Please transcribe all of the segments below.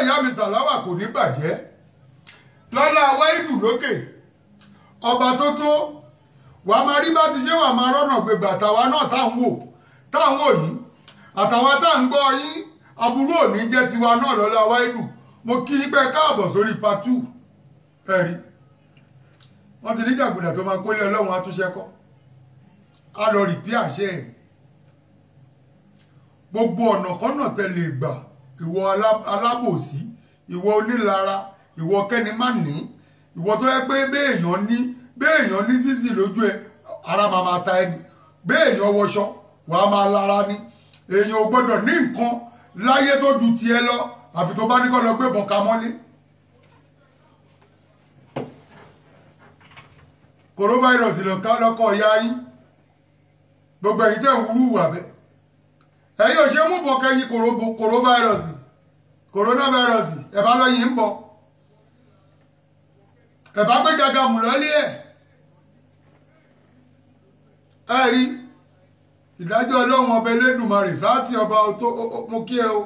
ìyá mi Sàláwà kò ní bàjẹ́ lọ́lá wáìdù lókè ọba tó tó wàá máa rí bá ti ṣe wàá máa rọ́nà gbègbè àtàwa náà tá à ń wò yìí àtàwa tá à ń gbọ́ yín aburú òní jẹ́ tiwa náà lọ́lá wáìdù mo kí í pẹ́ káàbọ̀ sórí part 2 ẹ̀rí wọ́n ti ní jàgùdà tó máa kólé ọlọ́run àtúnṣẹ́kọ́ á lọ rìpí àṣẹ ẹ̀ gbogbo ọ̀nà kọ́nà tẹ̀lé gbà ìwọ alábòsí ìwọ onílara ìwọ kẹ́ni má ní ìwọ tó yẹ pé béèyàn ní sísì lójú ẹ ara máa máa ta ẹni béèyàn wọṣọ wàá máa lára ní èèyàn ò gbọdọ̀ ní nǹkan láyé tó ju tiẹ̀ lọ àfi tó bá ní kọ́ lọ gbébọn ka mọ́lé. coronavirus lọ́kọ̀ ọ̀yá yín gbogbo ẹ̀yin tẹ̀ ń wúrú wà bẹ́ẹ̀ ẹ̀yin ò ṣe mú bọ̀ kẹ́yìn coronavirus ẹ̀ bá lọ́yìn ń bọ̀ ẹ̀ bá gbé jagamu lọ́lé ẹ̀ rí ìdájọ́ ọlọ́run ọba Elédùmarè sáàtì ọba tó mo kí ẹ o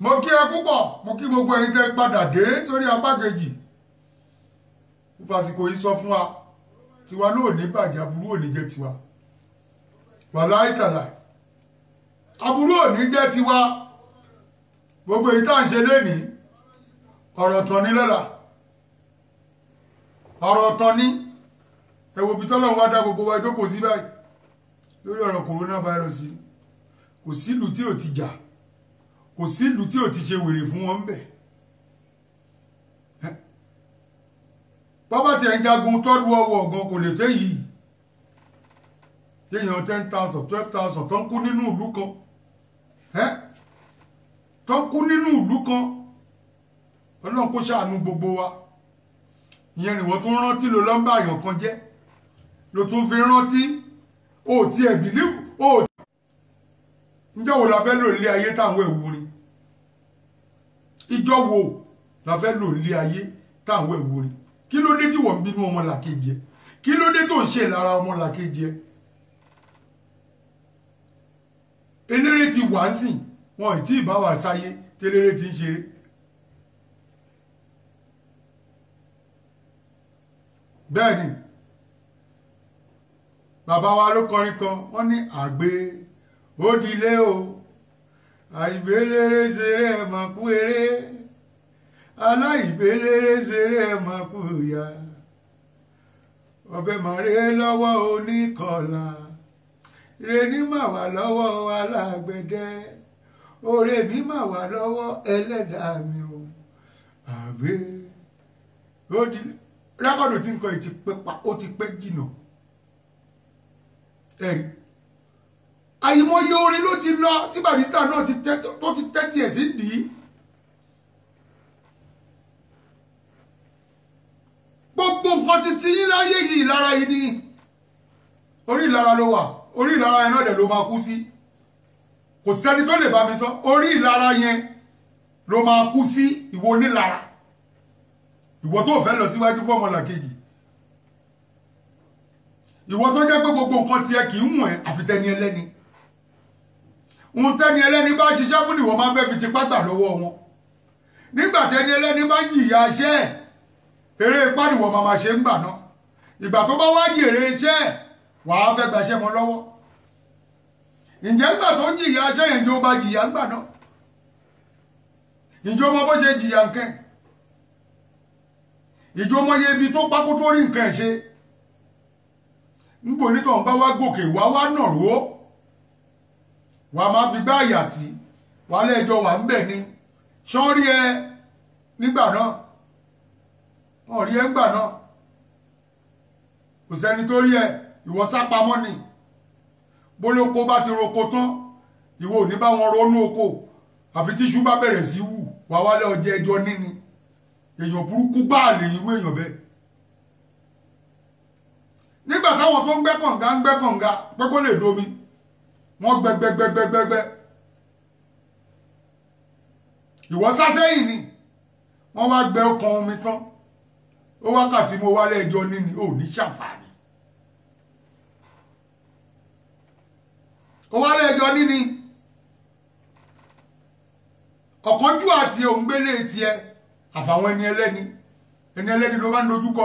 mo kí ẹ púpọ̀ mo kí gbogbo ẹ̀yin tẹ́ padà dé sórí apá kejì fásitì yìí sọ fún wa tiwa náà ní bàjẹ́ aburú ò ní jẹ́ tiwa wàláhì tàláhì aburú ò ní jẹ́ tiwa gbogbo èyí tá à ń ṣe lénìí ọ̀rọ̀ tán ní lọ́la ọ̀rọ̀ tán ní ẹ̀wò bí tọ́lọ́run wá dá gbogbo wa jókòó sí báyìí lórí ọ̀rọ̀ coronavirus kò sílùú tí ò ti jà kò sílùú tí ò ti ṣe wèrè fún wọn bẹ́ẹ̀ bọ́bá tí ẹ̀ ń jagun tọ́lú ọwọ́ ọ̀gan kò lè tẹ́ yìí téèyàn 10,000 12,000 tó ń kú nínú ìlú kan tó ń kú nínú ìlú kan ọlọ́run kó ṣàánú gbogbo wa ìyẹn nìwọ tó ń rántí ló lọ́mbà àyàn kan jẹ́ ló tún fi rántí ó ti ẹ̀ bìlífù ó ìjọ wo la fẹ́ lò nílé ayé táwọn ẹ̀wù rin ìjọ wo la fẹ́ lò nílé ayé táwọn ẹ̀wù rin kí ló dé tí wọ́n ń bínú ọmọlàkejì ẹ kí ló dé tó ń ṣe lára ọmọlàkejì ẹ eléré ti wà ń sìn wọn ì tí ì bá wà sáyé téléré ti ń ṣeré bẹ́ẹ̀ ni bàbá wa ló kọrin kan wọ́n ní àgbé ó dilé o àìbéléré ṣeré ẹ̀ mà kú eré aláìbéléré ṣeré ẹ̀ mà kú ìyá ọbẹ̀ màrè lọ́wọ́ oníkọlà rení mà wà lọ́wọ́ alágbẹ̀dẹ òrè mi mà wà lọ́wọ́ ẹlẹ́dàá mi o àgbé ó dilé rákọ̀dù tí nǹkan yìí ti pẹ́ pa ó ti pẹ́ jìnnà ẹ̀rí àyìmọye orin ló ti lọ tí Barrister náà tó ti tẹ́tí ẹ̀ sí dì í gbogbo nǹkan ti ti yín láyé yìí lára yìí ni orí ìlara ló wà orí ìlara yẹn náà dẹ̀ ló máa kú sí kò sẹ́ni tó lè bá mi sọ orí ìlara yẹn ló máa kú sí ìwọ onílara ìwọ tó fẹ́ lọ síwájú fọ́mọlàkejì ìwọ tó jẹ́ pé gbogbo nǹkan tiẹ̀ kì í wùn ẹ́ àfi tẹni ẹlẹ́ni ohun tẹni ẹlẹ́ni bá ṣiṣẹ́ fún ìwọ máa fẹ́ fi tipá gbà lọ́wọ́ wọn nígbà tẹni ẹlẹ́ni bá ń jìyà iṣẹ́ ẹ̀ eré ipá nìwọ máa ṣe ń gbà náà ìgbà tó bá wá jèrè iṣẹ́ ẹ̀ wàá fẹ́ gbaṣẹ́ mọ́ lọ́wọ́ ǹjẹ́ nígbà tó ń jìyà iṣẹ́ yẹn jẹ́ ó bá jìyà ń gbà náà ìjọ ọmọ bó ṣe jìyà nǹkan ìjọ ọmọ yẹ ibi tó pákó tó rí nǹkan ẹ̀ ṣe níbo nítọ̀ ń bá wá gòkè wá wá nàró wà máa fi gbá àyà tí wà lẹ́jọ́ wà ń bẹ̀ ni ṣán rí ẹ nígbà náà wọ́n rí ẹ ńgbà náà kò sẹ́ni tó rí ẹ ìwọ sápamọ́ ni bólóko bá ti roko tán ìwọ ò ní bá wọn ronú oko àfi tí iṣu bá bẹ̀rẹ̀ sí wù wà wálé ọjọ́ ẹjọ́ níní èèyàn burúkú gbáà lè irú èèyàn bẹ́ẹ̀ nígbà táwọn tó ń gbẹ́ kànga pé kó lè domi wọ́n gbẹgbẹgbẹgbẹgbẹ ìwọ sásẹ́yìn ni wọ́n wá gbẹ́ ọkàn omi tán ó wákàtí mo wálé ẹjọ́ níní ò ní ṣàǹfààní ó wálé ẹjọ́ níní ọ̀kánjú àti òǹgbélé tiẹ̀ àfàwọn ẹni ẹlẹ́ni ló bá ń dojúkọ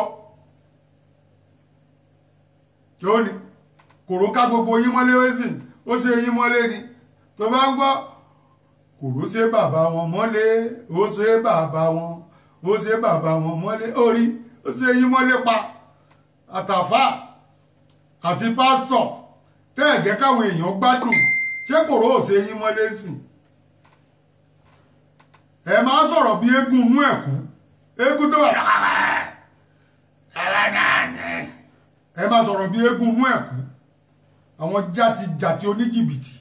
yóò ní kòró ká gbogbo yín mọ́lé wẹ́sìn ó ṣe yín mọ́lé ni tó bá ń gbọ́ kòró ṣe bàbá wọn mọ́lé ó ṣe bàbá wọn mọ́lé orí ó ṣe yín mọ́lé pa àtàfà àti pásítọ̀ tẹ́ ẹ̀ jẹ́ káwọn èèyàn gbádùn ṣé kòró ò ṣe yín mọ́lé sìn ẹ máa sọ̀rọ̀ bí eégún inú ẹ̀kú eégún tó wà ẹ máa sọ̀rọ̀ bí eégún inú ẹ̀kú àwọn jàti oníjìbìtì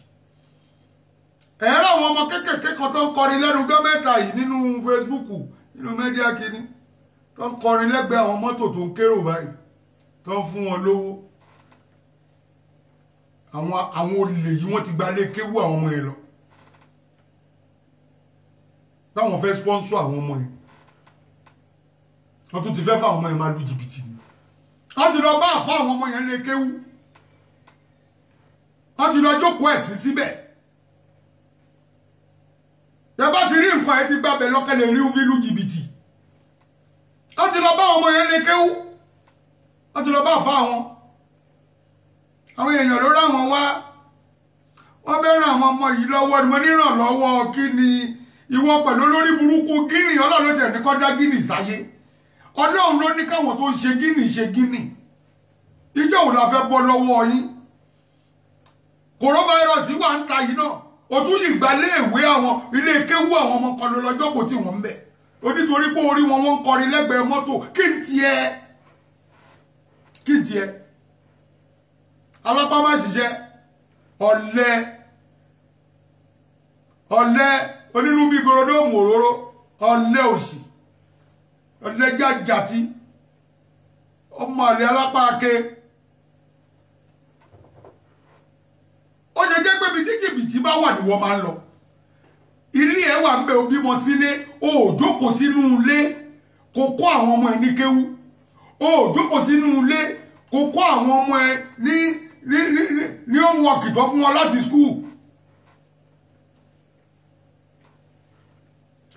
ẹ rà àwọn ọmọ kékèké kan tó ń kọrin lẹ́nu gọ́mẹ́ta yìí nínú Facebook nínú mẹ́díà kínní tó ń kọrin lẹ́gbẹ̀ẹ́ àwọn mọ́tò tó ń kérò báyìí tó ń fún wọn lówó àwọn olè yìí wọ́n ti gba lé kéwú àwọn ọmọ yẹn lọ táwọn fẹ́ sponsor àwọn ọmọ yẹn wọ́n tún ti fẹ́ fáwọn ọmọ yẹn máa lu jìbìtì ni wọ́n ti lọ bá àfọ àwọn ọmọ yẹn lé kéwú wọ́n ti lọ jókòó ẹ̀sìn síbẹ̀ tẹ́ bá ti rí nǹkan ẹ ti gbàbẹ̀ lọ́kẹ́lẹ̀ rí fílù jìbìtì wọ́n ti lọ bá àwọn ọmọ yẹn lé kéwú wọ́n ti lọ bá àfọ àwọn èèyàn ló ráwọn wá wọ́n fẹ́ ràn àwọn ọmọ yìí lọ́wọ́ ni mo ní ràn lọ́wọ́ kí ni ìwọ pẹ̀lú olórí burúkú gíní ọlọ́run ló tẹ̀ ní kọ́ dá gíní sáyé ọlọ́run ló ní káwọn tó ń ṣe gíní ìjọ òun la fẹ́ bọ́ lọ́wọ́ yín coronavirus wà ń ta yìí náà o tún yìí gba iléèwé àwọn ilé kéwú àwọn ọmọ kan lọ́jọ́ kò tí wọ́n ń bẹ̀ o nítorí pé orí wọn ń kọrin lẹ́gbẹ̀ẹ́ mọ́tò kí n tiẹ̀ alápá má ṣiṣẹ́ ọ̀lẹ onínú bí gorodóòmù òróró ọ̀lẹ òsì ọ̀lẹ jàjàtì ọmọ àlè alápá ake ó ṣe jẹ́ pé ibi tí jìbìtì bá wà ní wọ́n máa ń lọ ilé ẹ̀ wà ń bẹ òbí mọ sílé o ò jókòó sínú ilé kó kọ́ àwọn ọmọ ẹ̀ ní kéwú o ò jókòó sínú ilé kó kọ́ àwọn ọmọ ẹ̀ ní homework tó fún wọn láti school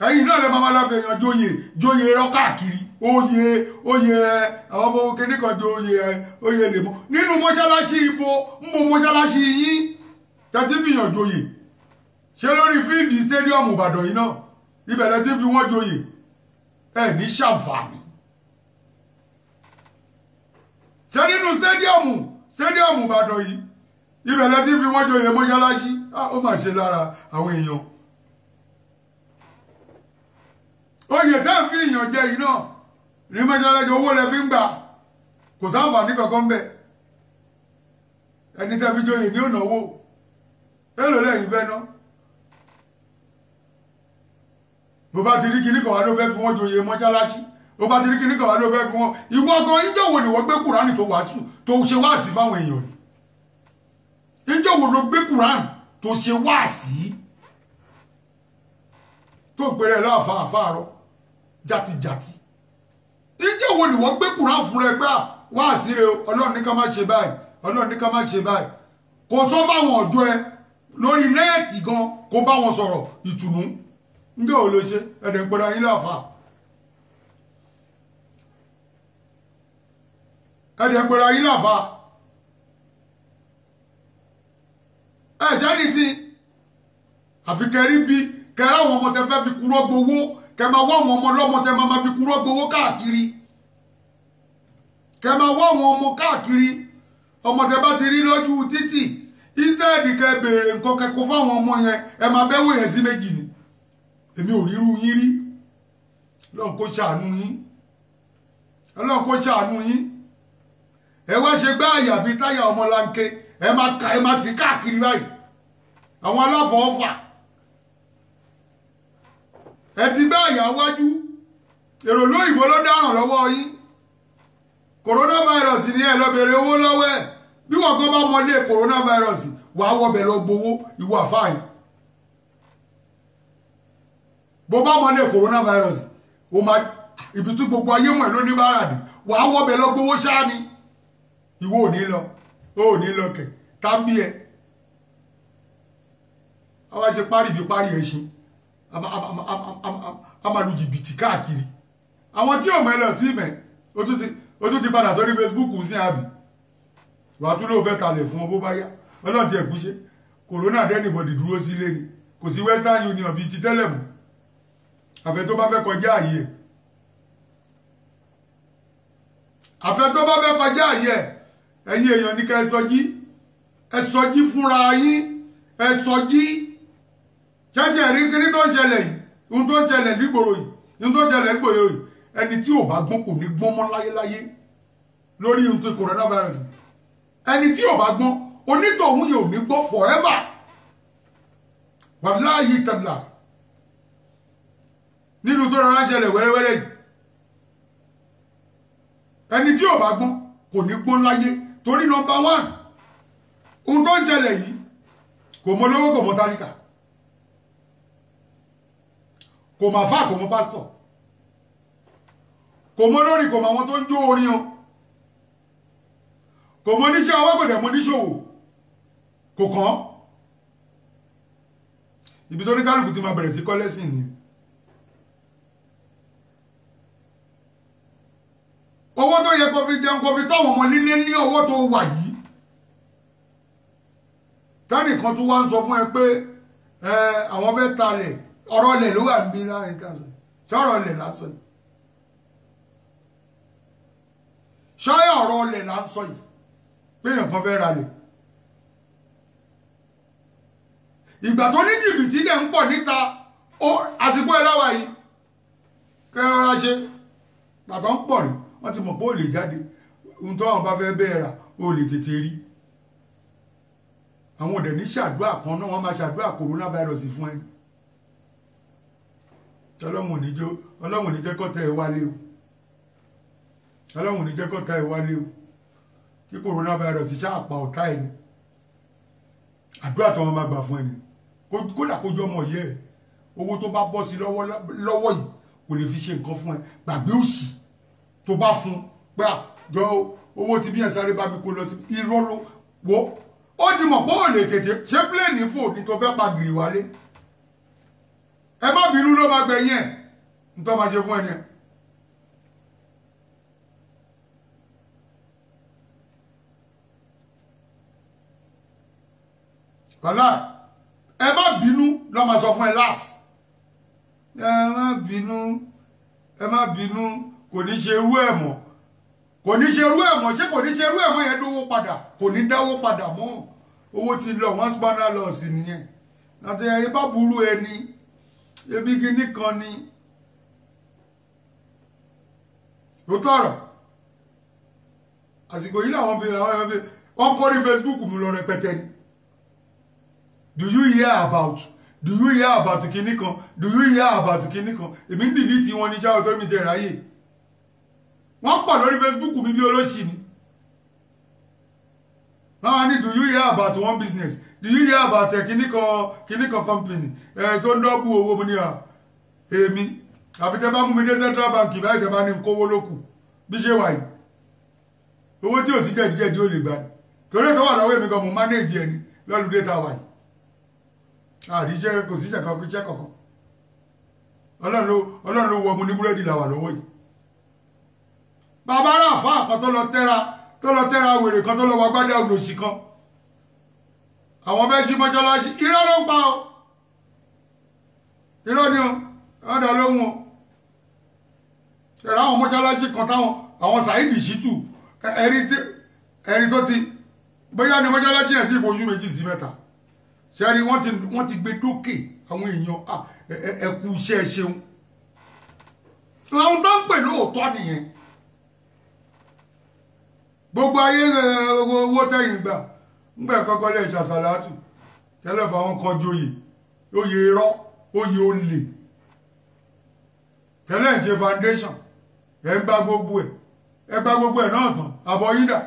ẹ̀yin náà lè máa láfẹ́ yan jóye rọ káàkiri oyè àwọn fọwọ́ kéde kan oyè lè mọ́ nínú mọ́ṣáláṣí ibo ń bo mọ́ṣáláṣí yín tẹ́tí fi yàn jóye ṣé lórí fíìdì stadium Ìbàdàn yìí náà ibẹ̀ lẹ́tí fi wọ́n jóye ẹ̀ ní ṣàǹfààní ṣé nínú stadium Ìbàdàn yìí ibẹ̀ lẹ́tí fi wọ́n jóye mọ́ṣáláṣí ó mà ṣe lára àwọn èèyàn. Oyè tẹ́ ń fi ìyàn jẹ yìí náà ní mọ́ṣáláṣí owó lẹ fi ń gbà kò sáǹfààní kankan bẹ́ẹ̀ ẹni tẹ́ fi joyè ní ònàwó èlò lẹ́yìn fẹ́ ná bó bá ti rí kinní kan wá ló fẹ́ fi wọ́n joyè mọ́ṣáláṣí bó bá ti rí kinní kan wá ló fẹ́ fi wọ́n ìwọ gan ìjọ̀wò ni wọ́n gbé kùránì tó wàásù tó ṣe wáàsí fáwọn èèyàn rẹ̀ ìjọ̀wò ló gbé kùránì tó ṣe wáàsí tó gbèrè láàfáà àfáàrọ̀ jàtijàti ìjẹ́ wo ni wọ́n gbé kùrán fún rẹ pé wá àsìrè ọlọ́run ní ká má ṣe báyìí ọlọ́run ní ká má ṣe báyìí kò sọ fáwọn ọ̀dọ́ ẹ lórí nẹ́ẹ̀tì gan kó bá wọn sọ̀rọ̀ ìtùnú ǹjẹ́ ò lè ṣe ẹ̀dẹ̀ ń pẹ́ra yín láàfà ẹ̀dẹ̀ ń pẹ́ra yín láàfà ẹ̀ṣẹ́ ní ti àfi kẹrí bí kẹrẹ àwọn ọmọ tẹ fẹ́ fi kúrò gbowó kẹ máa wá àwọn ọmọ lọ́mọ tẹ máa fi kúrò gbowó káàkiri kẹ máa wá àwọn ọmọ káàkiri ọmọ tẹ bá ti rí lójú títì ìsẹ́ẹ̀dì kẹ béèrè nǹkan kẹkọọ fáwọn ọmọ yẹn ẹ máa bẹ́wò yẹn sí méjì ni èmi ò ríru yín rí Ọlọ́run kó ṣàánú yín Ọlọ́run kó ṣàánú yín ẹ wá ṣe gbá àyà bíi táyà ọmọlanke ẹ máa ti káàkiri báyìí àwọn aláfọwọ́fà ẹ ti gbá àyà wájú èrò lóyìnbó ló dáràn lọ́wọ́ yín coronavirus ni ẹ lọ bèrè owó lọ́wọ́ ẹ bí wọ́n gan bá mọlé coronavirus wàá wọbẹ̀ lọ gbowó ìwà fáyìn bó bá mọlé coronavirus o máa ibi tí gbogbo ayé wọn ló ní báràdì wàá wọbẹ̀ lọ gbowó ṣáá ni ìwọ ò ní lọ kẹ tábí ẹ àwọn ṣe parí bí parí ẹṣin a máa lu jìbìtì káàkiri àwọn tí ò mẹ́lẹ̀ tí mẹ́ ó tún ti padà sórí Facebook sí àbí wà tún ló fẹ́ talẹ̀ fún ọ bó bá yá ọlọ́ọ̀tì ẹ̀kúṣe corona dẹ́nìbọ̀dì dúró sílé ni kò sí Western Union bíi ti tẹ́lẹ̀ mọ́ àfẹ́ tó bá fẹ́ kọjá àyè ẹ̀ àfẹ́ tó bá fẹ́ kọjá àyè ẹ̀ ẹ̀yin èèyàn ní ká ẹ sọjí fúnra yín ẹ sọjí jẹ́jẹ́ ẹ̀rí kíní tó ń ṣẹlẹ̀ yìí ohun tó ń ṣẹlẹ̀ nígboro yìí ohun tó ń ṣẹlẹ̀ nígboro yìí ẹni tí ò bá gbọ́n kò ní gbọ́n mọ́ láyéláyé lórí ohun tó coronavirus ẹni tí ò bá gbọ́n onítọ̀hún yìí ò ní gbọ́ forever wàláyé tàlà nínú tó rọra ń ṣẹlẹ̀ wẹ́rẹ́wẹ́rẹ́ yìí ẹni tí ò bá gbọ́n kò ní gbọ́n láyé torí nọ́mbà 1 ohun tó ń ṣẹlẹ̀ yìí kò mọ lówó kò mọ tálíkà kò mọ àfáà kò mọ pásítọ̀ kò mọ lórí kò mọ àwọn tó ń jó orin o kò mọ oníṣẹ́ ọwọ́ kò dẹ̀ mọ oníṣòwò kò kàn ibi tó ní kálukú ti máa bẹ̀rẹ̀ sí kọ́ lẹ́sìn ni owó tó yẹ kó fi jẹun kó fi tọ́wọ̀n ọmọ lílé ní owó tó wà yìí tánìkan tó wá ń sọ fún ẹ pé àwọn fẹ́ talẹ̀ ọ̀rọ̀ ilẹ̀ ló wà níbí láàrin tàṣà ṣọ́rọ̀ ilẹ̀ lásán yìí ṣọ́yà ọ̀rọ̀ ilẹ̀ lásán yìí pé èèyàn kan fẹ́ ralẹ̀ ìgbà tó ní jìbìtì dẹ̀ ń pọ̀ níta àsìkò ẹ̀ láwà yìí kẹ́rọra ṣe bàbá ń pọ̀ rí wọ́n ti mọ̀ pé ó lè jáde ohun tó àwọn bá fẹ́ bẹ́ẹ̀ rà ó lè tètè rí àwọn òdẹ̀ ní ṣàdúrà kan náà wọ́n máa ṣàdúrà coronavirus fún ẹni ọlọ́run ò ní jẹ́ kọ́tà ẹ̀ wálé o ọlọ́run ò ní jẹ́ kọ́tà ẹ̀ wálé o kí coronavirus ṣáà pa ọ̀tá ẹ̀ ni àdúrà tó wọn máa gbà fún ẹni kódà kójú ọmọ yẹ ẹ owó tó bá bọ́ sí lọ́wọ́ yìí kò lè fi ṣe nǹkan fún ẹ gbàgbé òṣì tó bá fún pé àjọ owó tí bí ẹ sáré bá mi kó lọ sí irọ́ ló wo ó ti mọ̀ pé ò lè tètè ṣé pílẹ̀nì fò ní tó fẹ́ pa gìrì wálé ẹ má bínú ló máa gbẹ̀yìn ẹ̀ nítorí máa ṣe fún ẹni ẹ̀. wàhálà ẹ má bínú ló máa sọ fún ẹ láàs ẹ má bínú kò ní ṣe irú ẹ̀ mọ́ ṣé kò ní ṣe irú ẹ̀ mọ́ yẹn dówó padà kò ní dáwó padà mọ́ owó ti lọ wọ́n spinal loss nìyẹn àti ẹ̀yin bá burú ẹni ebi kíní kan ni ó tọrọ àsìkò yìí làwọn fi wọ́n kọ́ ní Facebook mi lọ rẹpẹtẹ ni do you hear about kíní kan kíní kan èmi ń dìlítì wọn ní jáwọ́ tó mi tẹ̀ ráyè wọ́n pọ̀ lórí Facebook mi bí olóṣì ni wọ́n ní do you hear about one business do you hear about kíní kan company tó ń dọ́bù owó mu ní èmi àfi tẹ́ bá mú mi dé Central Bank báyìí tẹ́ bá ní kówó lókù bí ṣe wà yìí owó tí ò sí jẹ̀díjẹ̀dí ò lè gbà ní torí tó wà lọ́wọ́ èmi gan mo manage ẹni lọ́lùdé tá a wà yìí àríṣẹ́ kò sí ṣẹ̀kan iṣẹ́ kankan ọlọ́run ló wọ ọmọ ní búrẹ́dì làwà lọ́wọ́ yìí bàbá rà fún àpá tó lọ tẹ́ra wèrè kan tó lọ wọ gbádẹ́ olóṣì kan àwọn bẹ́ẹ̀ ṣí mọ́ṣáláṣí irọ́ ló ń pa ọ́ irọ́ ni ó wọ́n dá lóhùn ọ́ ẹ̀rọ àwọn mọ́ṣáláṣí kan táwọn àwọn Saheed Shittu ẹ̀rí tó ti bóyá ni mọ́ṣáláṣí ẹ̀ tí ìbojú méjì sí mẹ́ta ṣẹ́rí wọ́n ti gbé dókè àwọn èèyàn ẹ̀kú iṣẹ́ ṣeun àwọn tó ń pè lóòótọ́ nìyẹn gbogbo ayé owó tẹ̀yìn gbà ńgbà kọ́kọ́ lè ṣàṣàlátù tẹ́lẹ̀ fáwọn kan joyè oyè irọ́ oyè olè tẹ́lẹ̀ ń ṣe foundation ẹ̀ ń gba gbogbo ẹ̀ náà tán àbọ̀ yídà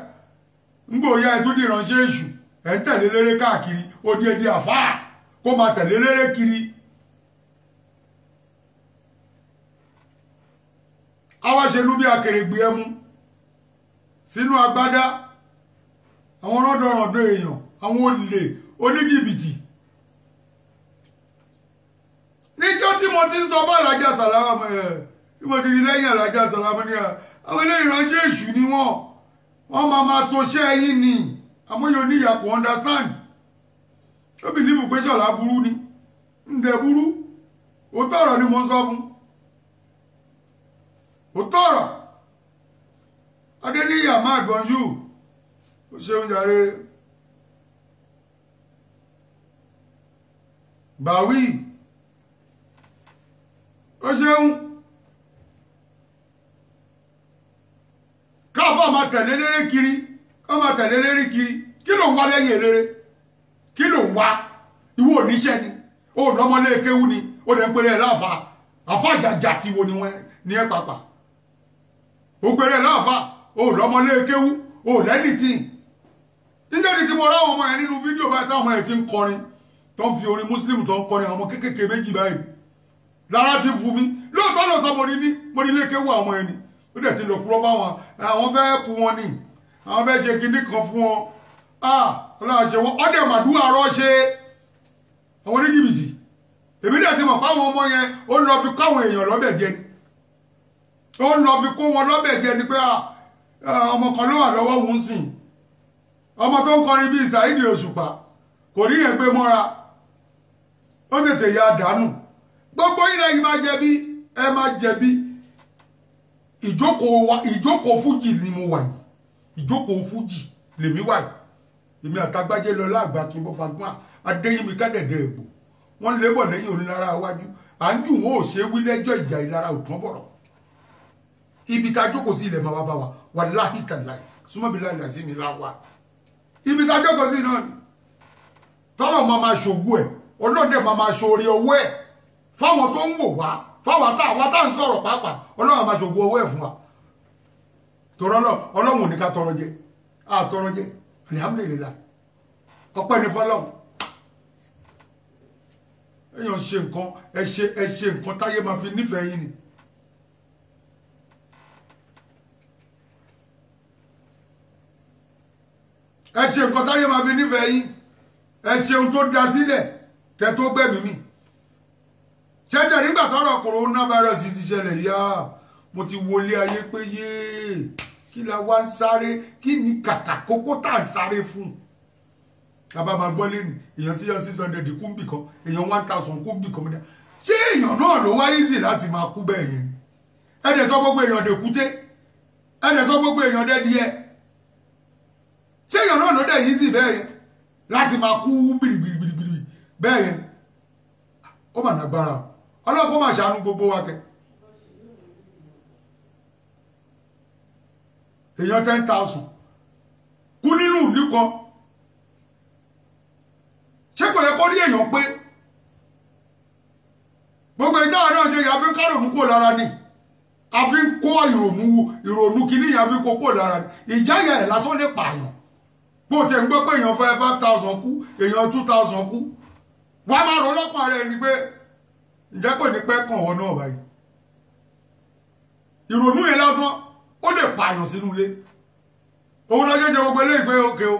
ńgbòóyá ẹ̀ tó dìránṣẹ́ èṣù ẹ̀ ń tẹ̀lé léré káàkiri odidi àfáà kó máa tẹ̀lé léré kiri àwa ṣe lú bí akèrègbè ẹmu sínú agbádá àwọn rọ́dọ̀rọ̀dọ̀ èèyàn àwọn olè oníjìbìtì níjọ́ ọjọ́ tí mo ti ń sọ fún Alájà Sàlámà tí mo ti rí lẹ́yìn Alájà Sàlámà ní àwọn ilé ìránṣẹ́ èṣù ni wọ́n máa tó ṣẹ́ yín ni àmọ́ yóò ní ìyà kò understand ó bìlífù pé Ṣọlá burú ni ǹdẹ̀ burú òótọ́ ọ̀rọ̀ ni mo ń sọ fún òótọ́ ọ̀rọ̀ Adéníyì Ahmad bonjour ó ṣeun jàre bàwí ó ṣeun káfà máa tẹ̀lé léré kiri ká máa tẹ̀lé léré kiri kí ló ń wá lẹ́yìn eléré kí ló ń wá ìwọ oníṣẹ́ ni ó lọ́mọlé kéwú ni ó lè ń pèrè ẹ̀ láàfà àfàjàjà tí wo ni wọ́n ní ẹ̀ pàpà ó pèrè ẹ̀ láàfà ó lọ́mọlé kéwú ó lẹ́nìtì níjẹ́ ti mo ráwọn ọmọ yẹn nínú fídíò báyìí táwọn ọmọ yẹn ti ń kọrin tó ń fi orin muslim tó ń kọrin àwọn ọmọ kékèké méjì báyìí lára ti fún mi lóòótọ́ mo ní lé kéwú àwọn ẹni ó dẹ̀ ti lọ kúrọ́ fáwọn àwọn fẹ́ pu wọn ni àwọn fẹ́ ṣe kinní kan fún wọn ọlọ́run ṣe wọ́n ọdẹ màdúrà rọ́ ṣe àwọn oníjìbìtì èmi dẹ̀ ti mọ̀ fáwọn ọmọ yẹn ó lọ fi kó àwọn èèyàn lọ́bẹ̀ jẹ ni ó lọ fi kó wọn lọ́bẹ̀ jẹ ni pé ọmọ kan ló wà lọ́wọ́ òun sìn ọmọ tó ń kọrin bíi Saheed Òṣùpá kò rí yẹn gbé mọ́ra ó tètè ya dànù gbogbo ilẹ̀ yìí máa jẹ̀bi ẹ máa jẹ̀bi ìjókòó fújì ni mo wà yìí ìjókòó fújì lèmi wà yìí èmi àtàgbájé lọ láàgbà kí n bọ́ fagbọ́n adéyìnmi kádẹ̀dẹ̀ ègbò wọ́n lébọ̀ lẹ́yìn onílára iwájú à ń jù wọ́n ò ṣe wí lẹ́jọ́ ìjà ìlara òtún bọ̀rọ̀ ibi tá a jókòó sí ilẹ̀ máa wá bá wa wàláhì tàláhì súnmọ́ bí láì sí mi láwa ibi tá a jókòó sí náà ni tọ́lọ̀ máa ṣògùn ẹ̀ ọlọ́dẹ máa ṣoore owó ẹ̀ fáwọn tó ń wò wá fáwọn tá à ń sọ̀rọ̀ pàápàá ọlọ́run máa ṣògùn owó ẹ̀ fún wa torí ọlọ́run ò ní ká tọrọ jẹ tọrọ jẹ alihamudulilayi ọpẹ́ ní fọ́lọ́run èèyàn ṣe nǹkan ẹ ṣe nǹkan táyé máa fi nífẹ̀ẹ́ yín ni ẹ ṣe nǹkan táyé máa fi nífẹ̀ẹ́ yín ẹ ṣeun tó da sílẹ̀ kẹ tó gbẹ̀mí mi jẹjẹ nígbà tọ́rọ̀ coronavirus ti ṣẹlẹ̀ yá mo ti wọlé ayé pé yéé kí la wá ń sáré kí ni kàkà kókó tá à ń sáré fún bàbá máa gbọ́ lẹ́nu èèyàn sí 600 kú bì kan èèyàn 1000 kú bì kan mọ́ni ṣé èèyàn náà ló wá easy láti máa kú bẹ́ẹ̀ yẹn ẹ̀dẹ̀ sọ gbogbo èèyàn dé kúté ẹ̀dẹ̀ sọ gbogbo èèyàn dé díẹ̀ ṣé èèyàn náà ló dẹ̀ easy bẹ́ẹ̀ yẹn láti máa kú bìrìbìrìbìrì bẹ́ẹ̀ yẹn ó mà nágbára ọlọ́kọ́ máa ṣàánú gbogbo wa kẹ èèyàn 10,000 kú nínú ìlú kan ṣé kò yẹ kó rí èèyàn pé gbogbo ìdáhà náà ṣe yà fi ń kárònú kò lára ni a fi ń kó ìrònú kìíní yà fi kó kò lára ni ìjáyà ẹ̀ lásán lè pààyàn bó tẹ̀ ń gbọ́ pé èèyàn 5,000 kú èèyàn 2,000 kú wà á máa rọ ọlọ́pàá rẹ̀ ni pé ǹjẹ́ kò ní pẹ́ kàn wọ́n náà báyìí ìrònú yẹn lásán ó lè pààyàn sínú ilé òun lọ́jọ́ jẹ́ gbogbo eléyìí pé òkè o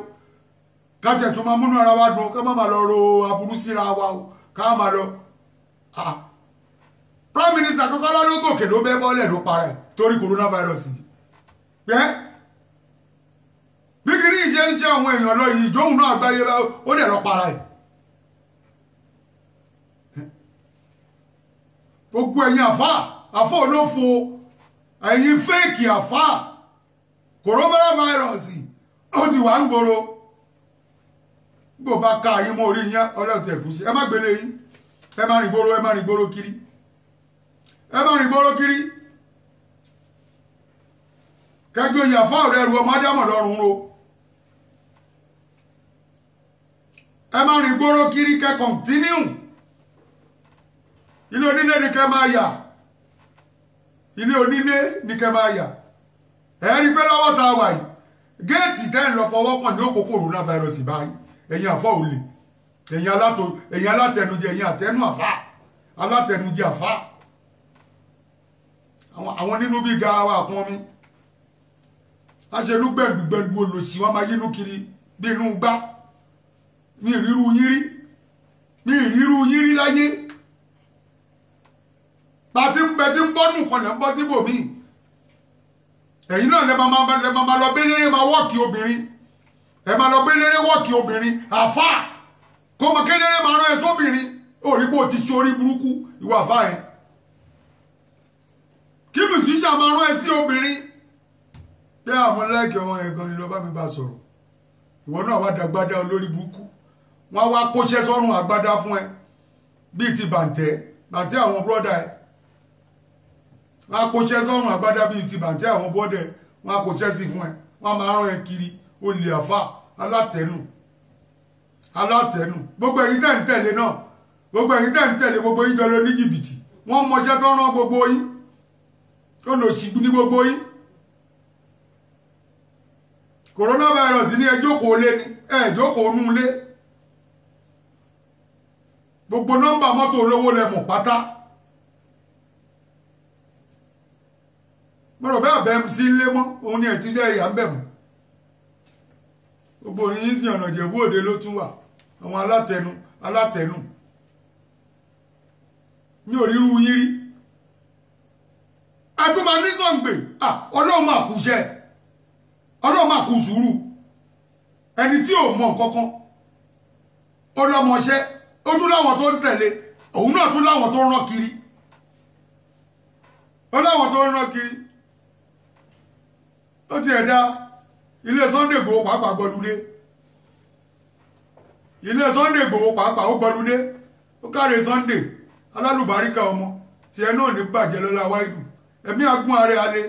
kájẹ̀ tó máa múnú ara wa dùn ká má máa lọ ro aburú síra wa o ká máa lọ prime minister tó kọ́lá ló gòkè ló bẹ́ bọ́ọ̀lẹ̀ ló para ẹ̀ torí coronavirus yìí pẹ́ bí kìíní ìjẹ́ ń jẹ́ àwọn èèyàn lọ yìí ìjóhùn náà àgbáyé ó dẹ̀ lọ para ẹ̀ gbogbo ẹ̀yin àfá olófo ẹ̀yin fẹ́ẹ̀kì àfá coronavirus ó ti wà ń gbòòrò bó bá ká yín mọ́ orí yín ọlọ́run tẹ̀ kú sí ẹ má gbélé yín ẹ má rìn gbòòrò kiri kẹjọ ìyàfá ọ̀rẹ́ ẹrù ọmọ ádámọ̀ lọ́rùn ro ẹ má rìn gbòòrò kiri kẹ kọ̀ntínú ilé onílé ni kẹ máa yà ẹ rí pé lọ́wọ́ tá a wà yìí géètì tẹ́ ń lọ fọwọ́ kàn ní òkú coronavirus báyìí ẹ̀yin àfọ́ òlè ẹ̀yin alátẹnujẹ ẹ̀yin àtẹnu àfá alátẹnujẹ àfá àwọn nínú bí garawa àpọn mi a ṣe lú gbẹ̀ndùgbẹ̀ndù olòṣì wọn máa yínú kiri bí inú gbá ní ìrírú yín rí láyé kan lẹ́ ń bọ́ síbòmíì ẹ̀yin náà lẹ́ máa lọ béléré máa wọ́ọ̀kì obìnrin ẹ máa lọ béléré wọ́ọ̀kì obìnrin àfà kó mọ kéléré máa rán ẹ sóbìnrin ó rí pé o ti ṣe orí burúkú ìwà àfà yẹn kí mùsíṣà máa rán ẹ sí obìnrin pé àwọn lẹ́ẹ̀kì ọmọ yẹn gan ni lọ bá mi bá sọ̀rọ̀ ìwọ náà wá dàgbádá olórí burúkú wọ́n wá kóṣẹ́ sọ́rùn àgbádá fún ẹ bíi ti bàǹtẹ́ àwọn bọ́dà ẹ wọ́n á kóṣẹ́ sọ́rùn àgbádá bíi ti bàǹtẹ́ àwọn bọ́dà ẹ wọ́n á kóṣẹ́ sí fún ẹ wọ́n á máa rán ẹ kiri olè àfà alátẹnu gbogbo ẹ̀yin tẹ́ ń tẹ̀lé náà gbogbo ẹ̀yin tẹ́ ń tẹ̀lé gbogbo yín jọ lọ ní jìbìtì wọ́n mọṣẹ́ tó rán gbogbo yín ó lọ sí ní gbogbo yín coronavirus ní ẹ jókòó lé ní ẹ jókòó nú lé gbogbo nọ́mbà mọ́tò olówó lẹ́mọ̀ pátá mọ́rọ̀ bẹ́ẹ̀ bẹ́ẹ̀ sí ilé mọ́ òun ni ẹ̀ ti jẹ́ ìyá ń bẹ̀ mọ́ gbogbo orin yín sí ọ̀nà Ìjẹ̀bú Òde ló tún wà àwọn alátẹnu ní òrírú yín rí àtúmọ̀ nísọ̀ǹgbè ọlọ́run máa kú iṣẹ́ ọlọ́run máa kú sùúrù ẹni tí ò mọ nǹkankan ó lọ́mọṣẹ́ ó tún láwọn tó ń tẹ̀lé òun náà tún láwọn tó ń rán kiri ó ti ẹ̀dá ilé Sunday Igboho pàápàá gbọ́lúdé ó gbọ́lúdé ó káre Sunday alálùbáríkà ọmọ tí ẹ náà ní bàjẹ́ lọ́la wáìdù ẹ̀mí agún ààrẹ alẹ́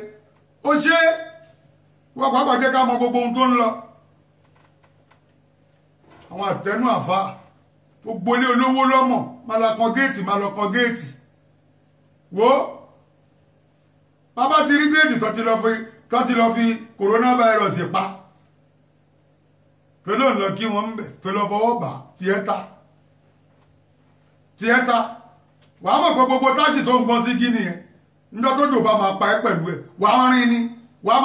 ó ṣe wọ́n pàápàá jẹ́ ká mọ gbogbo ohun tó ń lọ àwọn àtẹnu àfa gbogbo ilé olówó lọ́mọ̀ máa lọ kan géètì wo bàbá ti rí géètì tó ti lọ fi coronavirus pa tó ló ń lọ kí wọ́n ń bẹ̀ tó lọ fọwọ́ bà tiẹ́ta wàá mọ̀ pé gbogbo táṣì tó ń gbọ́n sí gíní yẹn níjọ́ tó jò bá máa pa ẹ́ pẹ̀lú ẹ̀ wàá rìn ni wàá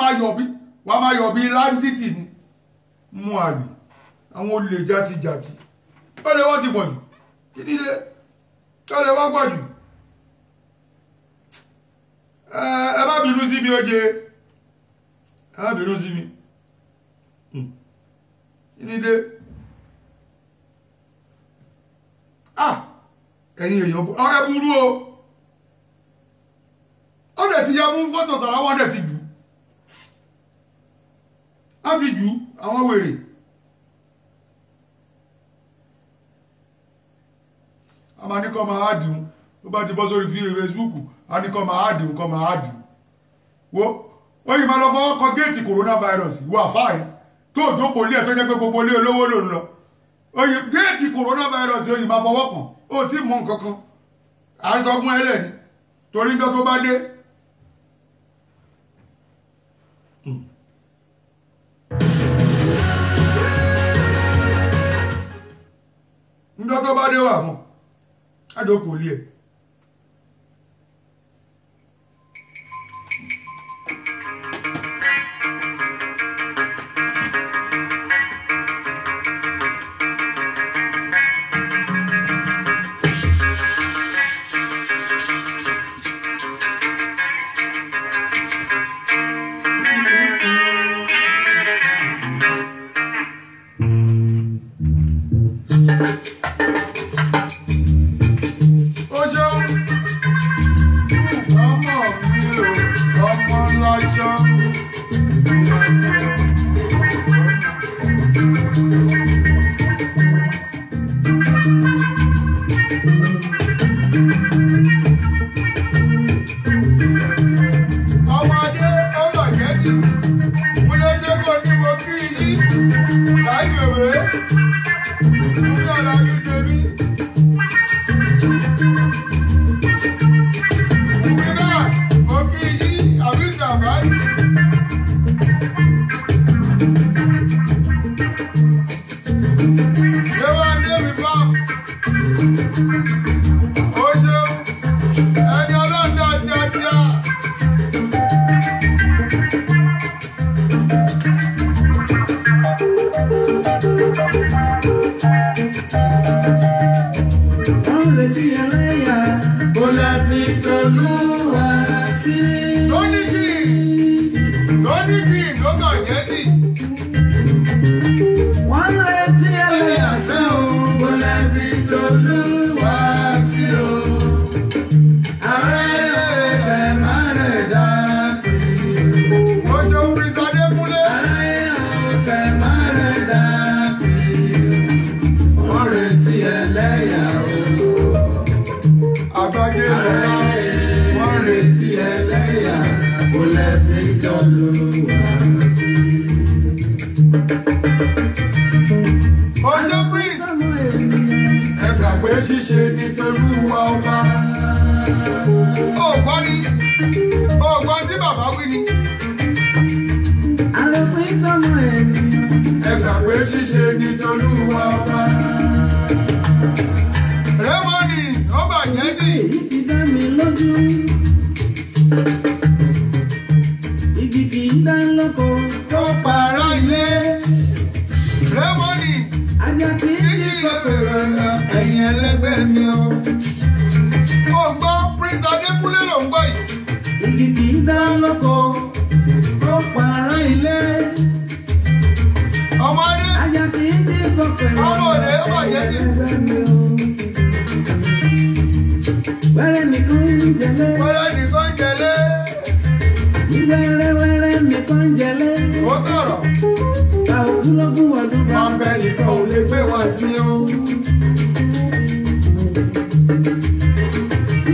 máa yọ̀ bí láńtìtì ni mú àlè àwọn olè játijàti ó lè wọ́n ti pọ̀ jù kí nílé ó lè wọ́n pọ̀ jù ẹ má bínú sí mi oje ẹ má bínú sí mi kí nílé ẹ̀yin èèyàn ẹ burú o ó dẹ̀ ti ya mú fọ́tò sàrà wọ́n dẹ̀ ti jù á ti jù àwọn wèrè a máa ní kọ́ máa hádìún ó bá ti bọ́ sórí Facebook a ní kọ́ máa hádìún wo ó yìí máa lọ fọwọ́ kan géètì coronavirus wọ àfáàyè tó òjókòó lé ẹ̀ tó jẹ́ pé gbogbo ilé olówó ló ń lọ ó yìí géètì coronavirus ó yìí máa fọwọ́ kàn ó tí mọ nǹkan kan à ń sọ fún ẹlẹ́ ni torí níjọ́ tó bá dé wà mọ́ àjọkò lé ẹ̀ ó ṣe tọmọ ènìyàn. Ẹ gbà pé ṣíṣe ni t'Olúwa ọba. Rẹ́mọ̀nì ó bàjẹ́ dì. Èyí ti dá mi lójú. Igi kì í dá lóko. Tó pààrà ilé. Rẹ́mọ̀nì Ajá kì í kíkì ló fèrè lọ ẹ̀yìn ẹlẹ́gbẹ́ mi o. Mo gbọ́ Prince Adékúnlé ló ń gbọ́ yìí. igi kì í dá lóko. Tó pààrà ilé. Ọmọdé Ajá kì í dé kọfẹ. Ọmọdé ó bàjẹ́ dì. Wẹ́rẹ́ nìkan ń jẹlé. Wẹ́rẹ́ nìkan jẹlé. Wẹ́rẹ́ nìkan ń jẹlé. Ó tọ̀rọ̀. Ta ògúnlógún ọdún bá. Máa bẹ nìkan ò lè gbé wá sí o.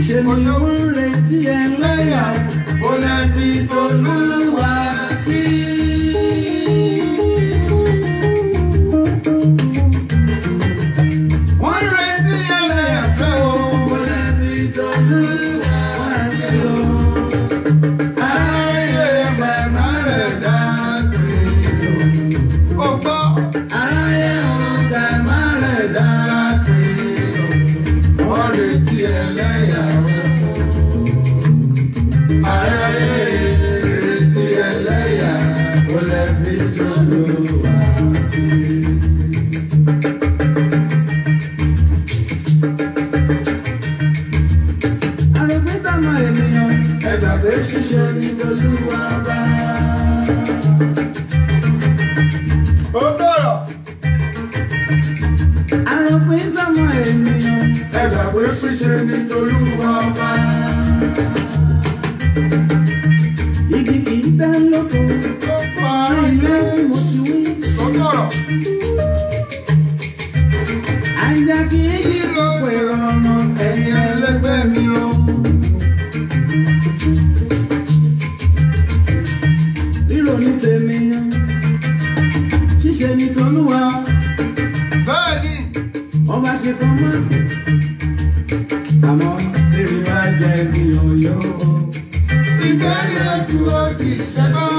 Ṣé ni wọ́n ń retí ẹlẹ́yà? Ó lẹ́bi t'Olúwa sí. Wọ́n ń retí ẹlẹ́yà fẹ́ o. Ó lẹ́bi t'Olúwa sí o. Aráyé bàbá rẹ̀ dá pé o. Ó gbọ́. Aráyé ọ̀gá má rẹ̀ dá pé o. Wọ́n retí ẹlẹ́yà fẹ́ o. Aráyé retí ẹlẹ́yà ó lẹ́bi t'Olúwa sí. Àròpé tọmọ ènìyàn. Ẹ gbà pé ṣíṣe ni t'Olúwa bá. Ó tọ̀rọ̀. Àròpé tọmọ ènìyàn. Ẹ gbà pé ṣíṣe ni t'Olúwa bá. Igi kì í dá lóko. Ó parí ilé. Mo ti wí. Ó tọ̀rọ̀. Ajá kì í Kí ló pèrò ọmọ ẹ̀yìn ẹlẹ́gbẹ́ mi o? rírò ní tènìyàn. Ṣíṣe ni t'Olúwa. Bẹ́ẹ̀ni, Ọba ṣe kan mọ́. Àmọ́ èrè wá jẹ́ ti Ọ̀yọ́. Ìbẹ̀rẹ̀ ojú ó ti ṣẹ́gbọ́n.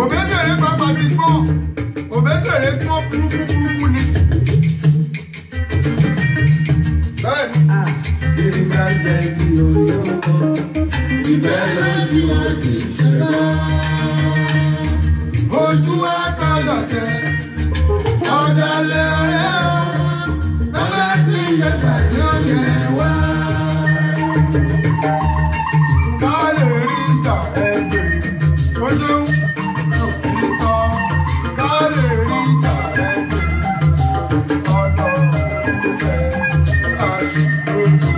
Òbẹ́sẹ̀rẹ̀ pápá ti gbọ́n. Òbẹ́sẹ̀rẹ̀ gbọ́n burúkú ni. Bẹ́ẹ̀ni, èrè wá jẹ́ ti Ọ̀yọ́. Ìbẹ̀rẹ̀ ojú ó ti ṣẹ́gbọ́n. Ojú àtọlọ̀tẹ̀, ọ̀dàlẹ̀ ọ̀rẹ́ o. Tọ́lá tí yẹ tàbí ó yẹ wá. Ká lè rí ìjà ẹgbẹ́, ó ṣeun òtítọ́. Ká lè rí ìjà ẹgbẹ́, ọ̀nà ìfẹ́ àṣìlójú.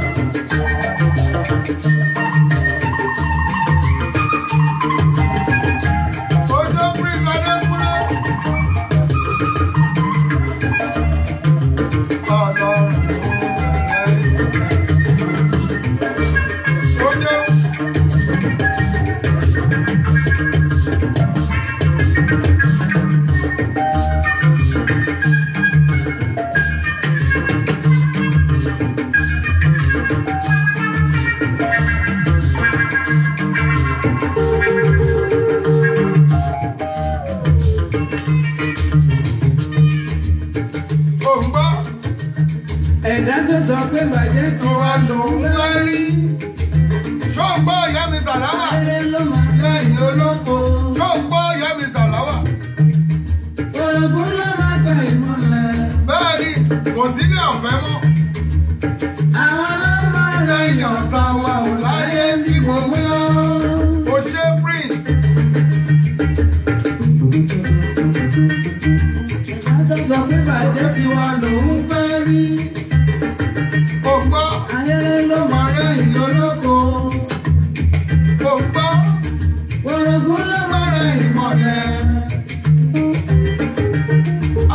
Ó ṣe Prince Adékúnlé. Ọ̀nà ó jẹ́. Ò ń gbọ́. ẹ̀dá tó sọ pé bàjẹ́ Tó wá lòun wá rí. Ṣó ń gbọ́ ìyá mi Sàláwà? kéré ló máa Lẹ́yìn olóko. Ṣó ń gbọ́ ìyá mi Sàláwà? orogún ló máa ta ìmọ̀lẹ̀. Bẹ́ẹ̀ni, kò sí ní ọ̀fẹ́ mọ́. Àwọn ló máa Lẹ́yìn ọ̀tá wa ò láyé ní gbogbo. Kò ṣe Prince. ẹ̀dá tó sọ pé bàjẹ́ ti wà lòun fẹ́ rí. Kò gbọ́. Ayẹyẹ ló Ọmọ máa lẹ́yìn olóko. Kò gbọ́. orogún ló máa Máa rẹ̀ ìmọ̀lẹ̀.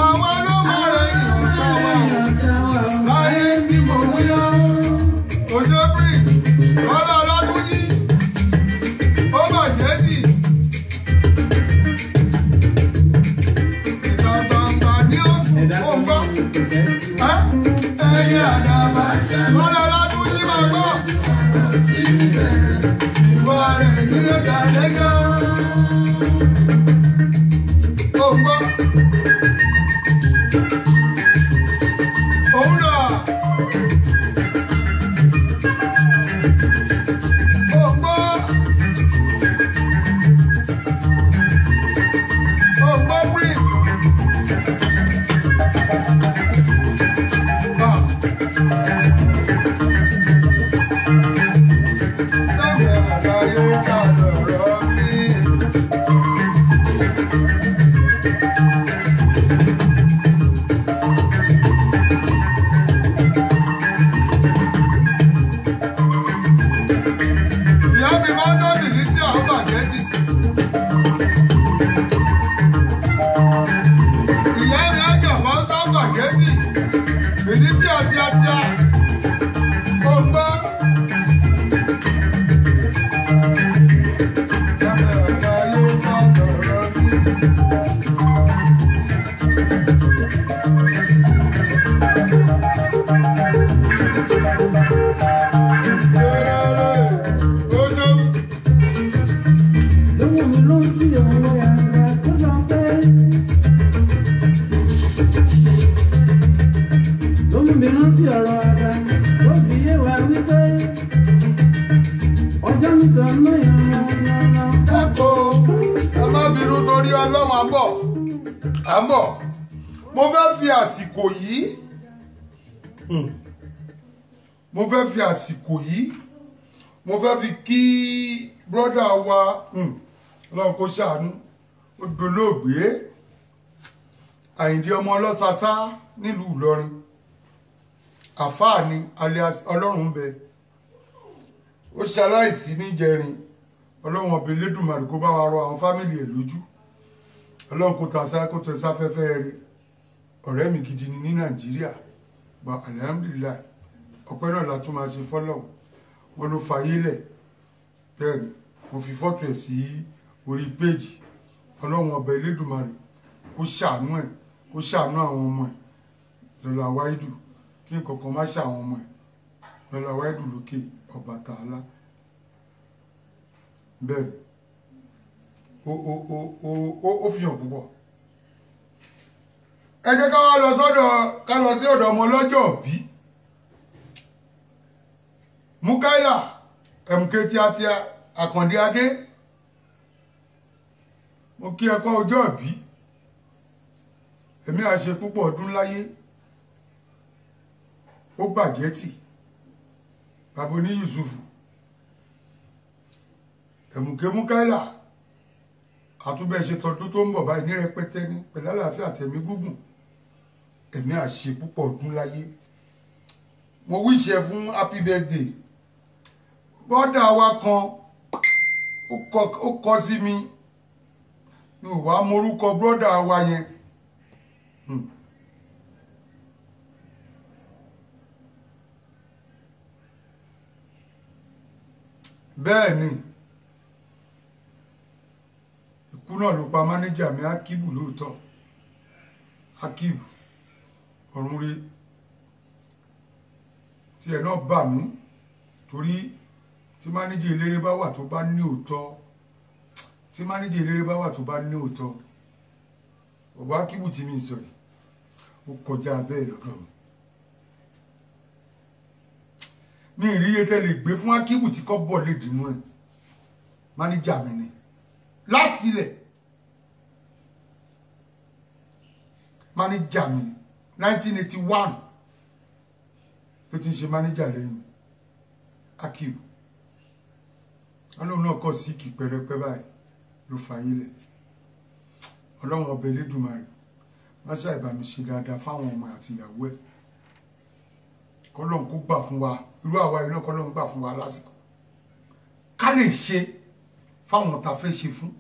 Àwa ló máa rẹ̀ ìyọ̀tá wa ò. ọ̀tá wa ò. Láyé bí mo wúyọ́. Kò ṣe Prince. Bọ́lá Ọlágúnjí. Ó bàjẹ́ dì. Ìta gbangba ní òsùn. ẹ̀dá Ó tó gbọ́. sọ pé bàjẹ́ ti wà. Ẹyẹ àdàbà. Bọ́lá Ọlágúnjí máa gbọ́. Ìwà rẹ̀ ní ọ̀dà lẹ́gàn. ló ń tí òun àgbà tó sọ pé ó mú mi rántí ọ̀rọ̀ àgbà ó fi yé wa wípé ọjọ́ nítorí náà yànnà. Ẹ má bínú torí Ọlọ́run à ń bọ̀. Mo fẹ́ fi àsìkò yìí mo fẹ́ fi kí brọ́dà wa Ọlọ́run kó ṣàánú ó dolóògbé Àyìndé ọmọ ọlọ́sàsá nílùú Ìlọrin àfáà ni alias Ọlọ́run bẹ ó ṣaláìsí níjẹrin Ọlọ́run ọbẹ̀ Elédùmarè kó bá wa rọ àwọn fámìlì ẹ̀ lójú Ọlọ́run kó tẹ sáfẹ́fẹ́ rẹ̀ ọ̀rẹ́ mi gidi ni ní Nàìjíríà gba alhamdulillah ọpẹ́ náà la tún máa ṣe fọ́lọ́run wọn ló fayé lẹ̀ bẹ́ẹ̀ ni mo fi fọ́tò ẹ̀ sí orí péjì Ọlọ́run ọbẹ̀ Elédùmarè kó ṣàánú ẹ̀ kó ṣàánú àwọn ọmọ ẹ̀ lọ́la wáìdù kí nǹkankan má ṣàwọn ọmọ ẹ̀ lọ́la wáìdù lókè Ọbàtálá bẹ́ẹ̀ ó fi hàn púpọ̀. Ẹ jẹ́ ká lọ sí ọ̀dọ̀ ọmọ ọlọ́jọ́ bí Mukaila MK tíátíá Àkàndé Adé mo kí ẹ kọ́ ọjọ́ bí èmi àṣe púpọ̀ ọdún láyé ó bàjẹ́ tì bàbá ní Yusufu MK Mukaila àtúbẹ̀ ṣe tọdún tó ń bọ̀ báyìí ní rẹpẹtẹ ní pẹ̀lú àlàáfíà tẹ̀mí gúngùn èmi àṣe púpọ̀ ọdún láyé mo wíṣẹ́ fún happy birthday bọ́dà wa kan ó kọ sí mi mi ò wá morúkọ bọ́dà wa yẹn bẹ́ẹ̀ ni ikú náà ló pa mánéjà mi Akíbù lóòótọ́ Akíbù ọ̀run rí tí ẹ̀ náà bà mí torí tí mánéjà eléré bá wà tó bá ní òótọ́ bàbá Akíbù tí mi sọ yìí ó kọjá bẹ́ẹ̀ lọ́dọ̀ mi ìríye tẹ́lẹ̀ gbé fún Akíbù tí kò bọ̀ lè dínú ẹ̀ mánéjà mi ni látilẹ̀ mánéjà mi ni 1981 ló ti ń ṣe mánéjà lẹ́yìn Akíbù ọlọ́run náà kọ́ sí kì pẹrẹpẹ báyìí ló fàyè lẹ̀ ọlọ́run ọbẹ̀ Elédùmarè má ṣe àìbá mi ṣe dáadáa fáwọn ọmọ àti ìyàwó ẹ̀ kọ́lọ́run kó gbà fún wa irú àwa iná kọ́lọ́run gbà fún wa lásìkò ká lè ṣe fáwọn tá a fẹ́ ṣe fún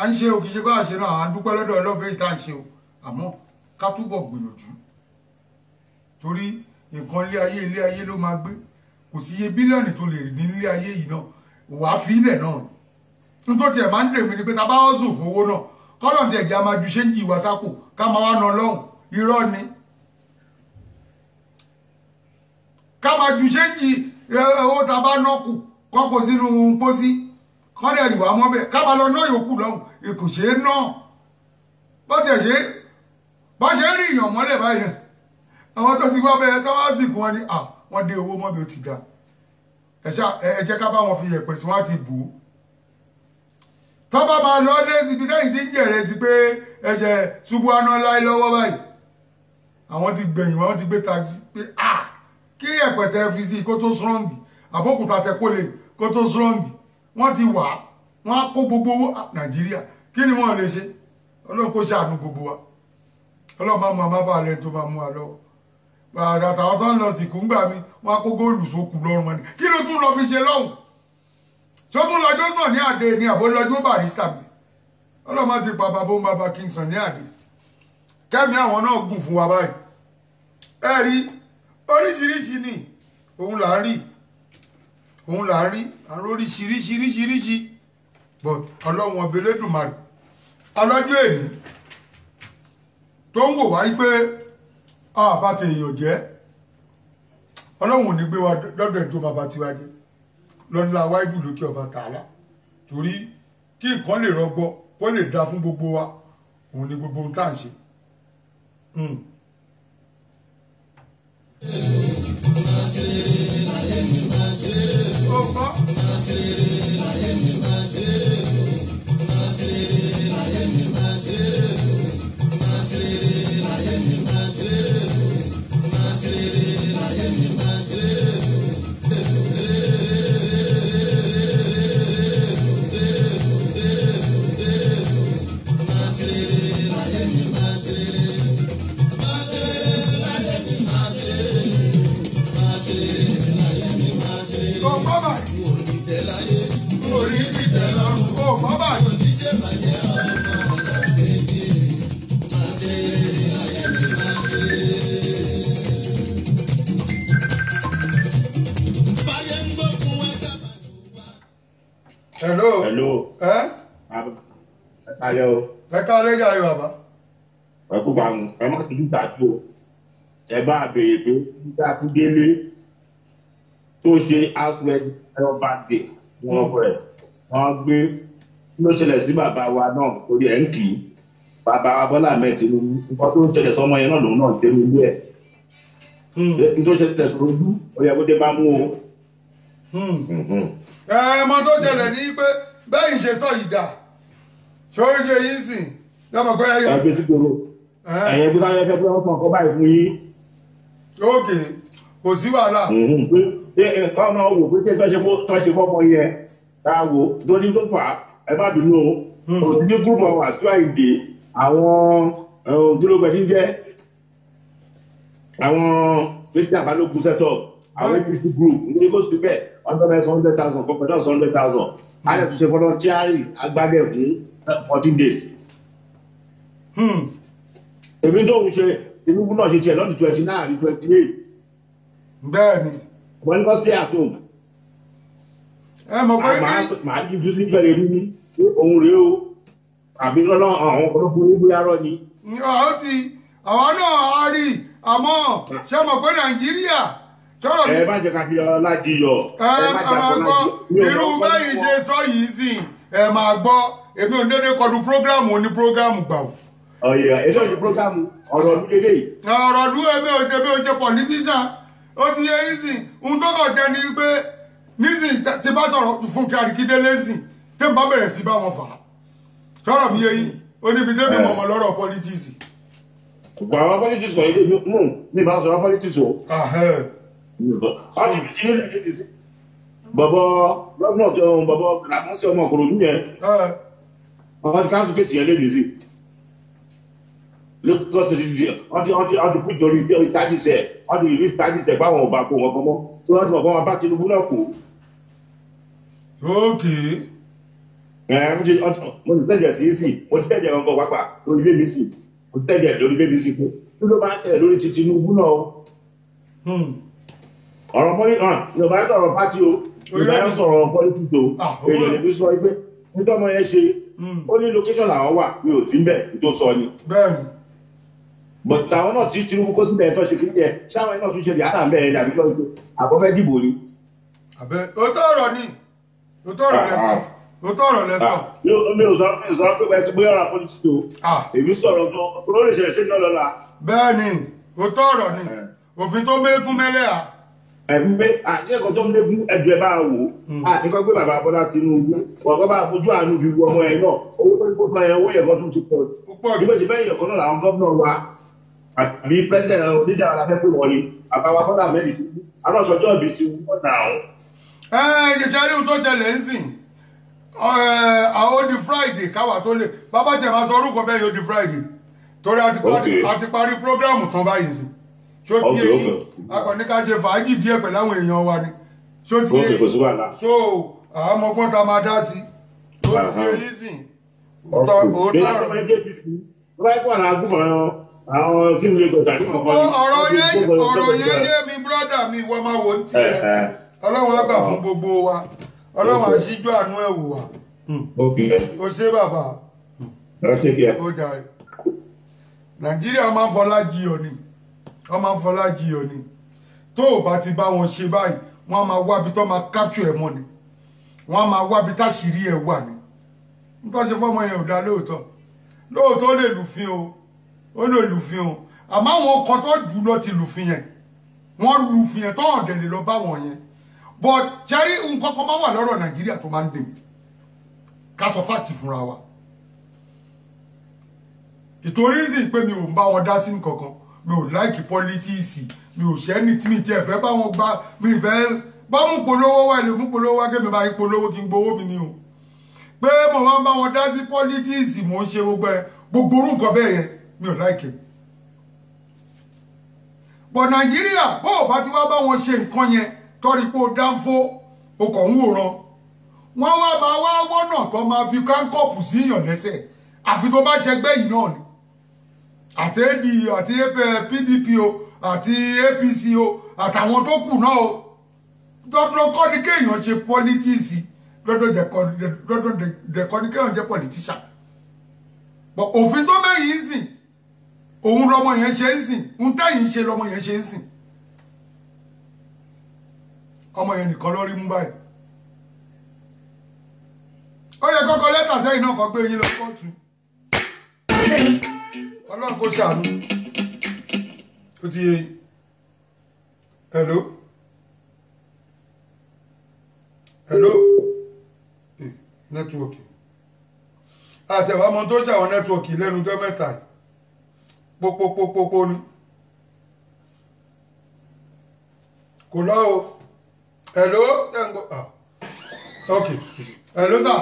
à ń ṣe òkè ṣe bá a ṣe náà à ń dúpẹ́ lọ́dọ̀ ọlọ́fẹ́ ìta ń ṣe o àmọ́ ká túbọ̀ gbìyànjú torí nǹkan ilé ayé ló máa gbé kò sí iye bílíọ̀nù tó lè rí ní ilé ayé yìí náà wà á fi ilẹ̀ náà nítorí ẹ̀ máa ń dèmí ni pé ta bá wọ́n zò fowó náà kọ́lọ̀ tí ẹ̀jẹ̀ a máa ju ṣéǹjì ìwà sápò ká máa wá ná lọ́hùn irọ́ ni ká máa ju ṣéǹjì owó ta bá ná kù kọ́kọ́ sínú pósí kọ́lẹ̀ rí wà mọ́ bẹ́ẹ̀ ká máa lọ ná yòókù lọ́hùn èkó ṣe é ná bó ṣe rí ìyàn mọ́lẹ̀ báyìí náà àwọn tó ti wá bẹ́ẹ̀ tó wá sì kún wọn ni wọ́n dé owó mọ́bí ó ti dá ẹ jẹ́ ká bá wọn fi yẹ̀pẹ̀ sí wọ́n á ti bù ú tó bá máa lọ dé ibi tẹ́yìn tí ń jẹ̀rẹ̀ sí pé ẹ̀ṣẹ̀ ṣubú aná láì lọ́wọ́ báyìí àwọn ti gbẹ̀yìn wọn ti gbé taxi pé kí yẹ̀pẹ̀ tẹ́ fi sí kó tó strong àbókùtà tẹ kó lè kó tó strong wọ́n ti wà wọ́n á kó gbogbo owó Nàìjíríà kí ni wọ́n lè ṣe Ọlọ́run kó ṣàánú gbogbo wa Ọlọ́run máa mú àmáfà lẹ́yìn tó máa mú wa lọ́wọ́ àtàwọn tó ń lọ sìnkú ń gbà mí wọn á kó góòlù sókù lọ́rùn wọn ni kí ló tún lọ fi ṣe lọ́hùn tó tún lọ́jọ́ sàn ní àdé ni àbó lọ́jọ́ Barrister mi ọlọ́mọ ti pa bàbá bàbá Kingston ní àdé kẹ́mi àwọn náà gùn fún wa báyìí ẹ rí oríṣiríṣi ni òun là ń rí àrùn oríṣiríṣi but Ọlọ́run ọbẹ̀ Elédùmarè ọlọ́jọ́ èní tó ń wò wáyé pé bá ti èèyàn jẹ́ Ọlọ́run ò ní gbé wa lọ́dọ̀ ẹ̀ tó máa bá tiwa jẹ́ lọ́dọ̀ àwa ìlú lókè Ọbàtálá torí kí nǹkan lè rọgbọ kó lè dáa fún gbogbo wa òun ni gbogbo ohun tá à ń ṣe. Hello. Ayo. Ẹ káalẹ́ jàre bàbá. Ẹ kú bá wọn. Ẹ má ti dúdà tó. Ẹ bá béèrè pé nígbà tó délé tó ṣe housewed ọba dé wọn rẹ̀. Wọ́n gbé kí ló ṣẹlẹ̀ sí bàbá wa náà torí ẹ̀ ń kì í. Bàbá wa Bọ́lá Ahmed Tinubu nǹkan tó ń ṣẹlẹ̀ sọmọ yẹn náà lòun náà dé nílé ẹ̀. Kí tó ṣẹlẹ̀ sọ̀rọ̀ ojú ó yẹ kó dé bá mú o. Mọ tó ṣẹlẹ̀ ní pé bẹ́ẹ̀ ṣe sọ yìí dà ṣóyè yín sìn lọ́mọ pé ẹyọ. Ẹ gbé sí gbòòrò ẹ̀yẹ gbé sáyẹ fẹ́ pé wọ́n fún ọkọ báyìí fún yín. Ókè kò sí wàhálà. Káwọn náà wò pé tó ṣe fọ́mọ yẹn ká wò lórí tó fà á ẹ má bínú o. Òtítí gúrùpù àwọn àṣọ àìdè àwọn gílógbẹ̀ tí ń jẹ́ àwọn fẹ́tí àbálòkù sẹ́tọ̀ àwọn APC group ní kó sí bẹ́ẹ̀ $100,000 kọ̀pẹ̀tọ̀ $100,000 alẹ́ tó ṣe volunteering agbádẹ́ fún 14 days. Èmi tó ń ṣe Tinubu náà ṣe tiẹ̀ lọ́dún 29 àbí 28. Bẹ́ẹ̀ni. Wọ́n ní kó stay at home. Ẹ mọ̀ pé màá jíjú sí ìfẹ́ rí ní ohun rèé o àbí lọ́nà àwọn ọ̀pọ̀lọpọ̀ onígbóyà rọ ni. Àwọn náà á rí àmọ́ ṣé mọ̀ pé Nàìjíríà sọ̀rọ̀ mi. Ẹ má jẹ́ ká fi ọlá di yọ. Ẹ máa gbọ́ irú báyìí ṣe sọ yìí sìn ẹ máa gbọ́ èmi ò dédé kọlu prógrámù oní prógrámù gbà o. Ọ̀yẹ̀ èdè òní prógrámù ọ̀rọ̀ ọdún dédé yìí. Ọ̀rọ̀ ọdún èmi ò jẹ́ politician ó ti yẹ yín sìn ohun tó kàn jẹ́ ni pé nísìn tí bá sọ̀rọ̀ fún kí Akíndélé sìn tí n bá bẹ̀rẹ̀ sí bá wọn fà á sọ̀rọ̀ mi yẹ yín ó níbi tẹ́bi mọ̀mọ́ lọ́rọ̀ politics. Gbogbo àwọn politics wọ̀nyí lè mú ní ìbá sọ̀rọ̀ politics o. Bọ̀bọ̀ gọ́ọ̀nà tó bọ̀bọ̀ làkúnṣe ọmọ Ìkòròdú yẹn wọ́n ti káńsù kéèsì yẹn léde sí Lagos State wọ́n ti pín torí ìtajìsẹ̀ wọ́n ti rí ìtajìsẹ̀ báwọn ò bá kó wọn kọ́mọ́ tí wọ́n ti mọ̀ fún wọn bá Tinubu náà kó. Mo ti tẹ̀jẹ̀ sí mo ti tẹ̀jẹ̀ ọkọ̀ pápá lórí bébí sí mo ti tẹ̀jẹ̀ lórí bébí sí pé kí ló máa ń tẹ̀lé lórí ti Tinubu náà o. Ọ̀rọ̀ pọ́lí kan Yorùbá ń sọ̀rọ̀ pátí o Yorùbá ń sọ̀rọ̀ pọ́lítì o èèyàn lè fi sọ pé nítorí ọmọ yẹn ṣe ó ní location làwọn wà mi ò sí mbẹ̀ tó sọ ni. But àwọn náà tí Tinubu kó síbẹ̀ tó ṣe kí yẹ ṣáwọn náà tún ṣe yàtà mbẹ̀ yẹn àbí lọ́wọ́ àbọ̀fẹ́ dìbò ni. Òótọ́ ọ̀rọ̀ ni òótọ́ ọ̀rọ̀ lẹ́sọ̀ òótọ́ ọ̀rọ̀ lẹ́sọ̀. Mi ò sọ pé bẹ́ẹ̀ bóyá ọ̀rọ̀ pọ́lítì o èmi sọ̀rọ̀ tó olórí ìṣẹ̀lẹ̀ ṣe náà lọ́la. Bẹ́ẹ̀ni òótọ́ ọ̀rọ̀ ni òfin tó mẹ́gún mẹ́lẹ́ à. Ẹ̀mí àṣẹ́kọ̀ọ́ tó ń lékún ẹ̀dùn ẹ̀ bá wò ó nípa pé bàbá Bọ́lá Tinubu ọ̀gá bá fojú àánú fi wọ ọmọ ẹ̀ náà owó tó ń kó fún ẹ̀ owó yẹn kan tó ti pọ̀ nígbà tí bẹ́ẹ̀ yẹ̀kọ́ náà làwọn gómìnà wa àbí pẹ́sidẹ̀ntì oníjà aláfẹ́ pé wọ́n ni àbáwá Bọ́lá Ahmed Tinubu àwọn ọ̀ṣọ́jọ́ ìbí ti wọ́n nà án. Ìṣẹ́ rí ohun tó ṣẹlẹ̀ ń sìn àwọn odi Friday káwa tó lè bàbá tẹ̀ máa sọ orúkọ bẹ́ẹ̀ yóò di Friday torí a ti parí prógráàmù tán báyìí sìn ṣó ti yé yín akọni ká ṣe fàájì díẹ̀ pẹ̀lú àwọn èèyàn wa ni ṣó ti yé yín so àwọn ọmọgbọ́n ta máa dá sí tó ti yé yín sìn òótọ́ ọ̀rọ̀ yẹn yé mi brọ́dà mi ìwọ máa wò ń tiẹ̀ Ọlọ́run á gbà fún gbogbo wa Ọlọ́run á ṣíjú àánú ẹ̀ wò wá o ṣé bàbá ó jàre Nàìjíríà máa ń fọlá jiyọ̀ ni wọ́n máa ń fọlá jiyọ̀ ni tó o bá ti bá wọn ṣe báyìí wọ́n á máa wábi tó máa capture ẹ̀ mọ́ ni wọ́n á máa wábi táṣìírí ẹ̀ wà ni nítorí ṣe fọ́mọ yẹn ò dá lóòótọ́ ó lè lùfín o ó lè lùfín o àmọ́ àwọn kan tó jù lọ ti lùfín yẹn wọ́n lùfín yẹn tó hàn dẹ̀ lè lọ bá wọn yẹn but ṣẹ́rí nǹkan kan máa wà lọ́rọ̀ Nàìjíríà tó máa ń dè ká sọ fáàtì fúnra wa ìtorí sì pé mi ò ń bá wọn dá sí nǹkankan mi ò láìkì pọ́lítíìsì mi ò ṣẹ́ni tí mi tiẹ̀ fẹ́ bá wọn gbá mi fẹ́ bá mú polówó wá lè mú polówó wá kémi bá yí polówó kí n gbowó mi ni o pé mo máa ń bá wọn dá sí pọ́lítíìsì mò ń ṣe gbogbo orú nǹkan bẹ́ẹ̀ yẹn mi ò láìkì bọ̀ Nàìjíríà bó o bá ti wá bá wọn ṣe nǹkan yẹn tọ́rí pé ó dánfó o kàn ń wòran wọ́n wá máa wá wọ́nà tó máa fi káńkọ́ọ̀pù sí èèyàn lẹ́sẹ̀ àfi tó bá ṣẹgbẹ́ yìí náà ni àti AD àti PDP o àti APC o àtàwọn tó kù náà o dọ́dọ̀ kọ́ ni kéèyàn ṣe pọ́lítíìsì dọ́dọ̀ dẹ̀kọ́ ni kéèyàn jẹ́ pọ́lítíṣà bọ̀ òfin tó mẹ́yìn ń sìn òun lọmọ yẹn ṣe ń sìn ń tẹ̀yìn ṣe lọmọ yẹn ṣe ń sìn ọmọ yẹn nìkan ló rí mú báyìí ó yẹ kọ́kọ́ lẹ́tà sẹ́yìn náà kọ́ gbé yín lọ kóòtù Ọlọ́run kó ṣàánú ó ti yé hello nẹ́tíwọ̀kì àtẹ̀wá ọmọ tó ṣàwọn nẹ́tíwọ̀kì lẹ́nu ọjọ́ mẹ́ta pópópópópó ni kò lọ o hello ok hello sir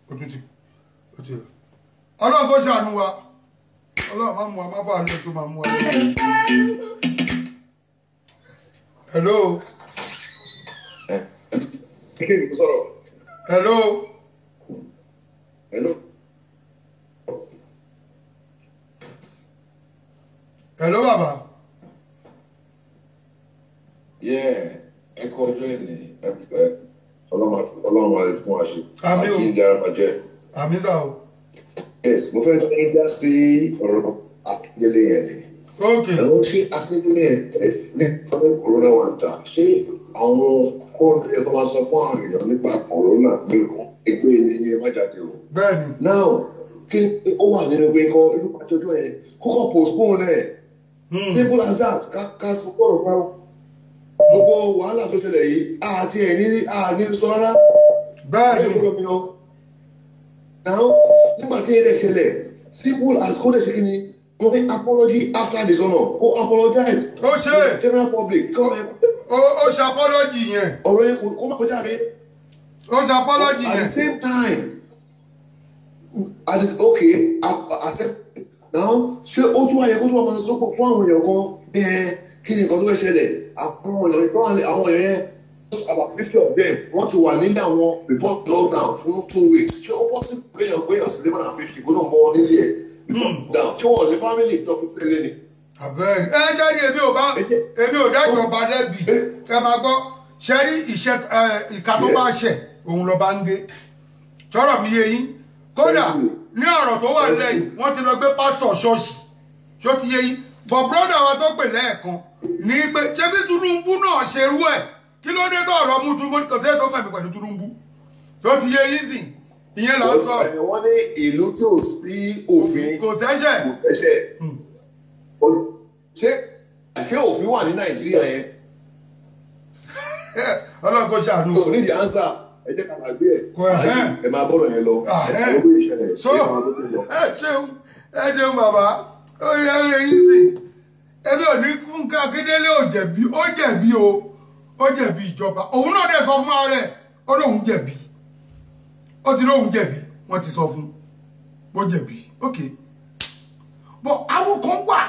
ó ti lọ Ọlọ́run kó ṣàánú wa Ọlọ́run máa mú wa máa fà á lọ tó máa mú wa hello. Hello. Hello. Hello, Baba. Yeah. Ẹ kú ọjọ́ ìní. Ọlọ́run máa lè fún wa ṣe. Àmín o. Àti ìdára máa jẹ́. Àmín sá o. Yes, mo fẹ́ dá sí ọ̀rọ̀ Akíndélé yẹn ni. Okay. Ẹ̀rọ ṣé Akíndélé yẹn ní ọdún kòrónà wà ń ta. Ṣé àwọn kóòtù ẹ̀ tó máa sọ fún àwọn èèyàn nípa kòrónà pé ẹgbẹ́ ilé yẹn má jáde o. Bẹ́ẹ̀ni. Now, kí ó wà nínú pé kọ́ irú àjọjọ́ yẹn kọ́kọ́ postpone ẹ̀. Simple as that, ká sọ fọ́ọ̀rọ̀ fáwọn. Gbogbo wàhálà tó ṣẹlẹ̀ yìí, àti ẹ̀ ní sọ rárá. Bẹ́ẹ̀ni. Now, nígbà tí ẹ̀rẹ̀ ṣẹlẹ̀, simple as kó lè ṣe kí ni, mo ní apology after dishonor, kó apologize. Ó ṣe. General public, kọ́ ẹ̀. Ó ṣe apology yẹn. Ọ̀rọ̀ yẹn kó má kọjá rẹ̀. Ó ṣe apology yẹn. At the same time, okay, accept. Now, ṣé ó tún wáyé kó tún wá máa sọ fún àwọn èèyàn kan bí kí ni nǹkan tó fẹ́ ṣẹlẹ̀? Àwọn èèyàn yẹn, about 50 of them, wọ́n ti wà nílé àwọn before lockdown fún 2 weeks. Ṣé ó possible kéèyàn sí 1150 kó náà mọ́ nílé ẹ̀ before lockdown? Ṣé wọ́n ní family tó fi pélé ni? Àbẹ́rẹ́ jáde èmi ò dájọba lẹ́bi ẹ máa gbọ́ ṣe rí ìka tó bá ṣẹ̀ òun lọ bá ń gé tọrọ mi yé yín kódà ní ọ̀rọ̀ tó wà lẹ́yìn wọ́n ti lọ gbé pásítọ̀ ṣọ́ọ̀ṣì ṣó ti yé yín bọ̀ bọ́dà wa tó pè lẹ́ẹ̀kan ní pé ṣé bí Tinubu náà ṣerú ẹ̀ kí ló dé tó ọ̀rọ̀ mú Tinubu kò sí ètò fẹ̀mí pẹ̀lú Tinubu ṣó ti yé yín sìn ìyẹn là ń sọ. Wọ́n ní ìlú tí ò sí òfin kò sẹ́ṣẹ̀. Ṣé òfin wà ní Nàìjíríà yẹn? Ọlọ́run kò ṣàánú. Kò ní ìdí ánsà ẹ jẹ́ ká gbàgbé ẹ̀. Ẹ máa bọ́rọ̀ yẹn lọ. Ẹ ṣeun bàbá ó yẹ yín sí ẹbí ò ní Fúnkẹ́ Akíndélé ò jẹ̀bi ó jẹ̀bi ìjọba òun náà dẹ̀ sọ fún ara rẹ̀ ó lóun jẹ̀bi ó ti lóun jẹ̀bi wọ́n ti sọ fún ó jẹ̀bi ok bọ́ àwọn kan wà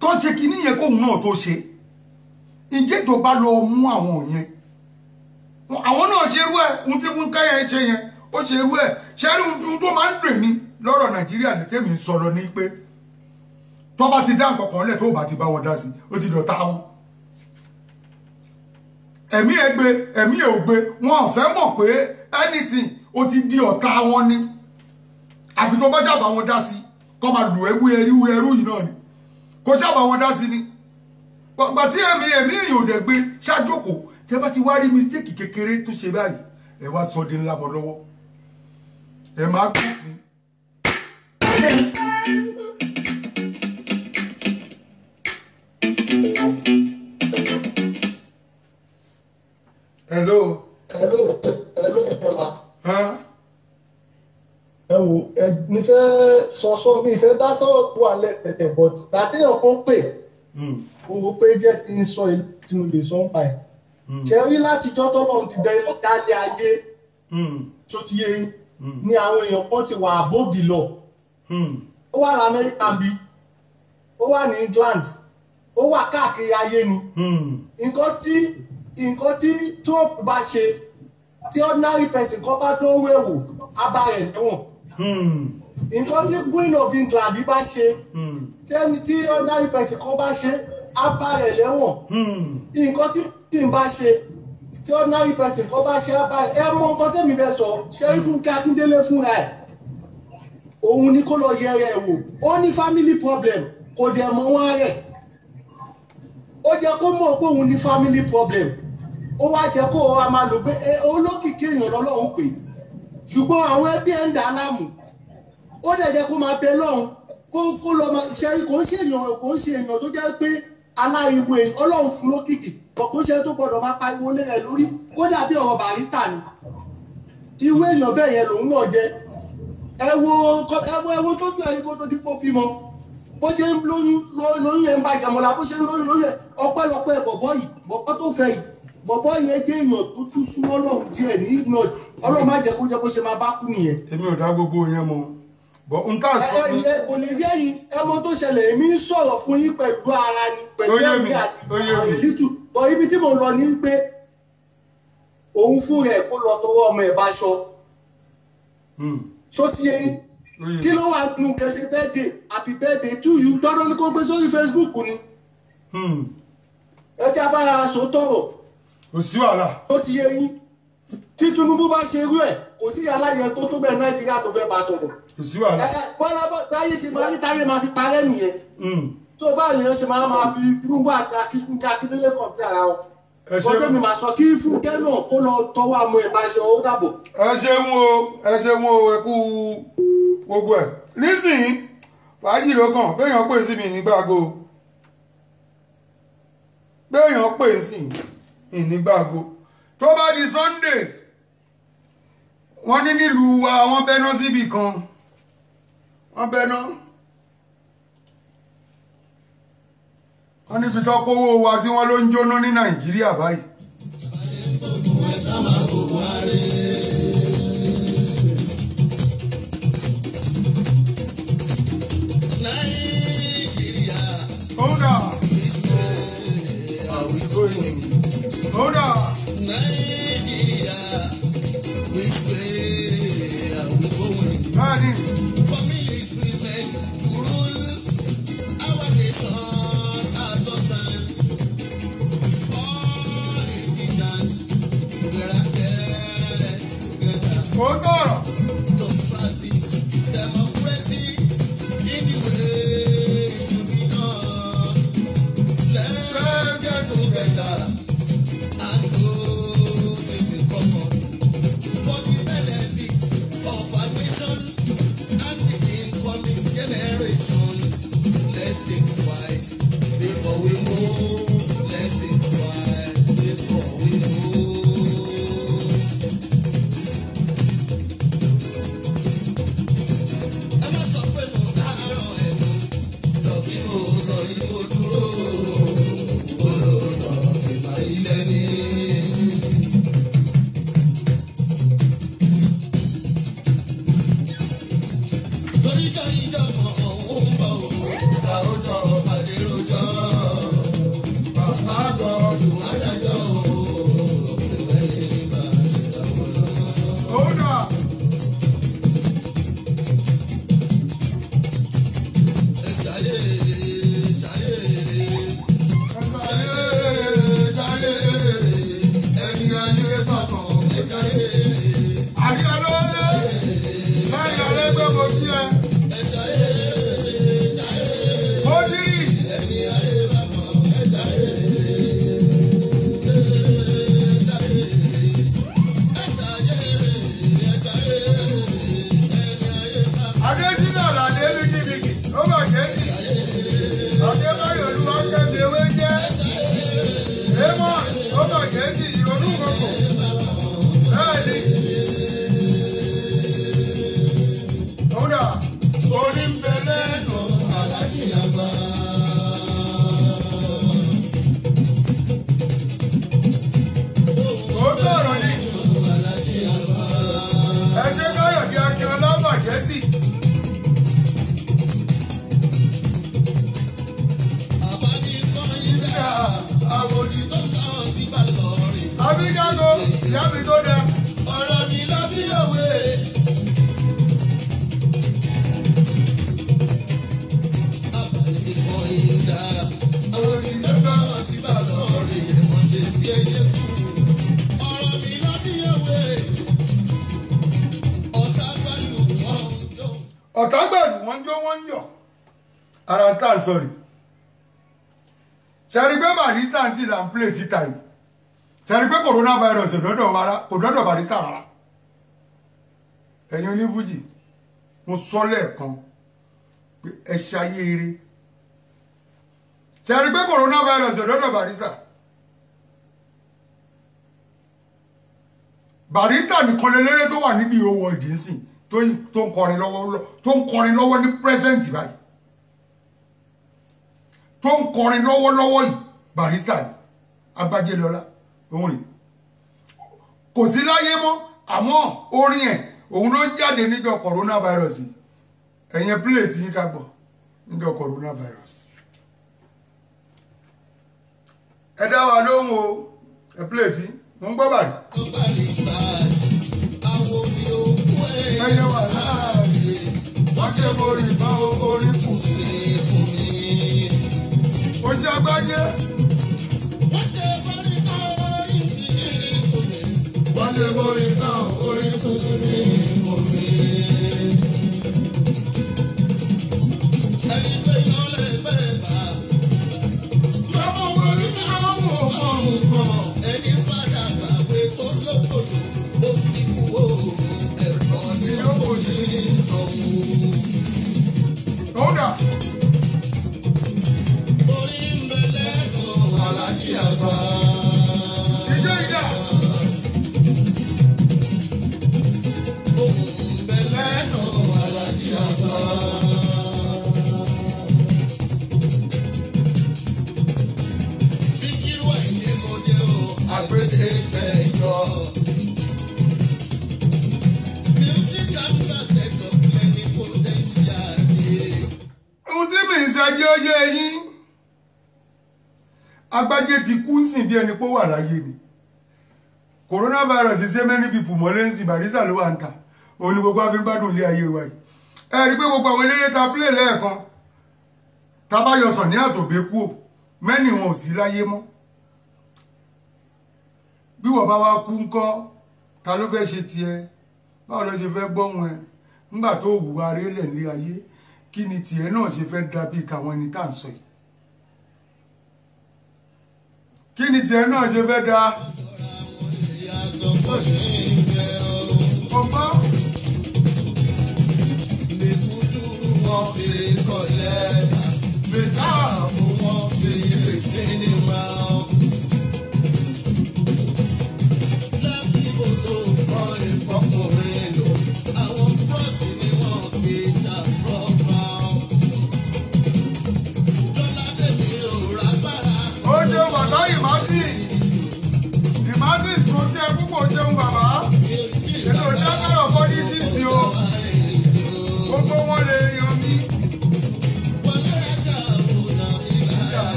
tó ṣe kínní yẹn kóun náà tó ṣe ìjẹ́jọba lọ mú àwọn yẹn àwọn náà ṣe irú ẹ̀ ohun tí Fúnkẹ́ yẹn ṣe yẹn ó ṣe irú ẹ̀ ṣe rí ohun tó máa ń dùn mí lọ́rọ̀ Nàìjíríà ní tèmi ń sọ̀rọ̀ ní pé tó bá ti dá nǹkan kan lẹ̀ tó bá ti bá wọn dá sí ó ti dọ̀tá wọn ẹ̀mí ẹ̀ gbé ẹ̀mí ẹ̀ ò gbé wọn ò fẹ́ mọ̀ pé anything ó ti di ọ̀tá wọn ni àfi tó bá ṣàbà wọn dá sí kó máa lù ẹrú yìí náà ni kó ṣàbà wọn dá sí ni gbà tí ẹ̀mí èèyàn ò dẹ̀ gbé ṣáàjókòó tẹ́ bá ti wá rí mistake kékeré tó ṣe báyìí ẹ wá sọ di ńlá mọ́ lọ́wọ́ ẹ má kú fún. hello. ẹ wò mi fẹ́ sọ mi fẹ́ dá sọ̀rọ̀ tó wà lẹ́tẹ̀tẹ̀ but tàtẹ́yàn kan pè mo rò pé jẹ́ kí n sọ èyí tí mo lè sọ ń pa ẹ̀. ṣe rí látijọ́ tọ́lọ́run ti bẹ dálé ayé tó ti yé ní àwọn èèyàn kan ti wà above the law. ó wà lamẹ́ríkà bí ó wà ní England ó wà káàkiri ayé ni. nǹkan tí Trump bá ṣe tí ordinary person kan bá dánwó ẹ̀wò abá rẹ̀ lẹ́wọ̀n. nǹkan tí Queen of England bá ṣe tí ordinary person kan bá ṣe abá rẹ̀ lẹ́wọ̀n. nǹkan tí Putin bá ṣe tí ordinary person kan bá ṣe abá rẹ̀ ẹ mọ nǹkan tẹ́mi bẹ́ẹ̀ sọ ṣẹ́rí Fúnkẹ́ Akíndélé fúnra ẹ̀ òun ni kó lọ yẹrẹ ẹ̀ wò ó ní family problem kò dẹ̀ mọ wọn rẹ̀ ó jẹ́ kó mọ̀ pé òun ní family problem ó wá jẹ́ kó o máa lò pé olókìkí èèyàn lọ́lọ́run pè ṣùgbọ́n àwọn ẹbí ẹ̀ ń dà á láàmú ó dẹ̀ jẹ́ kó máa bẹ lọ́run kó lọ máa ṣe kò ń ṣe èèyàn tó jẹ́ pé aláriwo èèyàn ọlọ́run fún lókìkí kò ń ṣe tó gbọ́dọ̀ máa pariwo lé rẹ̀ lórí ó dàbí ọ̀rọ̀ Barrister ni ìwé èèyàn bẹ́ẹ̀ yẹn lòun náà jẹ́ ẹ wo tó ju ẹni kó tó di pọ́ bímọ bó ṣe ń lóyún ẹ̀ ń bá jàmọ́lá bó ṣe ń lóyún ẹ̀ ọpẹ́lọpẹ́ bọ̀bọ́ tó fẹ́ yìí bọ̀bọ́ yẹn jẹ́ èèyàn tó tún súnmọ́ lọ́hùn díẹ̀ ní ignore ọlọ́run má jẹ́ kó jẹ́ bó ṣe máa bá kú nìyẹn. èmi ò dá gbogbo yẹn mọ̀ bọ́ n tà sọ. kò ní yé yìí ẹmọ tó ṣẹlẹ̀ èmi ń sọ̀rọ̀ fún yín pẹ̀lú ara ni pẹ̀lú ẹ̀mí àti àìlítù bọ̀ ibi tí mo lọ ní pé òun fún rẹ̀ kó lọ tọwọ́ ọmọ ẹ̀ bá ṣọ. ṣó ti yé yín kí ló wà nù kẹsí birthday happy birthday to you dọ́dọ́ ní kó gbé sórí Facebook ni. ẹ jẹ́ abára aṣọ tọrọ. kò sí wàhálà. ó ti yé yín tí Tinubu bá ṣe irú ẹ̀ kò sí aláyẹ tó tó bẹ́ẹ̀ Nàìjíríà tó fẹ́ bá sọ̀rọ̀. kò sí wàhálà. bọ́lá báyé ṣe máa rí táyé máa fi parẹ́ nìyẹn. tó bá ènìyàn ṣe máa fi Tinubu àti Akíndélé kàn bí ara wọn. ọjọ́ mi máa sọ kí Fúnkẹ́ náà kó lọ tọwọ́ àmọ́ ẹ̀ bá ṣe ó dàbọ̀. ẹ ṣeun o ẹ kú gbogbo ẹ nísìnyí fàájì ló kàn béèyàn pè sí mi nígbàgbó béèyàn pè sí ìnígbàgbó tó bá di Sunday wọ́n ní nílùú wa wọ́n bẹ́ná síbì kan wọ́n bẹ́ná wọ́n níbi tó kówó wa sí wọn ló ń jóná ní Nàìjíríà báyìí. Hold on. Hold on. Nigeria, which way are we going? For military men to rule our nation at all time. Politicians, we are gathered together to practice democracy in the way it should be done. Let's get together. ọ̀tágbàdù wọ́n jó wọ́n yọ̀ ara ń tà ń sọ̀rì ṣàrí pé Barrister ń sì là ń play síta yìí ṣàrí pé coronavirus kò dọ́dọ̀ Barrister rárá ẹ̀yin onífújì mo sọ lẹ́ẹ̀kan pé ẹ ṣayé eré ṣàrí pé coronavirus kò dọ́dọ̀ Barrister nìkan lélẹ́rẹ́ tó wà níbi owó ìdínsìn tó ń kọrin lọ́wọ́ ní present báyìí tó ń kọrin lọ́wọ́lọ́wọ́ yìí Barrister ni Agbájélọlá òun rè kò sí láyé mọ́ àmọ́ orin ẹ̀ òun ló jáde níjọ́ coronavirus ẹ̀yẹn plate yín ká gbọ́ níjọ́ coronavirus ẹ dá wa lóhùn o ẹ plate mo ń gbọ́ báyìí. ẹyẹ wà láàyè wọ́n ṣe borí bá orí kù fún mi. ó ṣe Agbájé. wọ́n ṣe borí bá orí kù mi. wọ́n ṣe borí bá orí kù mi. ẹni pé yọ lè bẹ́ẹ̀ bá. lọ́wọ́ orí káwọn mọ̀ ọ́ ẹni padà gbàgbé tó lókòtò ó fi kú òòrùn ẹ̀rọ ní òní ìtọ́wò. orí ń bẹ lẹ́nu alájí àgbà. ìjọ ìjà. ohun ń bẹ lẹ́nu alájí àgbà. Síkírù Àyìndé mo dé o àgbèdè pẹ̀jọ. Music ambassador of plenty potential. Ohun tí mi ń ṣàjẹ́ oyé yín Agbájé ti kú sìn bí ẹni pé ó wà láyé ni coronavirus ṣe many people mọ́lé ń sìn Barrister ló wà ń ta òun ni gbogbo àfihàn gbádùn ilé ayé wa yìí ẹ rí i pé gbogbo àwọn eléré ta play lẹ́ẹ̀kan tabayọsàn ní àtògbé kú ò mẹ́nì wọn ò sí láyé mọ́ bí wọ́n bá wá kú ńkọ́ ta ló fẹ́ ṣe tiẹ̀ báwo ló ṣe fẹ́ gbọ́hùn ẹ nígbà tó wù wá rí lẹ̀ ní ayé kí ni tiẹ̀ náà ṣe fẹ́ dàbí tàwọn ẹni tá à ń sọ yìí kí ni tiẹ̀ náà ṣe fẹ́ dà ọgbọ́n.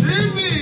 Leave me.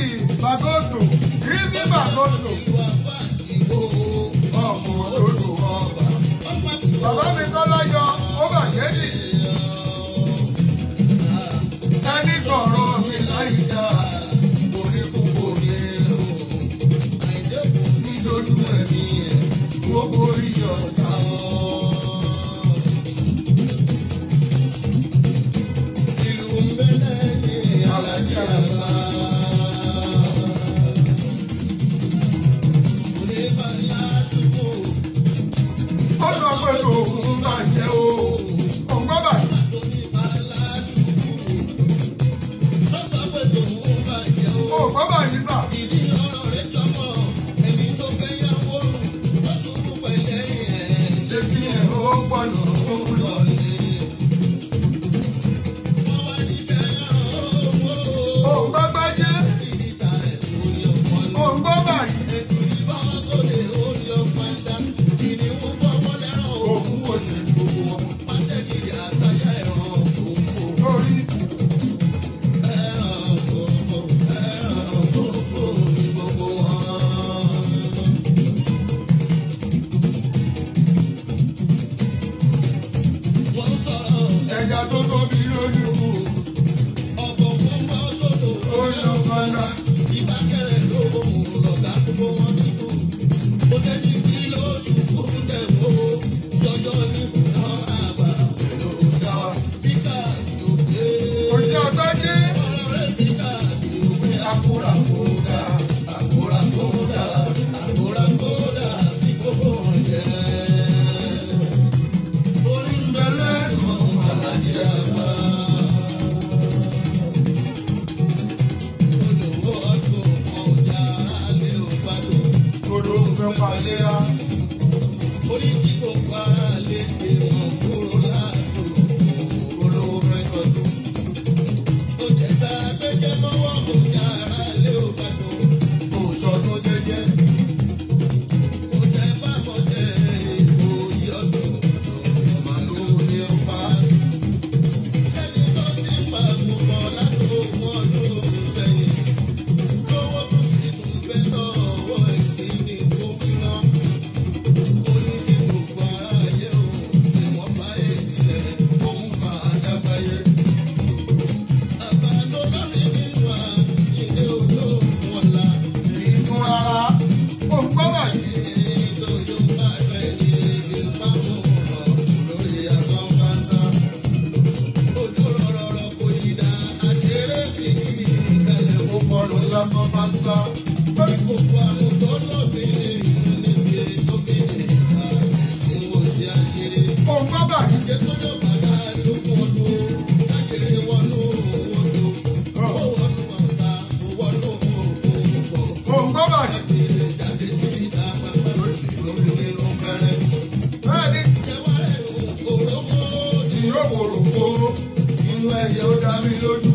paléyà. Orí tí kò para lè dè wọ́n kúrò láàtò olówó fẹ́ sọdún. Ó jẹ́ sára pé jẹ́ mọ́wọ́ kò já ara lé ò bá tó. Kò sọdún jẹ́jẹ́. Kò jẹ́ fámọ́sẹ̀ èkó yọdún. Ọmọ ló ní ọba. Sẹ́ni tó ti pa púpọ̀ látò wọ́n lóòrùn sẹ́yìn. Lówó tó sì tún fẹ́ tọ́wọ́ ìkíni tó fi ná. Ó ní kí gbogbo aráyé o, tí wọ́n bá yé sílẹ̀, òun máa dábàáyé. Àbá tó bá mi nínú wa, ilé olóògùn ọ̀la. Ìfún rárá. Ó ń gbọ́ báyìí. Ìtòjó ń bá rẹ̀ ní ibi pápọ̀ ọ̀rọ̀ lórí àsọ̀nfàǹsà. Ojú rọ̀rọ̀ kò yí dá àjẹrẹ́ fìdí ìkàlẹ̀ Ó fọnù lásán bá ń sá. ìkòkò àrùn tó lóbìnrin níbi tóbìnrin ìka ẹ̀sìn wò sí àjẹrẹ́. Ó ń gbọ́ báyìí. Ṣé tó jọ bàtà lókun ọdún àjẹrẹ́ wọnú odò. Ó wọnú ọ̀sà, ó wọnú òkun pọ̀. Ó ń gbọ́ báyìí. Àjẹrẹ́ jáde sí ìta pápá lórí nínú fẹ́rẹ́. Bẹ́ẹ̀ni, Ṣẹ́wá ẹ̀rù òrókó tí yóò kòròfo, inú ẹ̀yẹ ó dá mi lójú.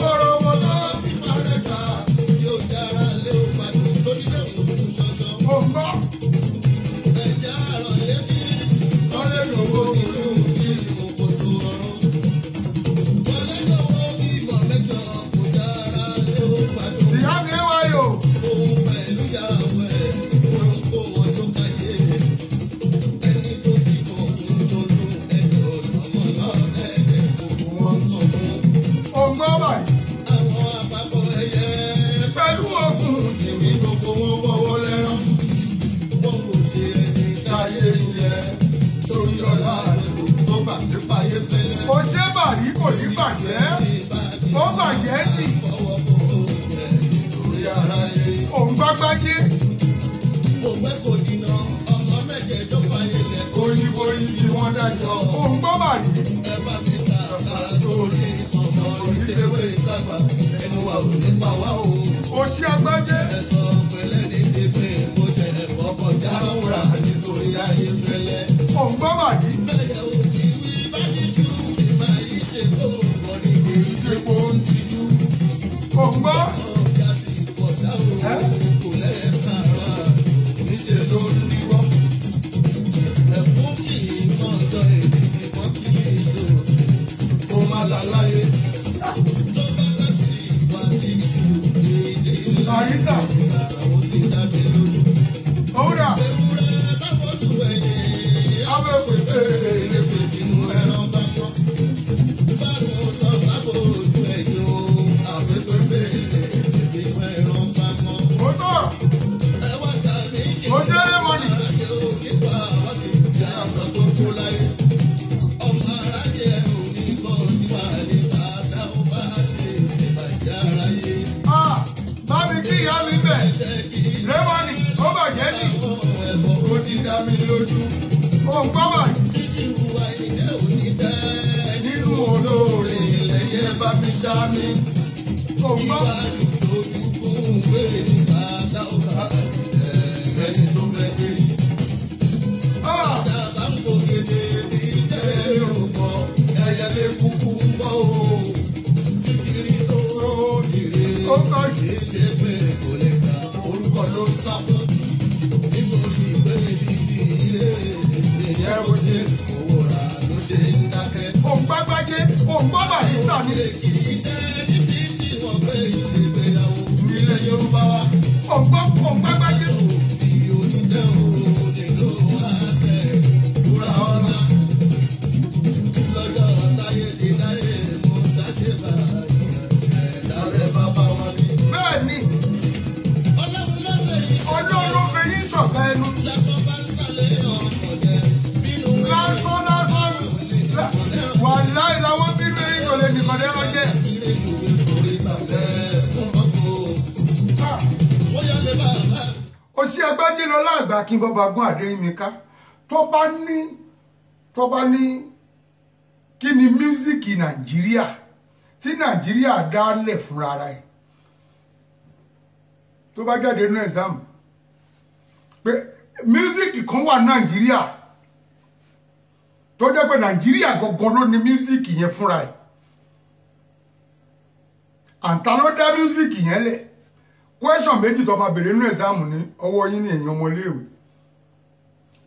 Orówó tó bí pàrẹ́ta yóò jára lé òpàdé tó nílé òkú ṣọṣọ. ó ń gbọ́. Ẹja àrọ̀ létí Lọ́lé lówó nínú ìlú kòtò ọ̀run. Wọlé lọ́wọ́ bímọ mẹ́jọ kò jára lé òpàdé. ìyá mi ẹ wáyé o. Òun pẹ̀lú yàwó ẹ̀ òun kó wọn tó káyé. Ẹni tó ti mọ̀ òun tó lù ẹ̀jọ̀ lọ́mọ lọ́dẹ̀ẹ̀dẹ̀ kò wọ́n sọ fún. Ó ń gbọ́ báyìí. Àwọn àpapọ̀ ẹyẹ Pẹ̀lú òkun ìmí gbogbo wọn fọwọ́ lẹ́rán. Wọ́n kò ṣe ẹni káyé yẹ torí ọ̀la rẹ̀ tó bà sí payé fẹ́lẹ́. Kò ṣe bàrí kò ní bàjẹ́. Ó bàjẹ́ sí. fọwọ́ gbogbo rẹ̀ nítorí aráyé. Ó ń gbọ́ gbájé. Kò pẹ́ kò jìnnà ọmọ mẹ́jẹ̀ẹ́jọ fàyè lẹ̀. Oyin tí wọ́n dájọ́. Ó ń gbọ́ báyìí. Ẹ bá mi ta ká sórí ìsọ̀mọ́ ìdíléwé ìtagbà ẹnu wa ò ní pa wá o. Ó ṣe agbájé. Ẹ sọ pẹ̀lẹ́ ní tèmi kó jẹ ẹ̀fọ́ kọjá òwúrà nítorí ayé fẹ́lẹ́. Ó ń gbọ́ báyìí. Bẹ́ẹ̀ ò ti wí bá díjú kí máa yí ṣe tó bọ̀ ní èyí ṣe kó ń tijú. Ó ń gbọ́. Ọjà sì pọ̀já o, kò lẹ́ẹ̀ka ara, níṣẹ́ ló ń díwọ́. Ẹ̀fún kì í mọ̀jọ èdè ìbọn kì í lò, kó má la láyé. Tó bá tẹ̀sí ìwà tí ìṣù èdè ńlá Àyíká. ìgbà ó ti dá mi lójú. Òwúrà. Ewúrẹ́ bá fojú ẹ̀yìn, Abẹ́pẹ̀tẹ̀ èlépè nínú ẹran bá mọ́. Báwo tọ́ bá fojú ẹ̀yìn o, àfẹ́fẹ́fẹ́ nínú ẹran bá mọ́. ó tọ̀. Ẹ wá sàmì kí Ó ṣe é mọ́ni. aráyé ò nípa àwọn kì í jẹ́ aṣọ tó kú láyé. Ọmọ aráyé ò ní kọ́ tí wà ní bàtà ó bá ti ìbàjẹ́ aráyé. Ah, bá mi kí ìyá mi bẹ̀. Jẹ́ kí Rẹ́mọ̀nì, ó bàjẹ́ nì. àwọn ẹ̀fọ́ Ó ti dá mi lójú. Ó ń gbọ́ báyìí. títí wà ìjẹ́ òní tẹ́ Nínú olóore ilẹ̀ yẹn bá mi ṣá mi. ó ń gbọ́. Ah, ó tọ́ yìí. Ó ń gbágbájé. Ó ń gbọ́ báyìí sàmì. Ilé Yorùbá wa. Ó ń gbọ́. Ó ń gbágbájé. Bẹ́ẹ̀ ni, Ọlọ́run fi yín ṣọ̀gá ẹnu. Lásán lásán. Wà láì láwọn bí mi kò lè nìkan lẹ́rọ jẹ́. Ó ṣe agbájé lọ láàgbà kí n bọ́ba gún Adéyínmíká. Tó bá ní kí ni mísíkì Nàìjíríà tí Nàìjíríà dálẹ̀ fúnra rẹ̀. Tó bá jáde nínú ẹ̀sáàmù. pé mísíkì kan wà Nàìjíríà tó jẹ́ pé Nàìjíríà gangan ló ní mísíkì yẹn fúnra ẹ̀ àǹtá ló dá mísíkì yẹn lẹ̀ question méjì tó máa bèrè nínú ẹ̀sáàmù ní ọwọ́ yín ní èèyàn ọmọléèwé.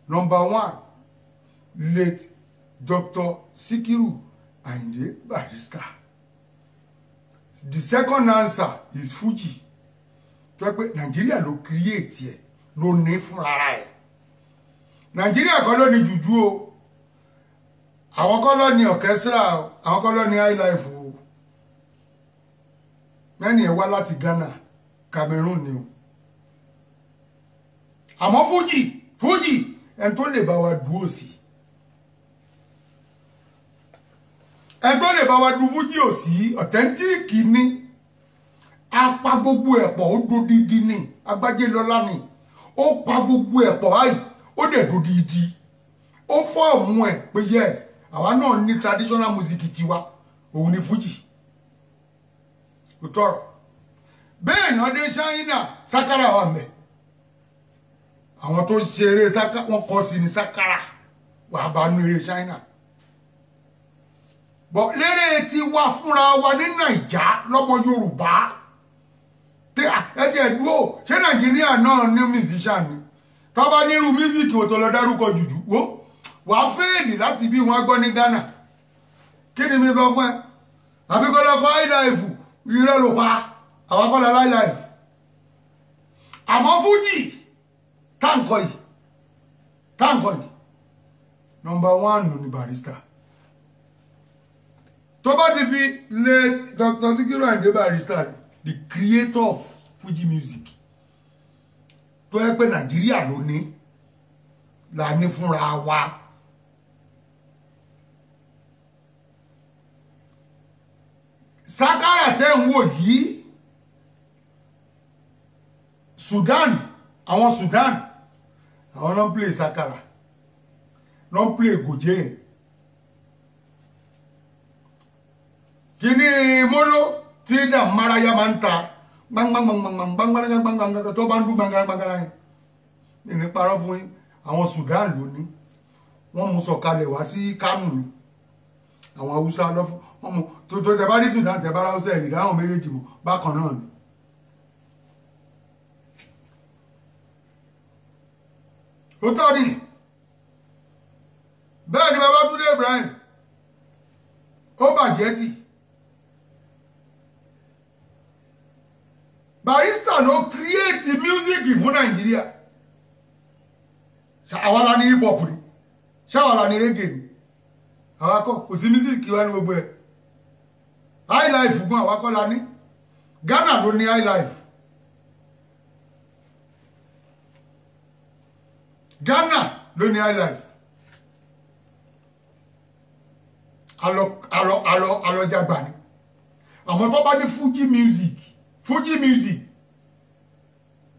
Number 1, late Dr. Sikiru Ayinde Barrister. The second answer is Fuji. Tó pé Nàìjíríà ló create ẹ̀ ló ní fúnra ẹ̀. Nàìjíríà kọ́ ló ní jùjú o. Àwọn kọ́ ló ní orchestra o. Àwọn kọ́ ló ní highlife o. Mẹ́ni ẹ̀ wá láti Ghana, Cameroon ni o. Àmọ́ Fuji ẹni tó lè bá wa dúró sí. Ẹni tó lè bá wa dú Fuji ò sí authentic ni. A pa gbogbo ẹ̀pọ̀ ó dodidi ni. Agbájé lọ́lá ni. Ó pa gbogbo ẹ̀pọ̀ báyìí ó dẹ̀ dodidi. Ó fọ́ọ̀mù ẹ̀ pé yes àwa náà ní traditional music tiwa òun ni Fuji. Kò tọrọ. Bẹ́ẹ̀ náà dé China Sakara wà mẹ́. Àwọn tó ṣeré Sakara wọ́n kọ́ sí ní Sakara wà bá nú eré China. Bọ̀ lérè tí wà fúnra wa ní Nàìjà lọ́mọ Yorùbá. Ẹ ti ẹ̀dúró ṣé Nàìjíríà náà ní musician ni. Tá bá nírú mísíkì ò tó lọ dárúkọ jùjú wò wà fèèdì láti bí wọ́n gbọ́ ní Ghana. Kí ni mi sọ fún ẹ? Àbí kọ́ lọ kọ́ highlife irọ́ ló pa àwọn kọ́ lọ highlife. Àmọ́ Fuji táǹkọ̀ yìí number 1 ní Barrister. Tó bá ti fi late Dr. Sikiru Ayinde Barrister the creator of Fuji music tó yẹ pé Nàìjíríà ló ní là ní fúnra wa. Sakara tẹ́ ń wò yìí Sudan àwọn náà play Sakara náà play Goje kíní molo tí dà maraya máa ń ta gbangbangbangbangbangbangbangbangbangbangbang tó bá ń dún gbangbangbangbangbang yìí ní parọ́ fún yín àwọn Sudan ló ní wọ́n mú sọ̀kalẹ̀ wá sí Kánò ni àwọn Haúsá lọ́fún wọ́n mú tó tẹ bá rí Sudan tẹ bá rá Haúsá ẹ̀rì dáhùn méjèèjì mọ̀ bákan náà ni. Ó tọ́ ni bẹ́ẹ̀ ni Babátúndé Ibrahim ó bàjẹ́ tì. Barrister ló create music fún Nàìjíríà. Àwa la ní hip hop ni ṣáwa la ní reggae ni àwa kọ́ kò sí music wa ní gbogbo ẹ̀. Highlife gan àwa kọ́ la ní. Ghana ló ní highlife. Ghana ló ní highlife. Alọ́jàgbà ni. Àmọ́ tó bá ní Fuji music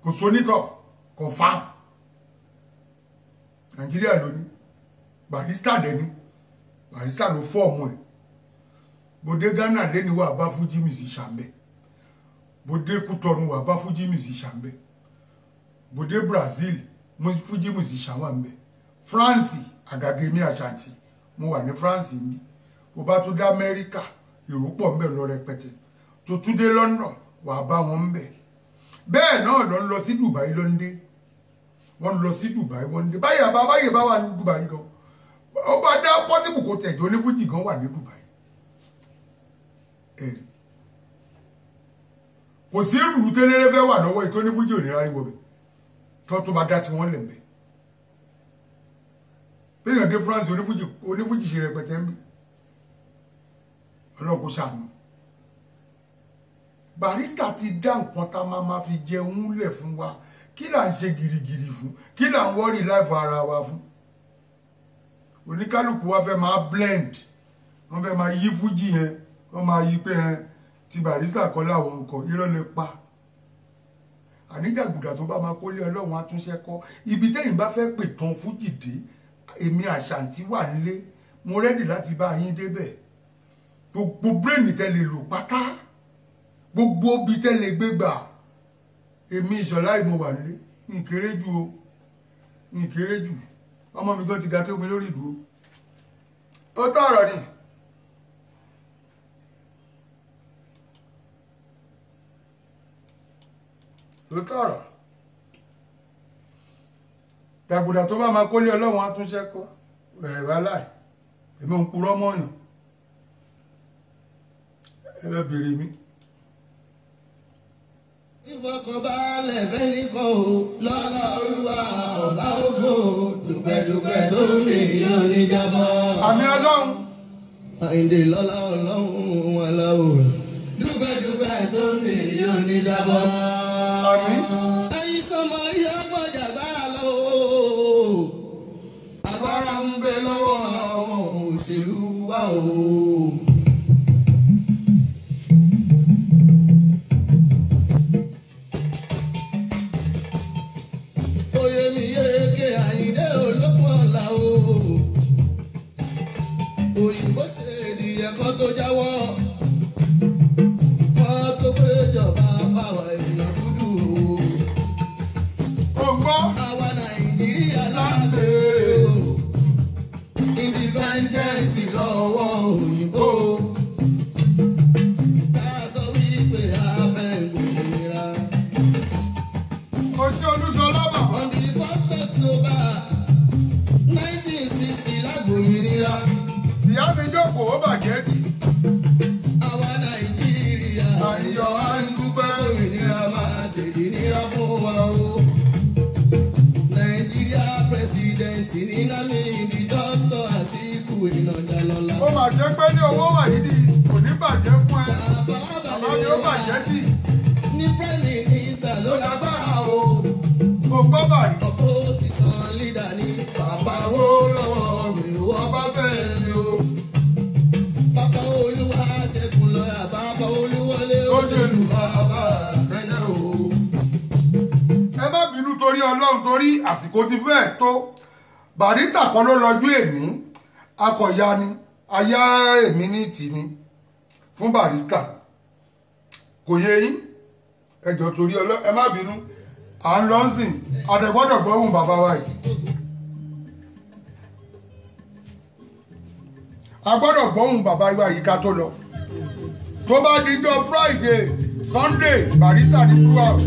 kò sónítọ̀ confam. Nàìjíríà ló ní. Barrister dẹ̀ ní. Barrister ló fọ́ọ̀mù ẹ̀. Bòdé Ghana lé ní wà bá Fuji musician bẹ́. Bòdé Kútọ̀nù wà bá Fuji musician bẹ́. Bòdé Brazil Fuji musician wà ńbẹ̀. France Agagemi Ashanti mo wà ní France níbí. Bó bá tún dé Amẹ́ríkà èrò pọ̀ ńbẹ̀ lọ rẹpẹtẹ. Tó tún dé London wà bá wọn ńbẹ̀. Bẹ́ẹ̀ náà lọ ń lọ sí Dubai ló ń dé. Wọ́n lọ sí Dubai wọ́n ń dé. Báyìí bá wà ní Dubai gan. Ó bá dá possible kò tẹ̀jọ́ ní Fuji gan wà ní Dubai. Ẹ̀rí. Kò sí ìrùlù tẹ́lẹ́rẹ́ fẹ́ wà lọ́wọ́ ìtọ́ ní Fuji ò ní rárí wọ̀bẹ̀. Tó bá dá tí wọ́n lè mbẹ̀. Béèyàn dé France onífújì ṣe rẹpẹtẹ ń bí. Ọlọ́run kò ṣàánú. Barrister ti dá nǹkan tá máa fi jẹun lẹ̀ fún wa. Kí là ń ṣe gìrìgìrì fún? Kí là ń wọ́rì life ara wa fún? Oníkálùkù wa fẹ́ máa blend. Wọ́n fẹ́ máa yí fújì yẹn. Wọ́n máa yí pé ti Barrister kọ́ láwọn nǹkan irọ́ lè pa. Àníjàgùdà tó bá máa kólé Ọlọ́run àtúnṣe kọ́. Ibi tẹ́yìn bá fẹ́ pè tán Fuji dé, èmi Àṣàntí wà nílé, mo rẹ́dì láti bá yín débẹ̀. Gbogbo brain tẹ́lẹ̀ lò pátá, gbogbo bí tẹ́lẹ̀ gbégbà, èmi Ìṣọ̀lá ìmọ̀ wà nílé, ní kéré ju o, ìkéré jù ọmọ mi gan ti ga tí omi lórí ìdúró ó tọ̀rọ̀ ni. ó tọ̀rọ̀ dàgbùdà tó bá máa kólé ọlọ́run á tún ṣẹ́kọ́ ẹ̀rọ aláì èmi ń purọ́ mọ́yàn ẹ lọ bèrè mi. tí fọkànbalẹ̀ fẹ́ nìkan o lọ́la olúwa ọba ògo dùgbẹ̀dùgbẹ̀ tó ń rìn yóò ní jábọ́. àmì ọlọ́run. àyìndé lọ́la ọlọ́run aláwọ̀ dùgbẹ̀dùgbẹ̀ tó ń rìn yóò ní jábọ́. àmì. ẹyin sọmọ yóò gbọ́jà gbára lọ agbára ń bẹ lọ́wọ́ àwọn òṣèlú wa o. àsìkò ti fẹ́ tó Barrister kan ló lọ́jú èmi akọ̀ya ni aya èmi ní tì ní fún Barrister kò yé yín ẹjọ́ torí ọlọ́ ẹ má bínú à ń lọ sìn àdẹ̀gbọ́dọ̀ gbọ́hùn bàbá wa yìí a gbọ́dọ̀ gbọ́hùn bàbá wa yìí ká tó lọ tó bá dijọ́ Friday Sunday Barrister ní throughout.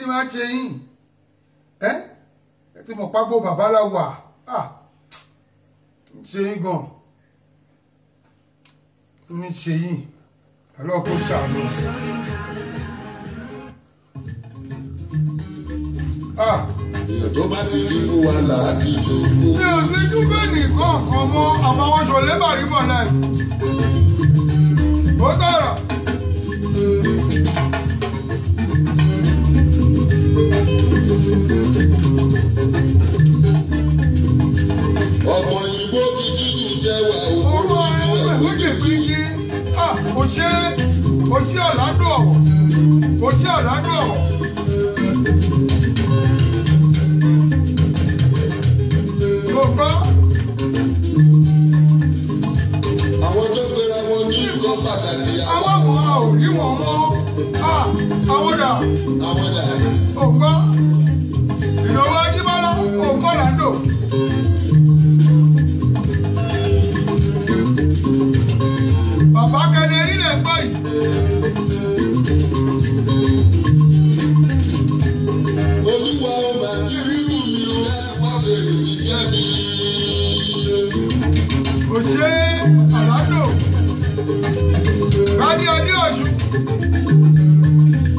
ni máa ṣe yín ẹ ti mọ̀ pápó bàbá la wà ń ṣe yín gan ní ṣe yín ọlọ́kùn ṣàánú. èèyàn tó bá ti rí fún wa là á ti jogún. mi ò sí dúpẹ́ nìkan kan mọ́ àbáwọn ṣọlẹ́ bàrí bọ̀ náà ó dára. ọmọ òyìnbó fi dídùn jẹ́ wà orú ẹgbẹ́ méjì pínpín kò ṣe ọ̀làdùn ọ̀wọ̀ kò ṣe ọ̀làdùn ọ̀wọ̀. Gbogbo àwọn tó gbéra wọn ní nǹkan pàtàkì àwọn ọmọ a ò rí wọn mọ́ àwọn dà àwọn dà. ògbọ́ ìnáwó ajíbọ́lá ògbọ́ làndò. Bàbá kẹ́ni nílẹ̀ gbọ́ yìí. Olúwa ó máa kí rírù mi lẹ́nu wá bèrè mi jẹ́ mi. Kò ṣe àládò Bádé Adé Ọ̀ṣun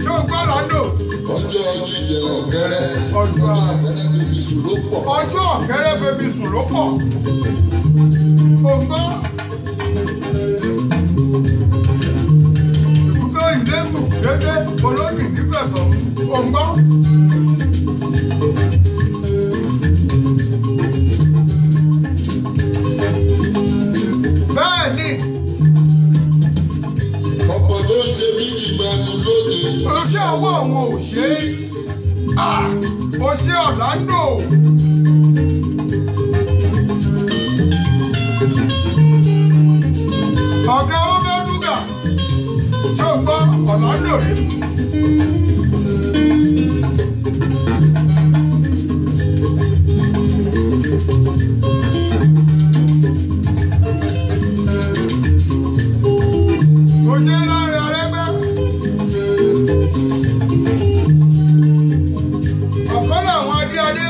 yóò gbọ́ làndò. Ọjọ́ jíjẹ ọ̀kẹ́rẹ́ Ọjọ́ ọ̀kẹ́rẹ́ bèbí sùn ló pọ̀. ọjọ́ ọ̀kẹ́rẹ́ bèbí sùn ló pọ̀. Ògbọ́ ibùdó ìlẹ́mù dédé olóyìn nífẹ̀sọ̀ ògbọ́. Bẹ́ẹ̀ ni Ọ̀pọ̀ tó ń ṣe bí ìgbàanú lóde. oṣé ọwọ́ àwọn ò ṣe é oṣé Ọ̀làndò. Ọ̀gá wọn bẹ́ẹ̀ dúgà ṣó gbọ́ Ọ̀làndò rí. Oṣé láàrin Arẹ́gbẹ́. Ọ̀kan làwọn adé.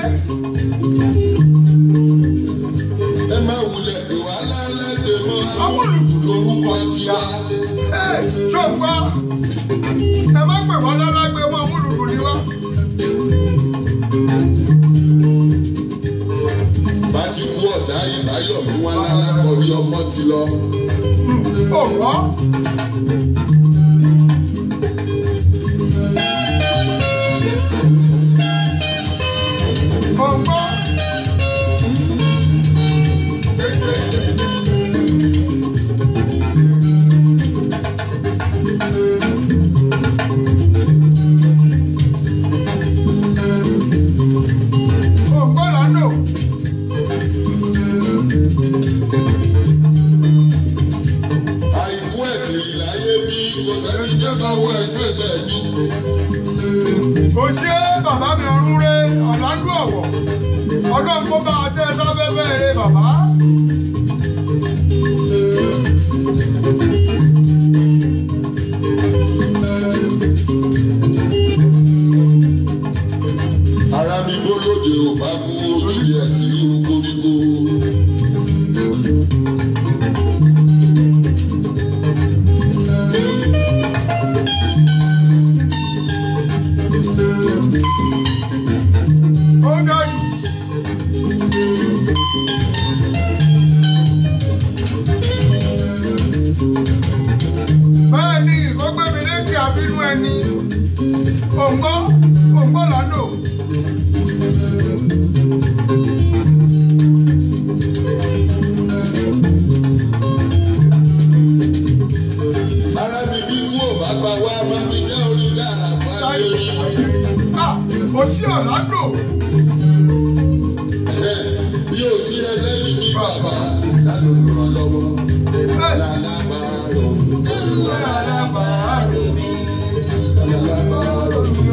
Ẹ má wulẹ̀ pé wà lálẹ́gbẹ̀ẹ́ mọ́ amúlùkù lórúkọ tiwa. Ṣó gbọ́ ẹ má pè wá lálágbé mọ́ amúlùdù ni wá. Bá ti kú ọ̀tá ìbáyọ̀ mú wa lálákọ̀ọ́rí ọmọ ti lọ. Òwò. Ògbó. Ògbó làndò. Àìkú ẹ̀kìrì láyé bí kò tẹ́lẹ̀ jẹ́ káwọ́ ẹ̀ṣẹ̀ gbẹ̀dú. Kò ṣe bàbá mi ọ̀run rẹ̀ Ọ̀làndò ọ̀wọ̀. Ọlọ́run kó bá a tẹ́ sáfẹ́fẹ́ rẹ̀ bàbá. Ara mi bólóde ò bá kú ojúde ẹ̀kìrì koríko. Ó dájú. Bẹ́ẹ̀ ni ìkọ́gbẹ́mi lékè àbínú ẹni. Òǹgbọ́ làndò. Ara mi bí kú ò bá pa wá má mi jẹ́ orí dára parí orí. Òṣì Ọ̀làndò. Bí o sí ẹlẹ́yìn ní bàbá, ta ló lùrọ̀ lọ́wọ́? Lálábàárò. Lálábàárò mi. Lálábàárò mi.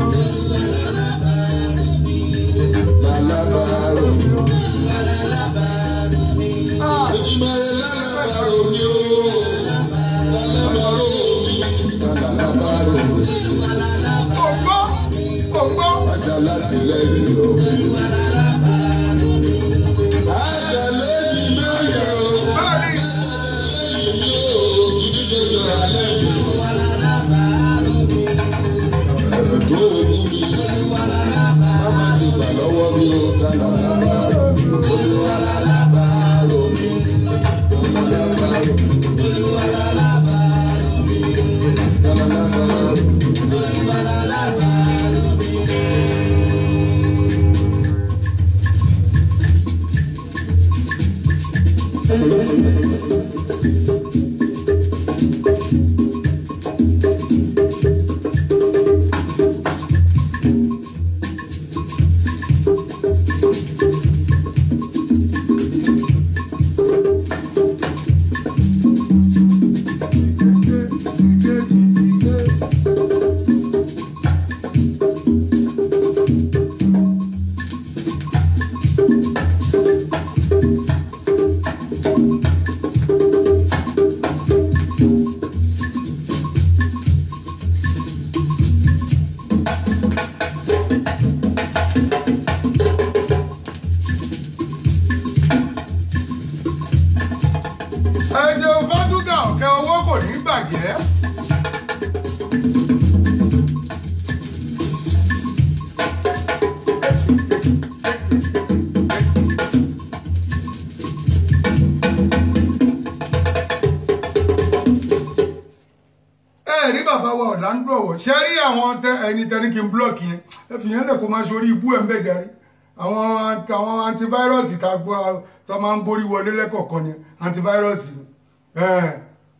Lálábàárò mi. Ojúmọ̀rẹ́ lálábàárò mi o. Lálábàárò mi. Lálábàárò mi. Òǹgbọ́. ṣàtìlẹ́yìn o. Àtẹ̀lẹ́yìn mẹ́yẹ̀ o. Tó ogun mi, máma ti gbà lọ́wọ́ mi ó tálà lábàárò mi. Olúwa lábàárò mi, olúwa lábàárò mi, olúwa lábàárò mi, olúwa lábàárò mi, olúwa lábàárò mi. ẹ̀ṣẹ̀ fádúgà ọ̀kẹ́ owó kò ní bàjẹ́. ẹ rí bàbá wa Orlando Owo ṣe rí àwọn ẹni tẹni kí n blọọkì yẹn ẹ fi yẹn lẹ kó máa ṣorí ibú ẹ ń bẹ jàre àwọn antivirus tá a gbọ́ tó máa ń borí wọlé lẹ́kọ̀ọ̀kan ni antivirus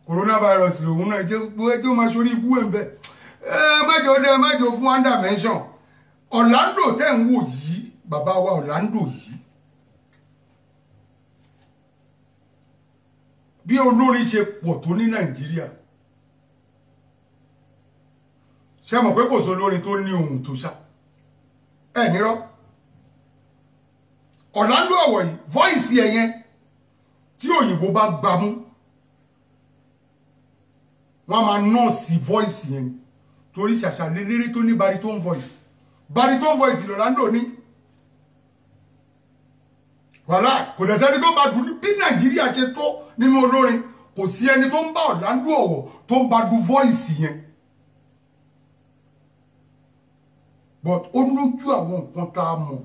coronavirus lòun náà ẹjọ́ máa ṣorí ibú ẹ̀ ń bẹ́ mẹ́jọ fún under mention Orlando tẹ́ ń wò yìí bàbá wa Orlando yìí bí olórin ṣe pọ̀ tó ní Nàìjíríà ṣé mọ̀ pé kò sí olórin tó ní ohun tó ṣá ẹ̀ nírọ́ Orlando Owo yìí voice ẹ̀ yẹn tí òyìnbó bá gbámú wọ́n máa nọ́ọ̀sì voice yẹn torí ṣàṣà lélẹ́rẹ́ tó ní baritone voice Orlando ní wàhálà kò dẹ̀ sẹ́ni tó bá dùn bí Nàìjíríà ṣe tó nínú olórin kò sí ẹni tó ń bá Orlando Owo tó ń bá du voice yẹn but ó lójú àwọn nǹkan tá a mọ̀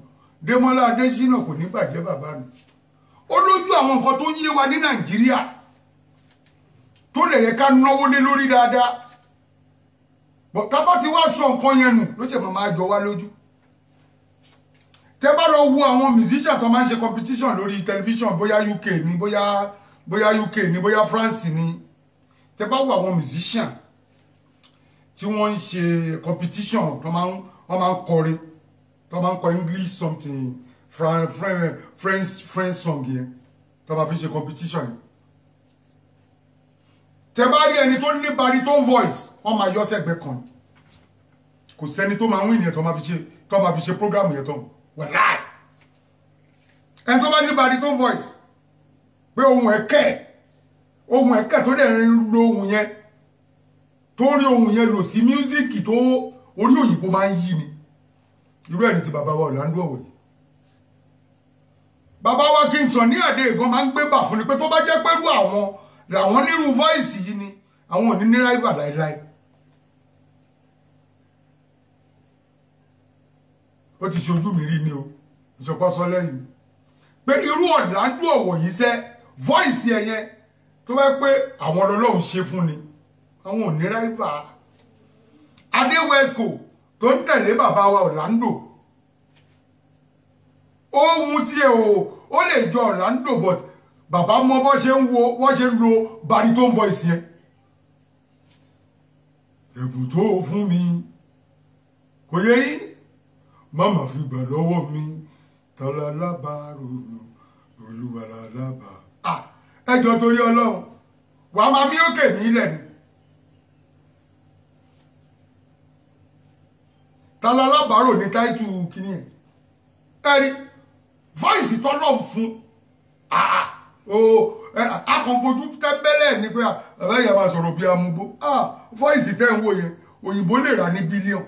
Démọ́lá Adésínà kò ní bàjẹ́ bàbá mi ó lójú àwọn nǹkan tó yé wa ní Nàìjíríà tó lè yẹ ká náwó lé lórí dáadáa but tá bá ti wá sọ nǹkan yẹn nù ló ṣe máa jọ wá lójú tẹ́ bá lọ wo àwọn musician tó máa ń ṣe competition lórí television bóyá UK ni bóyá UK ni bóyá France ni tẹ́ bá wo àwọn musician tí wọ́n ń ṣe competition tó máa ń kọrin tó máa ń kọ English something French song yẹn tó máa fi ṣe competition yẹn tẹ bá rí ẹni tó ní baritone voice wọ́n máa yọ sẹ́gbẹ̀ẹ́ kan kò sẹ́ni tó máa ń win yẹn tó máa fi ṣe program yẹn tán wàláì ẹni tó bá ní baritone voice pé ohun ẹ̀kẹ́ tó dẹ̀ ń lo ohun yẹn tó rí ohun yẹn lò sí mísíkì tó orí òyìnbó máa ń yí ni irú ẹni tí bàbá wa Orlando Owo yìí bàbá wa King Sunny Adé gan máa ń gbé bà fún ni pé tó bá jẹ́ pẹ́rú àwọn làwọn nírú voice yìí ni àwọn ò ní ní rival láíláí ó ti ṣojú mi rí ni o ìṣọpọ̀ sọ lẹ́yìn pé irú Orlando Owo yìí sẹ́ voice ẹ̀ yẹn tó bá pé àwọn ọlọ́run ṣe fún ni àwọn ò ní rival Adé Wesco tó ń tẹ̀lé bàbá wa Orlando ohun tí ó lè jọ Orlando but bàbá mọ bó ṣe ń lo baritone voice yẹn ẹ̀bùn tó fún mi kò yẹ yín màmá fi gbà lọ́wọ́ mi tọ́lá lábàárò olúwa lábà ẹjọ́ torí ọlọ́run wà á máa mí òkè nílẹ̀ ni tọ́lá lábàárò ní táìtù kìíní ẹ̀ ẹ̀rí voice tọ́lọ́ fún akọ̀nfojú tẹ́ńbẹ́lẹ̀ ni pé bàbá ìyá máa sọ̀rọ̀ bí amúgbó voice tẹ́ ń wò yẹn òyìnbó lè rà ní bílíọ̀n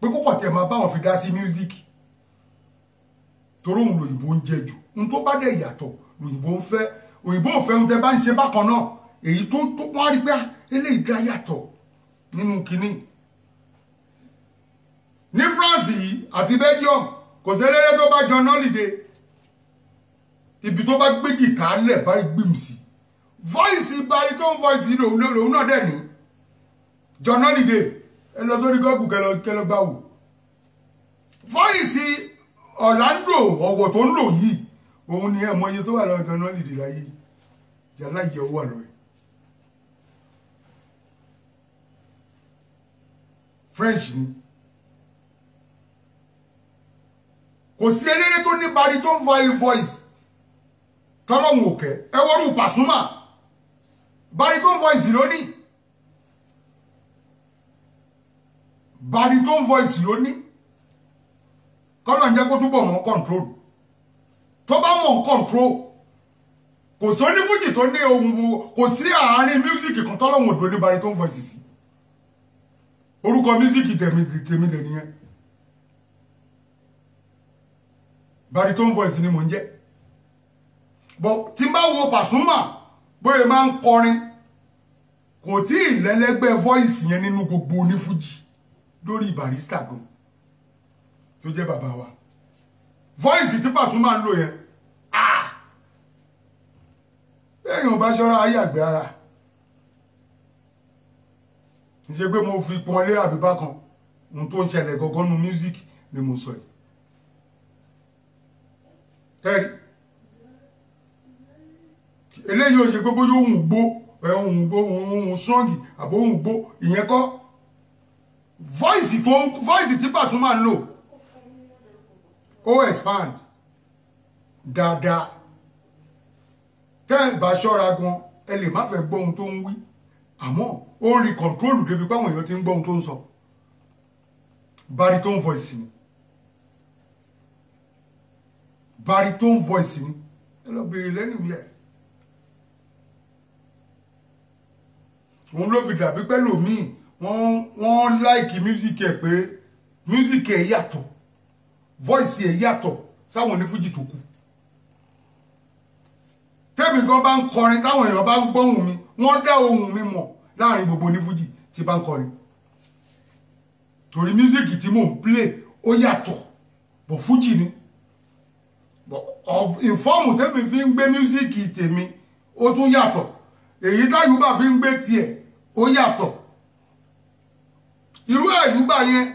pé kókò tí ẹ máa bá wọn fi dá sí music torí òun lòyìnbó ń jẹ jù n tó bá dẹ̀ yàtọ̀ lòyìnbó ń fẹ́ òyìnbó ò fẹ́ ohun tẹ́ bá ń ṣe bákan náà èyí tó wọ́n á rí pé eléyìí dá yàtọ̀ nínú kínní ní France yìí àti Belgium kò sí eléré tó bá John Holiday ibi tó bá gbé jìtá lẹ̀ bá gbìm sí voice baritone voice yìí lòun náà dẹ̀ ní John Holiday ẹ lọ sórí gọ́ọ̀gù kẹlọ gbà wò voice Orlando ọ̀wọ̀ tó ń lò yìí òun ni ẹ mọ iye tó wà lọ́wọ́ John Holiday láyé yàrá ìyẹ́ owó wà lọ́wọ́ French ni kò sí eléré tó ní baritone voice tọ́lọ́hún òkè ẹ wọ́rù Pasuma baritone voice lónìí baritone voice lónìí kọ́lọ̀ ń jẹ́ kó túbọ̀ mọ́ control tó bá mọ̀ control kò sí onífújì tó ní ohun kò sí àárín music kan tọ́lọ́hún òdò ní baritone voice sí orúkọ music tèmi dẹ̀ nìyẹn baritone voice ni mò ń jẹ́ bọ̀ tí n bá wo Pasuma bóyá máa ń kọrin kò tí ì lẹ́lẹ́gbẹ́ voice yẹn nínú gbogbo onífújì lórí Barrister gan tó jẹ́ bàbá wa voice tí Pasuma ń lò yẹn èèyàn bá ṣọ́ra ayé àgbẹ̀ ara ń ṣe pé mo fi pọn lé àbíbá kan ohun tó ń ṣẹlẹ̀ gangan nu music ni mo sọ yìí tẹ́rì eléyìí ò ṣe pé bóyá òun gbó òun strong àbó òun gbó ìyẹn kọ́ voice tí Pasuma ń lò ó expand dáadáa tẹ́ ẹ̀ bá ṣọ́ra gan ẹ lè má fẹ́ gbọ́ ohun tó ń wí àmọ́ ó rí control débi páwọn èèyàn ti ń gbọ́ ohun tó ń sọ baritone voice ni baritone voice ni ẹ lọ bèrè lẹ́nu yẹ òun ló fi dàbí pẹ́lú míì wọ́n láìkì music ẹ̀ pé music ẹ̀ yàtọ̀ voice ẹ̀ yàtọ̀ sáwọn onífújì tó kù tẹ́mi kan bá ń kọrin táwọn èèyàn bá ń gbọ́ ohùn mi wọ́n dá ohùn mi mọ̀ láàrin gbogbo onífújì tí bá ń kọrin torí music tí mò ń play ó yàtọ̀ bọ̀ fújì ni ìfọ́ọ̀mù tẹ́mi fi ń gbé music tèmi ó tún yàtọ̀ èyí táyùbá fi ń gbé tiẹ̀ ó yàtọ̀ irú àyùbá yẹn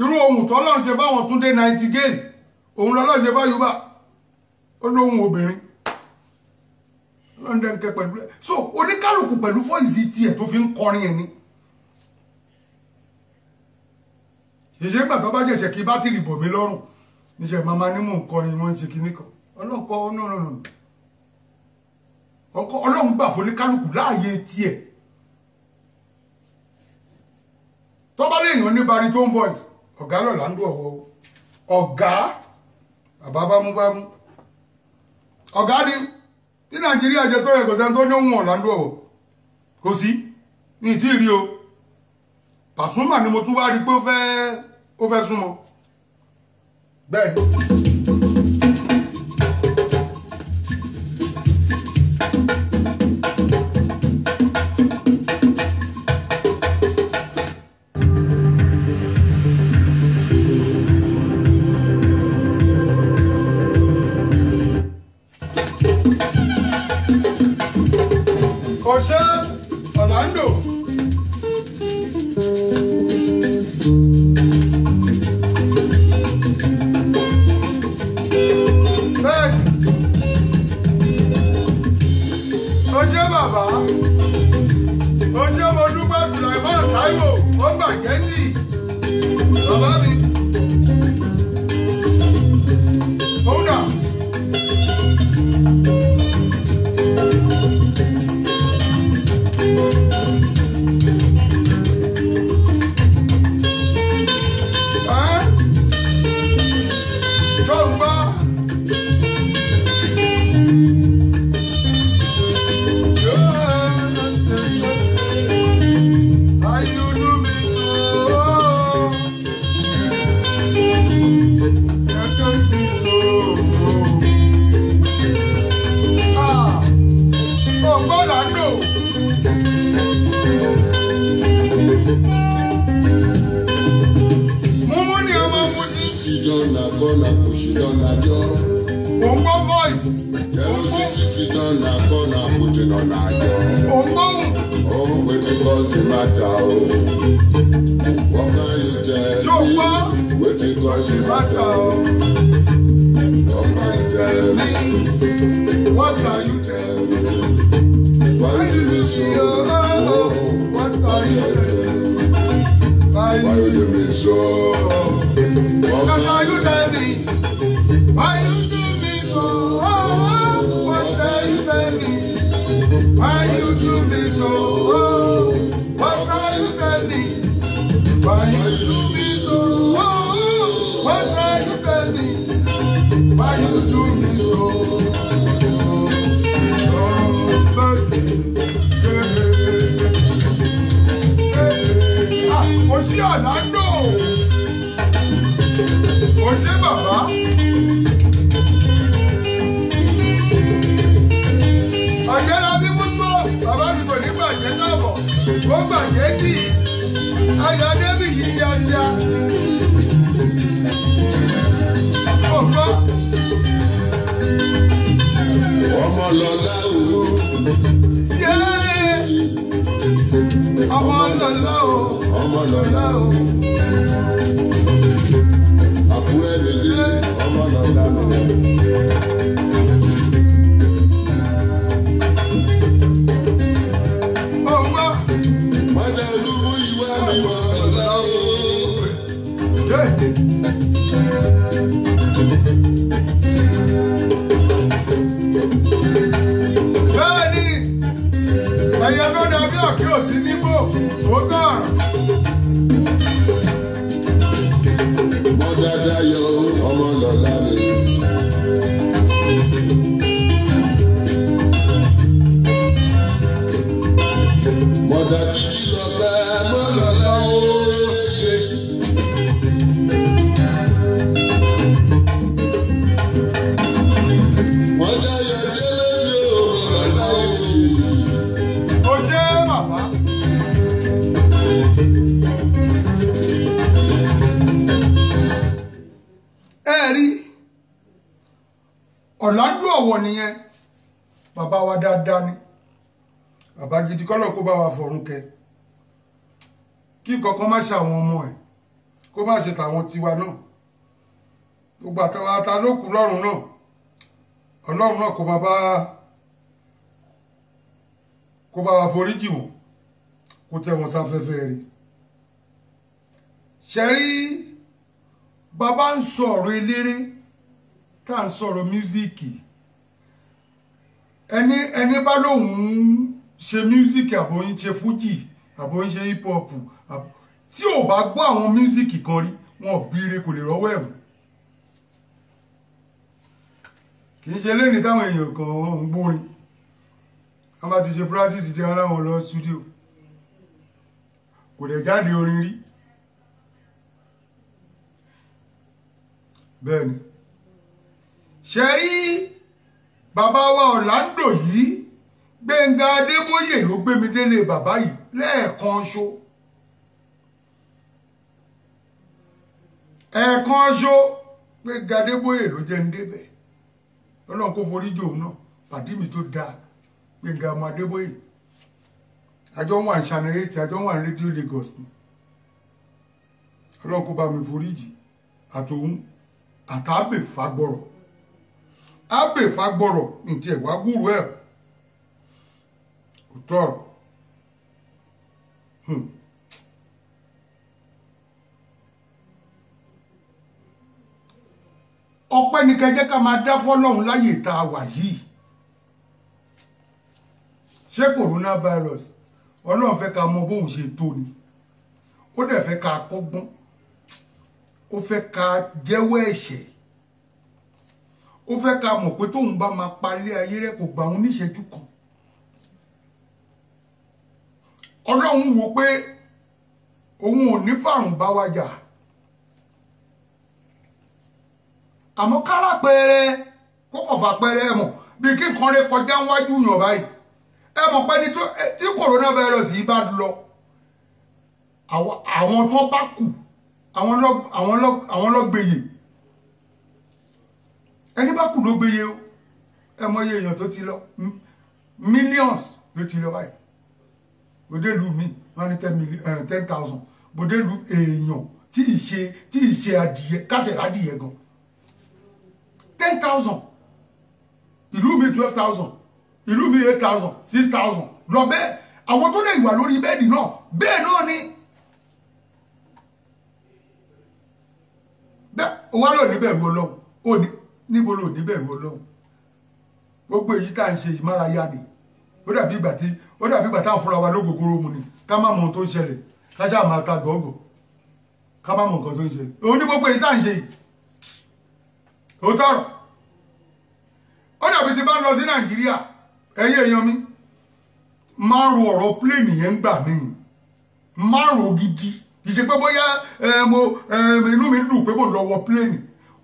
irú ohun tó lọ́n ṣe fáwọn Túndé Nightingale òun lọ́lọ́ ṣe fáyùbá ó lóhun obìnrin lọ́ndẹ̀ ń kẹ́ pẹ̀lú ẹ̀ so oníkálùkù pẹ̀lú fọ́ìsì tiẹ̀ tó fi ń kọrin ẹ̀ ni ìṣe gbà tó bá jẹ̀ṣẹ̀ kí bátìrì bọ̀ mí lọ́rùn níṣẹ́ màmá ní mò ń kọrin wọ́n ń ṣe kinní kan ọlọ́nkọ́ ọlọ́run gbà fún oníkálùkù láàyè tiẹ̀ tó bá léèyàn ní baritone voice ọ̀gá l'Orlando ọ̀wọ́ ọ̀gá bàbá bámúbámú ọ̀gá ní bí Nàìjíríà ṣe tó yẹ kò sẹ́ni tó ní ohun Orlando ọ̀wọ́ kò sí ní ìtí rí o Pasuma ni mo tún wá rí pé ó fẹ́ súnmọ́ bẹ́ẹ̀ ni. Orlando Ọṣẹ́ bàbá ọṣẹ́ mo dúpẹ́ Sulaiman Taiwo ó gbàjẹ́ sí bàbá mi òun náà. Yeah. sit down na corner putting on a jaw. Oh, wetin cause the matter o? What can you tell me? Wetin cause the matter o? What can you tell me? What can you tell me? Why you dey so? What can you tell me? Why you do me so? What Can you tell me? Why you do me so? What can you tell me? Why you do me so? What can you tell me? Why you do me so? What can you tell me? Why you do me so? Òṣì Orlando, òṣì bàbá. Ọ̀jẹ̀lábí Músùlùmí, bàbá mi kò ní gbàjẹ́ káàbọ̀, ó gbàjẹ́ kì í. Ayọ̀ Débì yìí tíátíá. Ọ̀gbọ́. ọmọ lọlá o? Ọmọ lọ́lá o. Ọmọ lọlá o? Àkúrẹ́ lèlé ọmọ lọlá o. Ọ̀gbọ́. Mọ́jà olúmú ìwé mi mọ̀ lọlá o. Bẹ́ẹ̀ni, ẹ̀yẹ tó dàbí àkíyèsí nígbò tó gbọ́ràn. Mọ́jà Dayọ̀ ọmọ lọlá mi. Mọ́jà Títí lọ́gbà mọ́ lọlá o. Mọ́jà Yọ̀délé mi ò lọlá o. Ó ṣe bàbá. Ẹ rí Orlando Ọ̀wọ̀ nìyẹn, bàbá wa dáadáa ni, bàbá gidi kọ́lọ̀ kó bá wa fọ̀run kẹ́, kí nǹkan kan má ṣe àwọn ọmọ ẹ̀, kó má ṣe tàwọn tiwa náà, gbogbo àtàwọn ata ló kù lọ́rùn náà, Ọlọ́run náà kó bá wa foríjì wọn, kó tẹ́ wọn sáfẹ́fẹ́ rẹ̀. Ṣe rí bàbá ń sọ̀rọ̀ eléré tá à ń sọ̀rọ̀ míúsíìkì, ẹni bá lóun ń ṣe míúsíìkì àbò ń ṣe fújì àbò ń ṣe hip hop tí ò bá gbọ́ àwọn míúsíìkì kan rí wọn bíire kò lè rọ́wọ́ ẹ̀mú. Kì í ṣe lẹ́ni táwọn èèyàn kan ń gbórin wọ́n bá ti ṣe practice dé wọn láwọn lọ studio kò dẹ̀ jáde orin rí. Bẹ́ẹ̀ni ṣe rí bàbá wa Orlando yìí, Gbénga Adébóyè ló gbé mi délé bàbá yìí lẹ́ẹ̀kan ṣo. Ẹ̀ẹ̀kan ṣo Gbénga Adébóyè ló jẹ́ ń débẹ̀. Ọlọ́run kó forí jòun náà, pàdí mi tó dáa Gbénga ọmọ Adébóyè. Àjọ wà ní Channel 8, àjọ wà ní Radio Lagos ni. Ọlọ́run kó bá mi foríjì àtòun àtàbè fagbọ̀rọ̀. Àbè fagbọ̀rọ̀ ní tiẹ̀ wá gúrú ẹ̀. Òótọ́ ọ̀rọ̀. Ọpẹ́ ní kẹjẹ́ ká máa dá fọ́lọ́run láyè tá a wà yìí. Ṣé coronavirus Ọlọ́run fẹ́ ká mọ bóun ṣe tó ni, ó dẹ̀ fẹ́ ká kọ́gbọ́n, ó fẹ́ ká jẹ́wọ́ ẹ̀ṣẹ̀, ó fẹ́ ká mọ̀ pé tóun bá máa palẹ̀ ayé rẹ̀ kò gbà òun níṣẹ́jú kan. Ọlọ́run wò pé òun ò ní fàrùn bá wa jà, àmọ́ kára pẹ́ẹ́rẹ́ kó kọ̀ fà pẹ́ẹ́rẹ́ ẹ̀ mọ̀ bí kí nǹkan rẹ̀ kọjá wájú yàn báyìí. Ẹ mọ̀ pé tí coronavirus yìí bá lọ, àwọn tó bá kù àwọn ló gbèyè, ẹni bá kù ló gbèyè o, ẹ mọ iye èèyàn tó ti lọ millions ló ti lọ báyìí bòdélù mi wọ́n ní 10,000 bòdélù èèyàn tí ì ṣe adìyẹ kátẹ̀rẹ̀ adìyẹ gan 10,000 ìlú mi 12,000 ìlú mi 8,000 6,000 lọ bẹ́ẹ̀ àwọn tó lè wà lórí bẹ́ẹ̀dì náà bẹ́ẹ̀ náà ni bẹ́ẹ̀ wà lọ níbẹ̀rù ọlọ́run ó ní níbo ló níbẹ̀rù ọlọ́run gbogbo èyí tá à ń ṣe ìmárayá ni ó dàbí ìgbà táwọn fúnra wa lógógóró mu ni ká má mọ ohun tó ń ṣẹlẹ̀ ká ṣáà máa ta gọ́gọ́ ká má mọ nǹkan tó ń ṣẹlẹ̀ òun ní gbogbo èyí tá à ń ṣe yìí ó tọrọ ó dàbí ti bá ń lọ sí nàìjíríà ẹ̀yin èèyàn mi máa ń ro ọ̀rọ̀ pléènì yẹn ń gbà mí máa ń ro gidi kì í ṣe pé bóyá inú mi dùn pé mo lọ wọ pléènì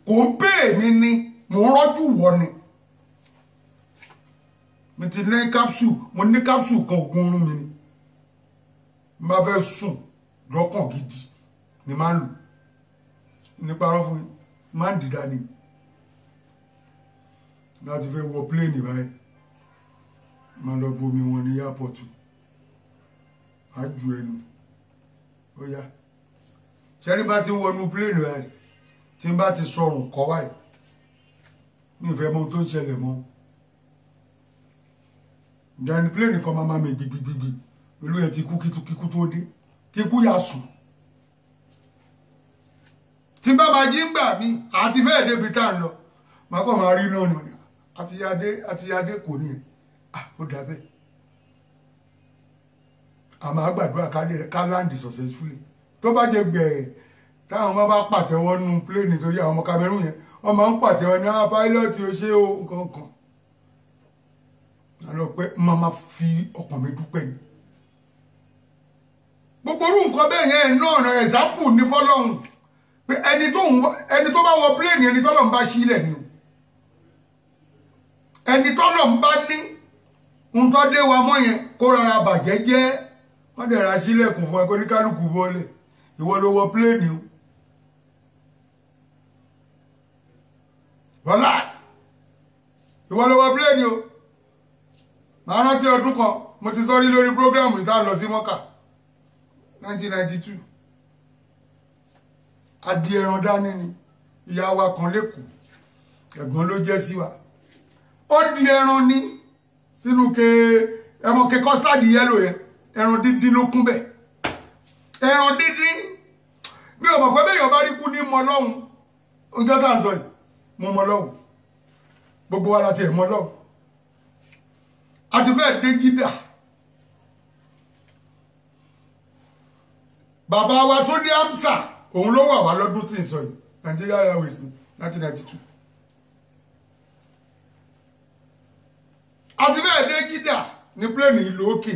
kò ń pè mí ni mò ń rọ́jú wọ ni mo ti ní capsule mo ní capsule kan ògùn oorun mi ni mo bá fẹ́ sùn lọ́kàn gidi ni máa ń lò nípa ọ̀rọ̀ fún mi máa ń dìdá ni láti fẹ́ wọ pléènì báyìí máa lọ bomi wọn ní airport á ju ẹnu ó yá ṣẹ́rí bá ti wọnú pléènì báyìí tí n bá ti sọrùn kọ́ báyìí mi ì fẹ́ mọ ohun tó ń ṣẹlẹ̀ mọ́ ìdáni pléènì kan máa mi gbigbigbigbi pẹ̀lú ẹ̀ ti kú kíkú tó dé kíkú yà sùn tí bá máa jí ń gbà mí àti fẹ́ẹ̀ débi tá à ń lọ màá kọ́ máa rí náà ni àtiyadé kò ní ẹ̀ ó dàbẹ́ àmọ́ àgbàdúrà ká láǹdì successfully tó bá jẹ gbẹ̀rẹ̀ táwọn ọmọ bá pàtẹ́wọ́ nínú pléènì torí àwọn ọmọ Cameroon yẹn wọ́n máa ń pàtẹ́wọ́ ní pílọ́ọ̀tì ó ṣe ó nǹkan kan àlọ́ pé máa fi ọkàn mi dúpẹ́ ni gbogbo orú nǹkan bẹ́ẹ̀ yẹn náà ẹ̀sápù ní fọlọ́hún pé ẹni tó bá wọ pléènì ẹni tọ́lọ̀ ń bá sílẹ̀ ni ẹni tọ́lọ̀ ń bá ní nǹkan dé wa mọ́ yẹn kó rárá bàjẹ́ jẹ́ wọ́n dẹ̀ ra sílẹ̀kùn fún ẹ kó ní kálukú bọ́ọ̀lẹ̀ ìwọ ló wọ pléènì o wọ́lá ìwọ ló wọ pléènì o màá rántí ọdún kan mo ti sọ́rí lórí prógrámù ìta lọ sí mọ́kà 1992 adi ẹran dání ni ìyá wa kan lẹ́kọ̀ọ́ ẹ̀gbọ́n ló jẹ́ sí wa ó di ẹran ní sínú ẹmọ ke kọ́sítàdì yẹ́lò yẹn ẹran dídín ló kún bẹ́ẹ̀ ẹran dídín mi ò mọ̀ pé bẹ́ẹ̀ yọ̀ bá rí kú ní mọ́ lọ́hùn ọjọ́ tá à ń sọ yìí mo mọ́ lọ́hùn gbogbo wa láti ẹ̀ mọ́ lọ́hùn àti fẹ́ẹ̀ dé Jídà bàbá wa tó dé Amsa òun ló wà wá lọ́dún tí ń sọ yìí Nigeria Airways ní 1992 àti fẹ́ẹ̀ dé Jídà ní pléènì ìlú òkè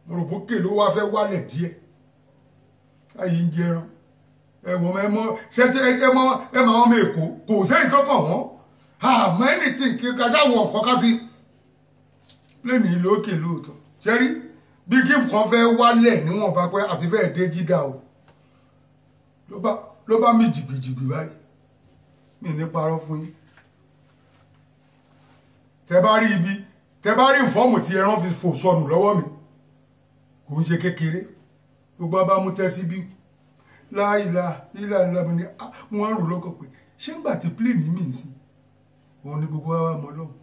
mọ̀rọ̀bókè ló wá fẹ́ wálẹ̀ díẹ̀ ayé ń jẹran ẹ̀wọ̀n ẹ̀mọ́ ṣẹ́tí ẹ̀mọ́ ọmọ Èkó kò sẹ́yìn tó kàn wọ́n àmọ́ anything kí kájá wọ̀ nǹkan ká ti pléènì ìlú òkè lóòótọ́ ṣẹ́rí bí gift kan fẹ́ wálẹ̀ níwọ̀n bá pẹ́ àti fẹ́ẹ̀ dé Jídà o ló bá mi jìgbìjìgbì báyìí mi ní parọ́ fún yín tẹ bá rí ìfọ́ọ̀mù tí ẹran fi fò sọnù lọ́wọ́ mi kò ń ṣe kékeré gbogbo abá mú tẹ́sí bí láìla ìlànà mi ni wọ́n á rò lọ́kàn pé ṣé ń gbà tí pléènì mi sí òun ni gbogbo wa mọ̀ lọ́wọ́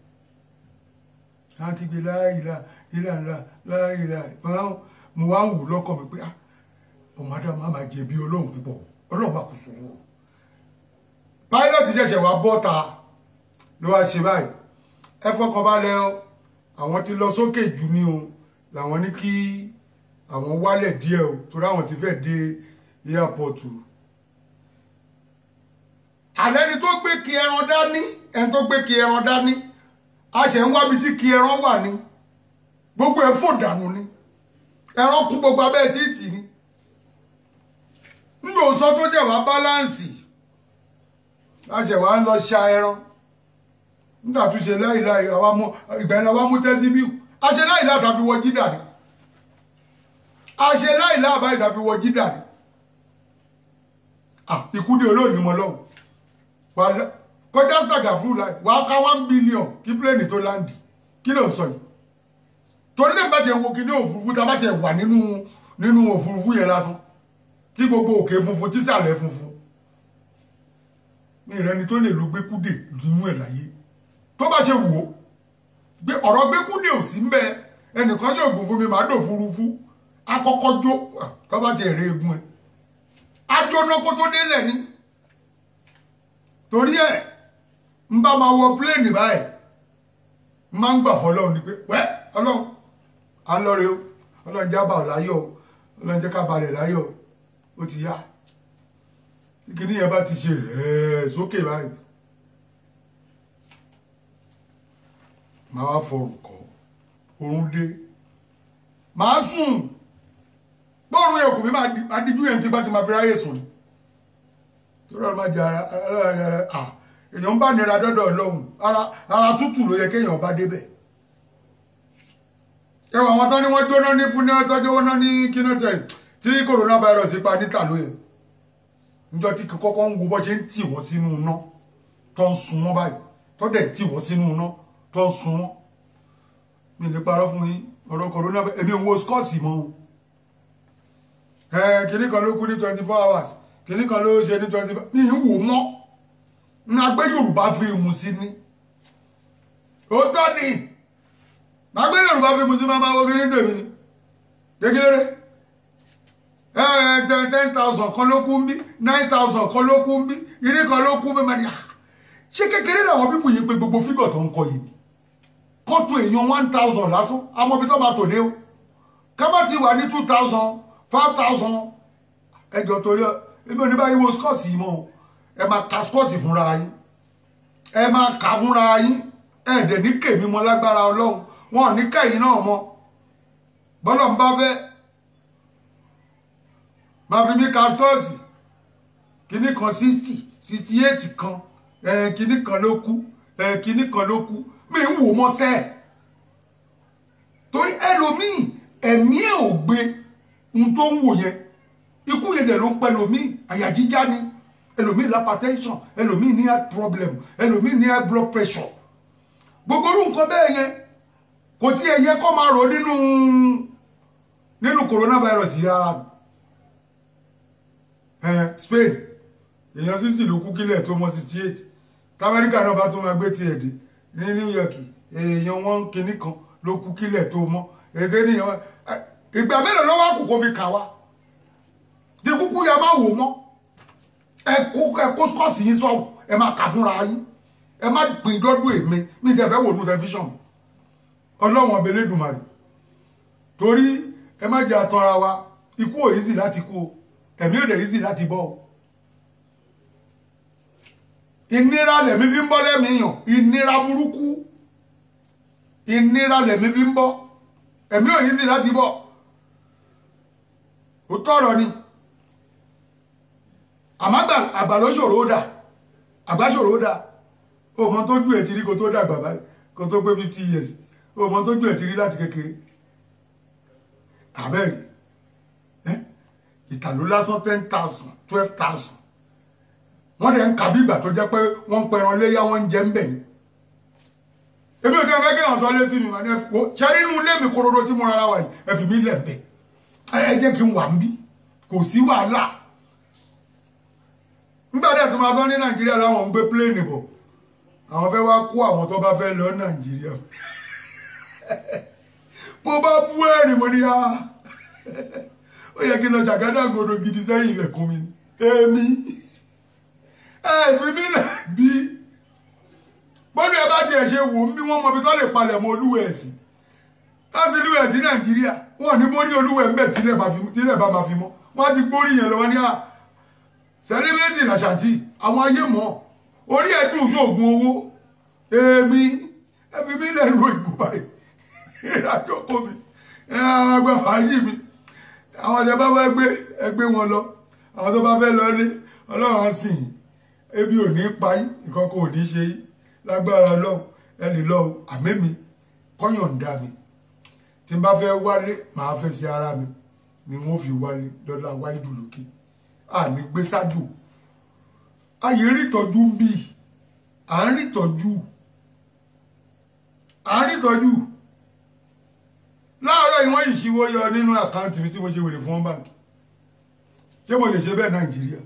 á kígbe láìla ìlànà láìla mo wá ń wò lọ́kàn mi pé ọmọ adama máa jẹ̀bi ọlọ́run púpọ̀ ọlọ́run bá kò sùn wò pilot ṣẹ̀ṣẹ̀ wá bọ́ta ló wá ṣe báyìí ẹ fọkàn balẹ̀ o àwọn ti lọ sókè jù ní o làwọn ní kí àwọn wálẹ̀ díẹ̀ o torí àwọn ti fẹ́ dé airport o àlẹ́ni tó gbé kí ẹran dání ẹni tó gbé kí ẹran dání a ṣẹ̀ ń wábi tí kí ẹran wà ní gbogbo ẹ̀ fò dànù ni ẹran kún gbogbo abẹ́ síìtì ni nígbà òsọ tó jẹ̀ wá báláǹsì láṣẹ wá ń lọ ṣa ẹran nígbà tó ṣe láìláì ìgbà ẹ̀nà wa mú tẹ́sí bíu a ṣe láìláì tàbí wọ Jídà ni a ṣe láìláì àbáyé tàbí wọ Jídà ni ikú dé olóòní mọ lọ́wọ́ kọjá Ṣàgàfúrú láì wà á ká 1 billion kí pléènì tó láǹdì kí ló ń sọ yìí torí lè bá tiẹ̀ wo kí ní òfurufú tá a bá tiẹ̀ wà nínú òfurufú yẹn lásán tí gbogbo òkè funfun tí sàlẹ̀ funfun ní ìrẹni tó lè lo gbẹ́kúdè nínú ẹ̀ láyé tó bá ṣe wò ó gbé ọ̀rọ̀ gbẹ́kúdè ò sí ń bẹ ẹnìkan ṣe ògùn fún mi màá dò òfurufú akọ́kọ́ jó tó bá tiẹ̀ rẹ egun ẹ̀ ajóná kó tó délẹ̀ ni torí ẹ̀ ń bá máa wọ pléènì báyìí máa ń gbà fọlọ́run ni pé wẹ́ ọlọ́run à ń lọ́re o ọlọ́run jábà ọ̀ láyọ̀ o ọlọ́run jẹ́ ká balẹ̀ láyọ̀ o ó ti yá kíní yẹn bá ti ṣe sókè báyìí máa wá fọrùn kọ oorun dé máa sùn gbọ́rùn ẹ̀kùn mi máa díjú yẹn tí bá ti máa fi ráyè sùn torí ọ̀rọ̀ máa jẹ ara èèyàn bá nira dọ́dọ̀ ọlọ́run ara tútù ló yẹ kéèyàn bá débẹ̀ ẹwà àwọn tán ni wọ́n jóná ní fún ní ọtọ́jú wọn náà ní kínọ́tẹ̀ tí coronavirus pa níta ló yẹ níjọ́ tí kọ́kọ́ ń wo bọ́ ṣe ń tì wọ́n sínú iná tó ń sun wọ́n báyìí tó dẹ̀ tì wọ́n sínú iná tó ń sun wọ́n mi ní parọ́ fún yín ọ̀rọ̀ coronavirus èmi ò wo skọ́ọ̀sì mọ́ kìnní kan ló kú ní 24 hours kìnní kan ló ṣe ní 25 mi ń wò mọ́ ní agbé Yorùbá fi mú sí ní òótọ́ ni agbé Yorùbá fi mú sí máa wo kìnní tèmi ni kékeré 10,000 kan ló kú ń bí 9,000 kan ló kú ń bí ìrí kan ló kú ń bí mani ṣé kékeré làwọn pípù yìí pé gbogbo fígọ̀ tó ń kọ yìí kọ́tù èèyàn 1,000 lásán àmọ́ ibi tó máa tò dé o ká má ti wà ní 2,000 5,000 ẹjọ́ torí ebi òní báyìí wo skọ́ọ̀sì mọ́ ẹ máa ka skọ́ọ̀sì fúnra yín ẹ máa kà fúnra yín ẹ̀ẹ́dẹ̀ ní kèmí mọ́ lágbára Ọlọ́run wọn ò ní kẹ́yìn náà mọ́ bọ́lọ̀ ń bá fẹ́ máa fi mí ka skọ́ọ̀sì kíní kan 60 68 kan kíní kan ló kú kíní kan ló kú mi ń wò mọ́ sẹ́ẹ̀ torí ẹlòmíì ẹ̀mí ẹ̀ ò gbé ohun tó ń wò yẹn ikú yẹn dẹ̀ ló ń pẹ́ ẹlòmíì àyà jíjá ni ẹlòmíì hypertension ẹlòmíì ní heart problem ẹlòmíì ní high blood pressure gbogbo orú nǹkan bẹ́ẹ̀ yẹn kò tí ẹ yẹ kó máa rò nínú coronavirus yìí rárá Spain èèyàn 60 ló kú kílẹ̀ tó mọ́ 68 tamẹ́ríkà náà bá tún máa gbé tiẹ̀ dé ní New York èèyàn wọn kìíní kan ló kú kílẹ̀ tó mọ́ èdè nìyẹn ìgbà mélòó ló wá kù kó fi kà wá di kúkú ya máa wò mọ́ ẹ kó skọ́ọ̀sì yín sọ̀rọ̀ ẹ máa kà fúnra yín ẹ má gbìn dọ́dún èmi mi ti fẹ́ wò ní tẹlifíṣàn Ọlọ́run ọbẹ̀ Elédùmarè torí ẹ má jẹ́ àtọ́ra wa ikú ò easy láti kú o ẹ̀mí ò dẹ̀ easy láti bọ́ o ìnira lẹ̀mí fi ń bọ́ lẹ́mí yàn ìnira burúkú ìnira lẹ̀mí fi ń bọ́ ẹ̀mí ò easy láti bọ́ ó tọrọ ni àmọ́ àgbà ló ṣòro ó dà àgbà ṣòro ó dà ọmọ tó ju ẹ̀ ti rí kó tó dàgbà báyìí kó tó pé 50 years ọmọ tó ju ẹ̀ ti rí láti kékeré àbẹ́rẹ́ ìtàló lásán 10,000 12,000 wọ́n dẹ̀ ń kà bí ìgbà tó jẹ́ pé wọ́n ń pẹran léyà wọ́n ń jẹ ń bẹ̀ ni èmi ò tẹ́ fẹ́ kí wọ́n sọ létí mi mà ní ẹ̀fọ́ ṣe nínú ilé mi kóróró tí mo rárá wà yìí ẹ fi mí lẹ̀ bẹ̀ ẹ jẹ́ kí n wà ń bí kò sí wàhálà nígbà dẹ̀ tó máa sọ ní Nàìjíríà láwọn ń gbé pléènì bọ̀ àwọn fẹ́ wá kó àwọn tó bá fẹ́ lọ Nàìjíríà mo bá bú ẹ̀rìn mo ní ó yẹ kí n lọ ṣàgádágodo gidi sẹ́yìn ilẹ̀kùn mi ni èmi fi mí lẹ̀ bí bọ́lú ẹ bá tiẹ̀ ṣe wò ń bí wọ́n mọ ibi tó lè palẹ̀ mọ́ olúwẹ̀ sí láti olúwẹ̀ sí Nàìjíríà wọ́n ní borí olúwẹ̀ ń bẹ̀ tílẹ̀ bá máa fi mọ́ wọ́n ti gbórí yẹn lọ́wọ́ ní sẹ́lẹ̀bẹ̀tì làṣàtì àwọn ayé mọ́ orí ẹ̀dùn ṣoògùn owó èmi ẹ fi mí lẹ̀ lo ìbò báyìí ìrìnàjò kò mi àwọn àgbà fàájì mi àwọn ọ̀sẹ̀ bá fẹ́ gbé ẹgbẹ́ wọn lọ àwọn tó bá fẹ́ lọ lé Ọlọ́run á sìn yín ebi ò ní pa yín nǹkan kan ò ní ṣe yín lágbára Ọlọ́run ẹ lè lọ àmẹ́mi kọ́yọ̀ǹda mi tí n bá fẹ́ wálé màá fẹ́ sí ara mi ni wọ́n fi wálé lọ́la wáìdù lókè àní gbé ṣáájú ayé rí ìtọ́jú ń bì à ń rí ìtọ́jú láàárọ̀ yìí wọ́n yìí ṣíwó yọ nínú àkáǹtì mi tí mo ṣe wèrè fún báńkì ṣé mo lè ṣe bẹ́ẹ̀ Nàìjíríà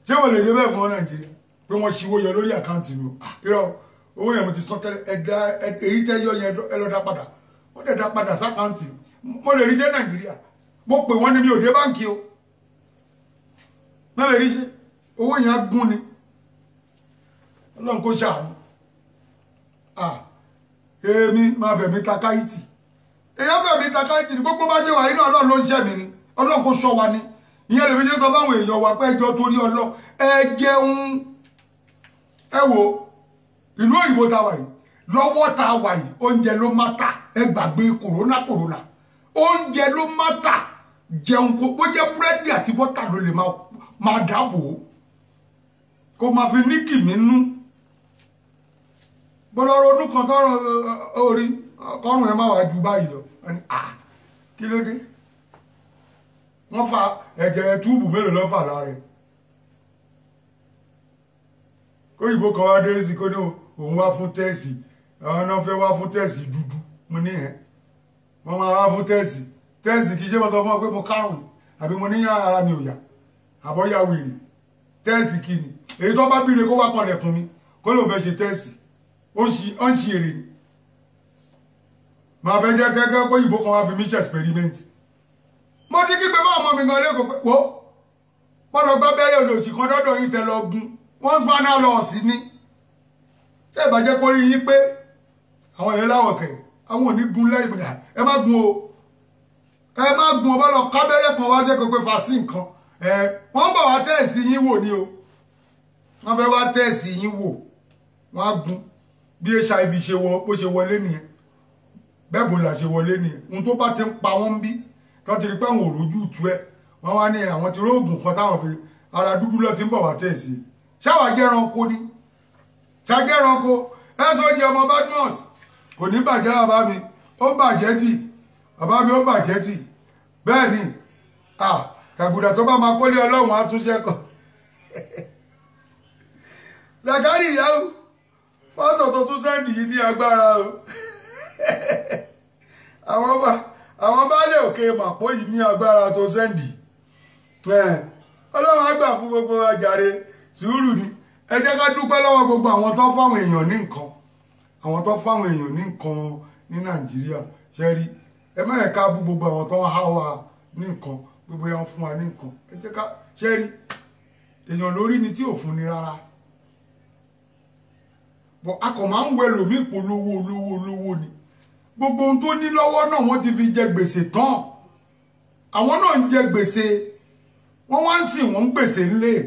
ṣé mo lè ṣe bẹ́ẹ̀ fún Nàìjíríà pé wọ́n ṣíwó yọ lórí àkáǹtì mi irọ́ owó yẹn mo ti san tẹ́lẹ̀ èyí tẹ́ yọ yẹn ẹ lọ dá padà wọ́n dẹ̀ dá padà sákáǹtì mo lè rí ṣe Nàìjíríà mo pè wọ́n ní mi ò dé báńkì o náà lè rí ṣe owó yẹn á gún ni Ọlọ́run kó ṣàánú èmi máa fẹ̀mí ta káyìtì èyàn fẹ̀mí ta káyìtì ní gbogbo bá ṣe wà nínú Ọlọ́run ló ń ṣẹ́ mi ni Ọlọ́run kó ṣọ́ wa ni ìyẹn lè fi ṣe sọ fáwọn èèyàn wa pé ẹjọ́ torí ọlọ́ ẹ jẹun ẹ wo ìlú òyìnbó ta wà yìí lọ́wọ́ ta wà yìí oúnjẹ ló má ta ẹ gbàgbé kòrónà oúnjẹ ló má ta jẹun kó bó jẹ́ búrẹ́dì àti bọ́tà ló lè máa dáàbò kó máa fi ní kìmí nú bọ́lá ronú kan tọrọ orí kọrùn ẹ má wàá ju báyìí lọ kí ló dé wọ́n fa ẹ̀jẹ̀ túùbù mélòó ló fà lára ẹ̀ kóyìnbó kan wá dé sí kó ní òun wá fún tẹ́ẹ̀sì àwọn náà fẹ́ wá fún tẹ́ẹ̀sì dúdú mo ní ẹ̀ wọ́n máa wá fún tẹ́ẹ̀sì kì í ṣe mo sọ fún ọ pé mo kárùn àbí mo níyàn ara mi ò yá àbọ̀ ya wèrè tẹ́ẹ̀sì kí ni èyí tó bá bíire kó wá pọ̀lẹ̀kùn mi kó lóun fẹ́ ṣe tẹ́ẹ̀sì ó ń ṣe èrè ni màá fẹ́ jẹ́ kẹ́kẹ́ kó ìbò kan wá fi mí ṣe experiment mo ti kígbe bá ọmọ mi gan lẹ́kọ̀ọ́ pé wo wọ́n lọ gbá bẹ́rẹ̀ olóòṣì kan dọ́dọ̀ yín tẹ lọ gun wọ́n sọ náà lọ sí ní tẹ́ ẹ̀ bá jẹ́ kó rí yín pé àwọn èèyàn láwọ̀ kẹ̀ àwọn ò ní gun lẹ́yìn ìbùdó ẹ má gun o bá lọ ká bẹ́rẹ̀ kan wá sẹ́kọ̀ọ́ pé fàásì nǹkan wọ́n bọ̀ wá tẹ́ẹ̀sì yín wò ni o wọ́n fẹ́ wá tẹ́ẹ̀sì yín wò wọ́n á gun bí HIV bó ṣe wọlé nìyẹn bẹ́ẹ̀ bó la ṣe wọlé nìyẹn ohun tó bá ti ń pa wọ́n bí tó ti rí pé àwọn òrojú tú ẹ̀ wọ́n wá ní àwọn ti róògùn kan táwọn fi ara dúdú lọ ti ń bọ̀ wá tẹ́ẹ̀sì ṣáwà jẹ́ranko ni ṣàjẹ́ranko ẹ sọ di ọmọ Badmus kò ní bàjẹ́ bàbá mi ó bàjẹ́ tì bàbá mi ó bàjẹ́ tì bẹ́ẹ̀ ni tàgùdà tó bá máa kólé Ọlọ́run á tún ṣẹ́kọ̀ Zakari ìyáwó fọ́tò tó tún sẹ́ndì yìí ní agbára o àwọn baálé òkè màpó yìí ní agbára tó sẹ́ndì Ọlọ́run á gbà fún gbogbo àjàre sùúrù ni ẹ jẹ́ ká dúpẹ́ lọ́wọ́ gbogbo àwọn tó fáwọn èèyàn ní nǹkan àwọn tó fáwọn èèyàn ní nǹkan ní Nàìjíríà ṣe rí ẹ má yẹ ká bú gbogbo àwọn tó ń há wa ní nǹkan gbogbo yẹn fún wa ní nǹkan ẹ jẹ́ ká ṣe rí èèyàn lórí ni tí ò fún ni rárá bọ̀ a kò máa ń wẹ lòmí olówó ni gbogbo ohun tó ní lọ́wọ́ náà wọ́n ti fi jẹ gbèsè tán àwọn náà ń jẹ gbèsè wọ́n wá ń sìn wọ́n ń gbèsè ńlẹ̀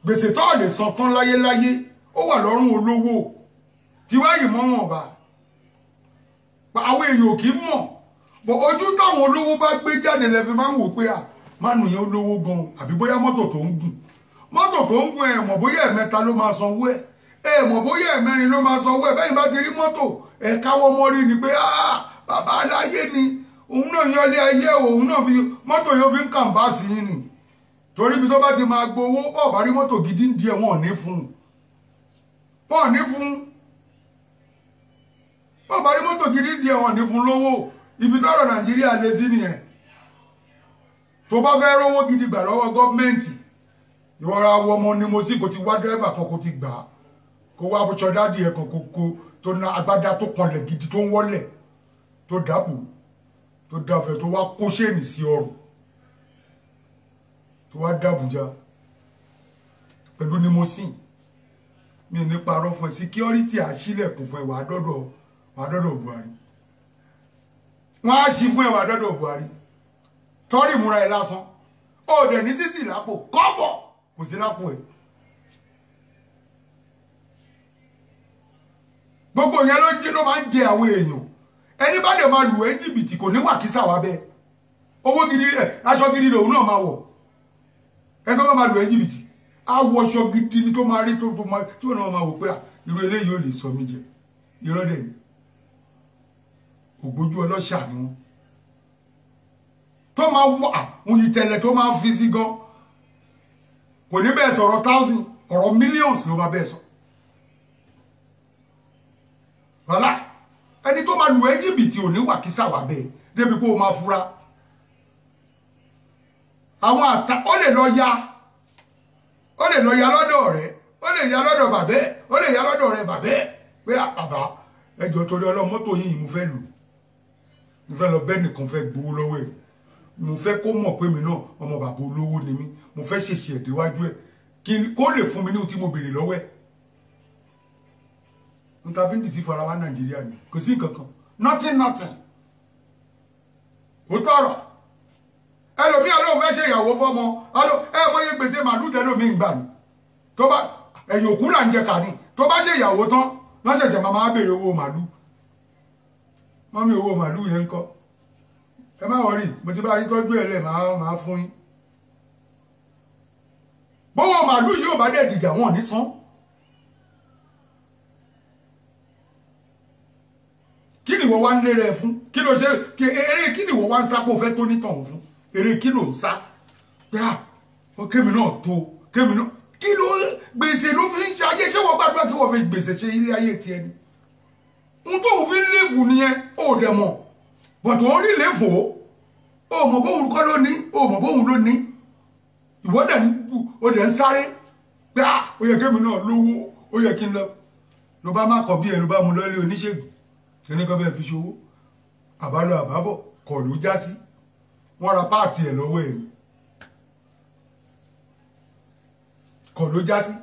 gbèsè tó lè san tán láyéláyé ó wà lọ́rùn olówó tí wáyé mọ́ wọn bá àwọn èèyàn kì í mọ̀ bọ̀ ojú táwọn olówó bá gbé jáde lẹ́fi máa ń wò pé mánu yẹn olówó gan àbí bóyá mọ́tò tó ń gùn ẹ̀ mọ̀ bóyá ẹ̀mẹ́ta ló máa sanwó ẹ̀ mọ̀ bóyá ẹ̀mẹ́rin ló máa sanwó ẹ̀ bẹ́yìn bá ti rí mọ́tò ẹ̀ káwọ́ mọ́rí ni pé bàbá aláyé ni òun náà yọlé ayé òun náà fi mọ́tò yóò fi ń kàǹfàsì yín ni torí ibi tó bá ti máa gbowó bọ́ọ̀ bá rí mọ́tò gidi ń díẹ̀ wọn ò ní fún bọ́ọ̀ bá rí mọ́tò gidi ń díẹ̀ wọn ò ní fún lówó ibi tọ́rọ̀ Nàìjíríà lé sí nìyẹn tó bá fẹ́ rówó gidi gbà lọ́wọ́ gọ́ọ̀mẹ́ǹtì ìwọ́ra wọ ọmọ ni mo sì kò ti wá dírẹ́fà kan kò ti gbà á kó wá bọ́ṣọ dádì ẹ̀ kan kókó tó ná agbádá tó kanlẹ̀ gidi tó ń wọ́lẹ̀ tó dàbò tó dáfẹ́ tó wá kó ṣéènì sí ọrùn tó wá dàbújá pẹ̀lú ni mo sìn mi ní parọ́ fún ẹ síkírọ́rìtì àṣìlẹ̀kùn fún ẹ wà á dọ́dọ̀ Buhari wọ́n á ṣí fún ẹ wà á dọ́dọ̀ Buhari tọ́rì múra ẹ lásán ó dẹ̀ ní sísì lápò kọ́bọ̀ kò sí lápò ẹ̀ gbogbo yẹn ló máa ń jẹ àwọn èèyàn ẹni bá dẹ̀ máa lù ẹ́ jìbìtì kò ní wàkísà wá bẹ́ẹ̀ owó gidi rẹ̀ aṣọ gidi lòun náà máa wọ̀ ẹni tó bá máa lù ẹ́ jìbìtì á wọ aṣọ gidi ni tó máa rí tó máa tí wọn náà máa wò pé irú eléyìí ò lè sọ mí jẹ irọ́ dẹ̀ ni ògbójú ọlọ́ṣà ni wọn tó máa wọ àwọn ìtẹ̀lẹ̀ tó máa fi sí gan kò ní bẹ́ẹ̀ sọ̀rọ̀ 1000 ọ̀rọ̀ millions ló máa bẹ́ẹ̀ sọ wàhálà ẹni tó máa lu ẹ́ jìbìtì ò ní wà kí sàwà bẹ́ẹ̀ débi kó o máa fura àwọn àtà ó lè lọ ya lọ́dọ̀ rẹ̀ ó lè ya lọ́dọ̀ bàbẹ́ ó lè ya lọ́dọ̀ rẹ̀ bàbẹ́ pé bàbá ẹjọ́ torí ọlọ́run mọ́tò yìí mo fẹ́ lò mo fẹ́ lọ bẹ́ẹ̀ nìkan fẹ́ gbowó lọ́wọ́ ẹ̀ mo fẹ́ kó mọ̀ pé mi náà ọmọ bàbá olówó ni mí mo fẹ́ ṣèṣe ẹ̀dẹ́wájú ẹ̀ kó lè fún mi ní ohun tí mo béèrè lọ́wọ́ ẹ̀ n ta fi ń dìsí fara wa Nàìjíríà ni kò sí nǹkan kan nothing ó tọrọ ẹlòmíì ọlọ́run fẹ́ ṣe ìyàwó fọ́mọ ẹ mọye gbèsè màálù tẹlómìn gbà ní tó bá ẹ̀yìn òkú là ń jẹ kàní tó bá ṣe ìyàwó tán wọ́n ṣẹ̀ṣẹ̀ máa béèrè owó màálù mọ́mí owó màálù yẹn ń kọ́ ẹ má wọrí mo ti bá yín tọ́jú ẹ̀ lẹ̀ máa fún yín bówó màálù yìí ò bá dẹ̀ dìjà wọn ní san kí ni wọ́n wá ń lérè fún kí ló ṣe eré kí ni wọ́n wá ń sápò fẹ́ tó nítàn fún eré kí ló ń sá yá kémi náà tó kémi náà kí ló gbèsè ló fi ń ṣe ayé ṣé wọ́n gbàdúrà kí wọ́n fi gbèsè ṣe ilé ayé tiẹ̀ ni ohun tó fi ń léfù nìyẹn ó dẹ̀ mọ̀ bọ̀tò ó rí léfò ó mọ̀ bóun kọ́ ló ní ó mọ̀ bóun ló ní ìwọ dẹ̀ ń sáré pé ó yẹ kémi náà lówó ó yẹ kí n lọ bá má kọ̀ bí ẹ̀ ló bá mu lọ́lé oníṣègùn kíní kan bẹ́ẹ̀ fi ṣòwò àbálọ àbábọ̀ kọ̀ ló já sí wọ́n ra páàtì ẹ̀ lọ́wọ́ ẹ̀ kọ̀ ló já sí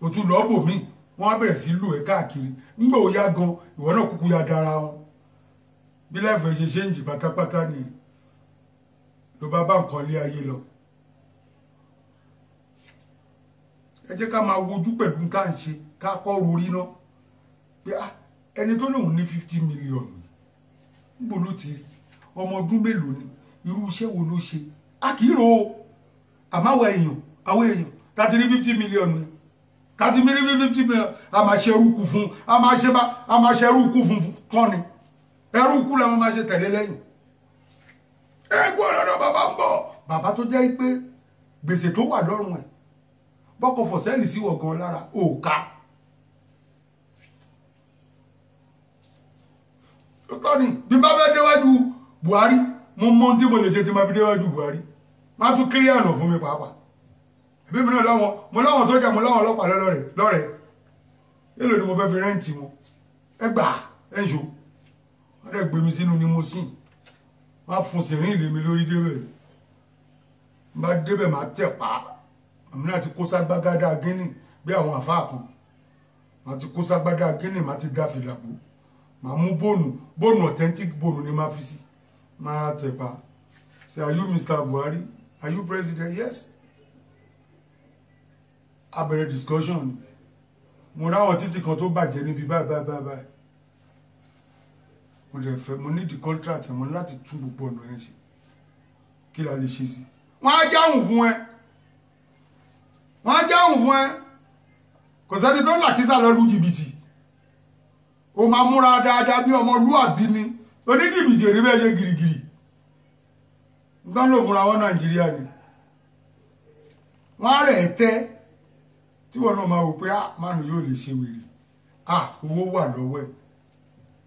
òtún lọ́bò míì wọ́n á bẹ̀rẹ̀ sí lù ẹ́ káàkiri nígbà ó yá gan ìwọ náà kúkú ya dára wọn bí láìfẹ́ ṣe ń jì pátápátá ni ló bá nǹkan lé ayé lọ ẹ jẹ́ ká máa wojú pẹ̀lú tá à ń ṣe ká kọ́ rorí náà pé ẹni tó lóun ní 50 million níbo ló ti rí ọmọ ọdún mélòó ni irú iṣẹ́ wo ló ṣe a kì í ro àmọ́ àwọn èèyàn tàti rí 50 million ni tàti rí 50 million a máa ṣe ẹrú kù fún a máa ṣe ẹrú kù fún tán ni ẹrú kù la máa ṣe tẹ̀lé lẹ́yìn ẹgbọ́n lọ́dọ̀ bàbá ń bọ̀ bàbá tó jẹ́ pé gbèsè tó wà lọ́rùn ẹ̀ bọ́kọ̀ fọ̀sẹ́ẹ̀lì sí wọ̀gán lára òòka tọ́ni bí bá fẹ́ déwájú Buhari mo mọ tí mo lè ṣe tí ma fi déwájú Buhari má tún kílíà nà fún mi pàápàá ẹbí mi náà mo láwọn sọ́jà mo láwọn ọlọ́pàá lọ́rẹ̀ èlò ni mo fẹ́ fi rẹ́ǹtì wọn ẹgbà ẹ̀ṣọ́ wọ́n dẹ̀ gbé mi sínú ni mo sìn má fún sìnrín ìlé mi lórí débẹ̀ má débẹ̀ má tẹ̀ pa àmì náà ti kó ságbágádá gíní bí àwọn àfáà kan má ti kó ságbádá gíní má ti dá fìlà bò màá mú bóònù authentic bóònù ni máa fi sí máa tẹ̀ pa say are you Mr. Buhari are you president yes a bẹ̀rẹ̀ discussion mo ráwọn títì kan tó bàjẹ́ níbi báyìí mo dẹ̀ fẹ́ mo need the contract mo láti tún gbogbo ọ̀nà yẹn ṣe kí la lè ṣe sí wọ́n á jáhùn fún ẹ kò sẹ́ni tó ń làkísà lọ lu jìbìtì ó máa múra dáadáa bí ọmọlúàbí ni oníjìbìtì rí bẹ́ẹ̀ ṣe gìrìgìrì nǹkan ló fúnra wọn Nàìjíríà ni wọ́n á rẹ̀ tẹ́ tí wọn náà máa wò pé mánu yóò lè ṣe wèrè owó wà lọ́wọ́ ẹ̀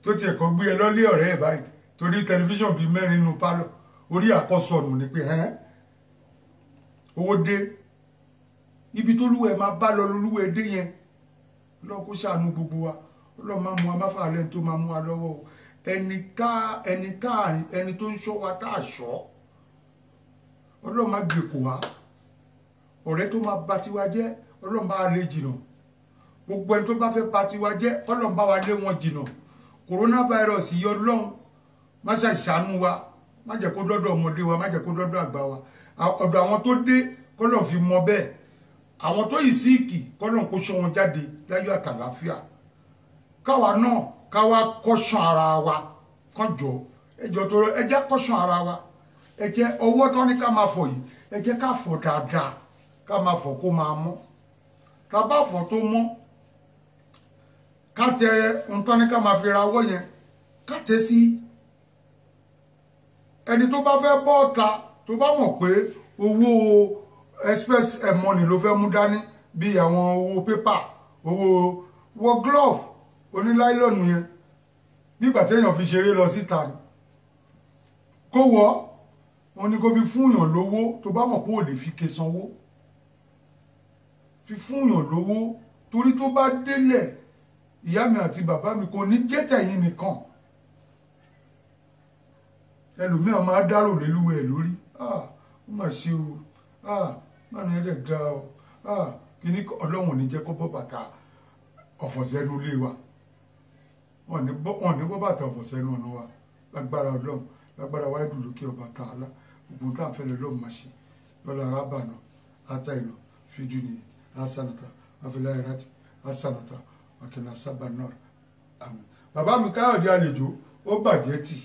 tó tiẹ̀ kọ́ gbé ẹ lọ́lé ọ̀rẹ́ ẹ̀ báyìí torí tẹlifíṣàn bíi 4 nínú pálọ̀ orí àkọsọ̀nù ni pé owó dé ibi tó lúwẹ̀ máa bá lọ lúwẹ̀ dé yẹn lọ́ọ́ kó ṣàánú gbogbo wa Ọlọ́run máa mú wa má fà lẹ́ni tó máa mú wa lọ́wọ́ o ẹni tó ń ṣọ́ wa tá a ṣọ́ Ọlọ́run má gbé kò wá ọ̀rẹ́ tó máa bà tiwa jẹ́ Ọlọ́run bá wa lé jìnnà gbogbo ẹni tó bá fẹ́ bà tiwa jẹ́ Ọlọ́run bá wa lé wọn jìnnà coronavirus yìí Ọlọ́run má ṣàṣàánú wa má jẹ́ kó dọ́dọ̀ ọmọdé wa má jẹ́ kó dọ́dọ̀ àgbà wa ọ̀dọ̀ àwọn tó dé k'Ọlọ́run fi mọ bẹ́ẹ̀ àwọn tó yìí síìkì k'Ọlọ́run kó ṣọ́ wọn jáde láyọ̀ àtàlàáfíà káwa náà káwa kọ́ṣán ara wa kánjọ ẹjọ́ tó rẹ ẹjẹ́ kọ́ṣán ara wa ẹjẹ́ owó tó ní ká máa fọ̀ yìí ẹjẹ́ ká fọ̀ dáadáa ká máa fọ̀ kó máa mọ́ tá bá fọ̀ tó mọ́ ká tẹ ohun tó ní ká máa fi ra ọwọ́ yẹn ká tẹ sí ẹni tó bá fẹ́ bọ́ ọ̀ta tó bá mọ̀ pé owó express money ló fẹ́ mú dání bí àwọn owó pépà owó wọ glove oníláìlọ́nù yẹn nígbà téèyàn fi ṣeré lọ síta ni kó wọ́ wọn ni kó fi fún yàn lówó tó bá mọ̀ pé ò lè fi ké sanwó fi fún yàn lówó torí tó bá délẹ̀ ìyá mi àti bàbá mi kò ní jẹ́ tẹ̀yìn nìkan ẹlòmíràn máa dárò lélúwẹ̀ lórí ó mà ṣe o má ní ẹ̀dẹ̀ dá o kíní ọlọ́run ò ní jẹ́ kó bọ́ bàtà ọ̀fọ̀ sẹ́nu ilé wa wọn ní bọ́ bàtà ọ̀fọ̀ sẹ́nu ọ̀nà wa lágbára ọlọ́run lágbára wáyé dùn lókè ọba tààlà gbogbo tá à ń fẹ́ lọ́lọ́run máa ṣe lọ́la arábànà àtàìnà fíjú nìyẹn asanata afilayirati asanata akina sabanor àmín. Bàbá mi Káyọ̀dé Àlejò ó bàjẹ́ tì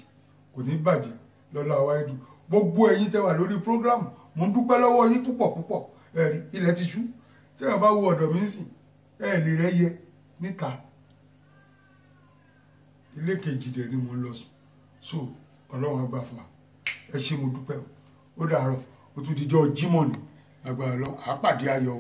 kò ní bàjẹ́ lọ́la wáyé dùn gbogbo ẹ̀yin tẹ́ wà lórí prógrámù mo ń dúpẹ́ lọ́wọ́ yín púpọ̀ ẹ̀rí ilẹ̀ ti ṣú tẹ́yàn bá wo ọ̀dọ̀ mi ń sìn lè rẹ́ yẹ níta ilé kejì dẹ̀ ni mo ń lọ sùn so ọlọ́run á gbà fún wa ẹ ṣé mo dúpẹ́ ó dàárọ̀ ó tún dijọ́ Jímọ̀ ní agbára lọ àápàdé ayọ̀.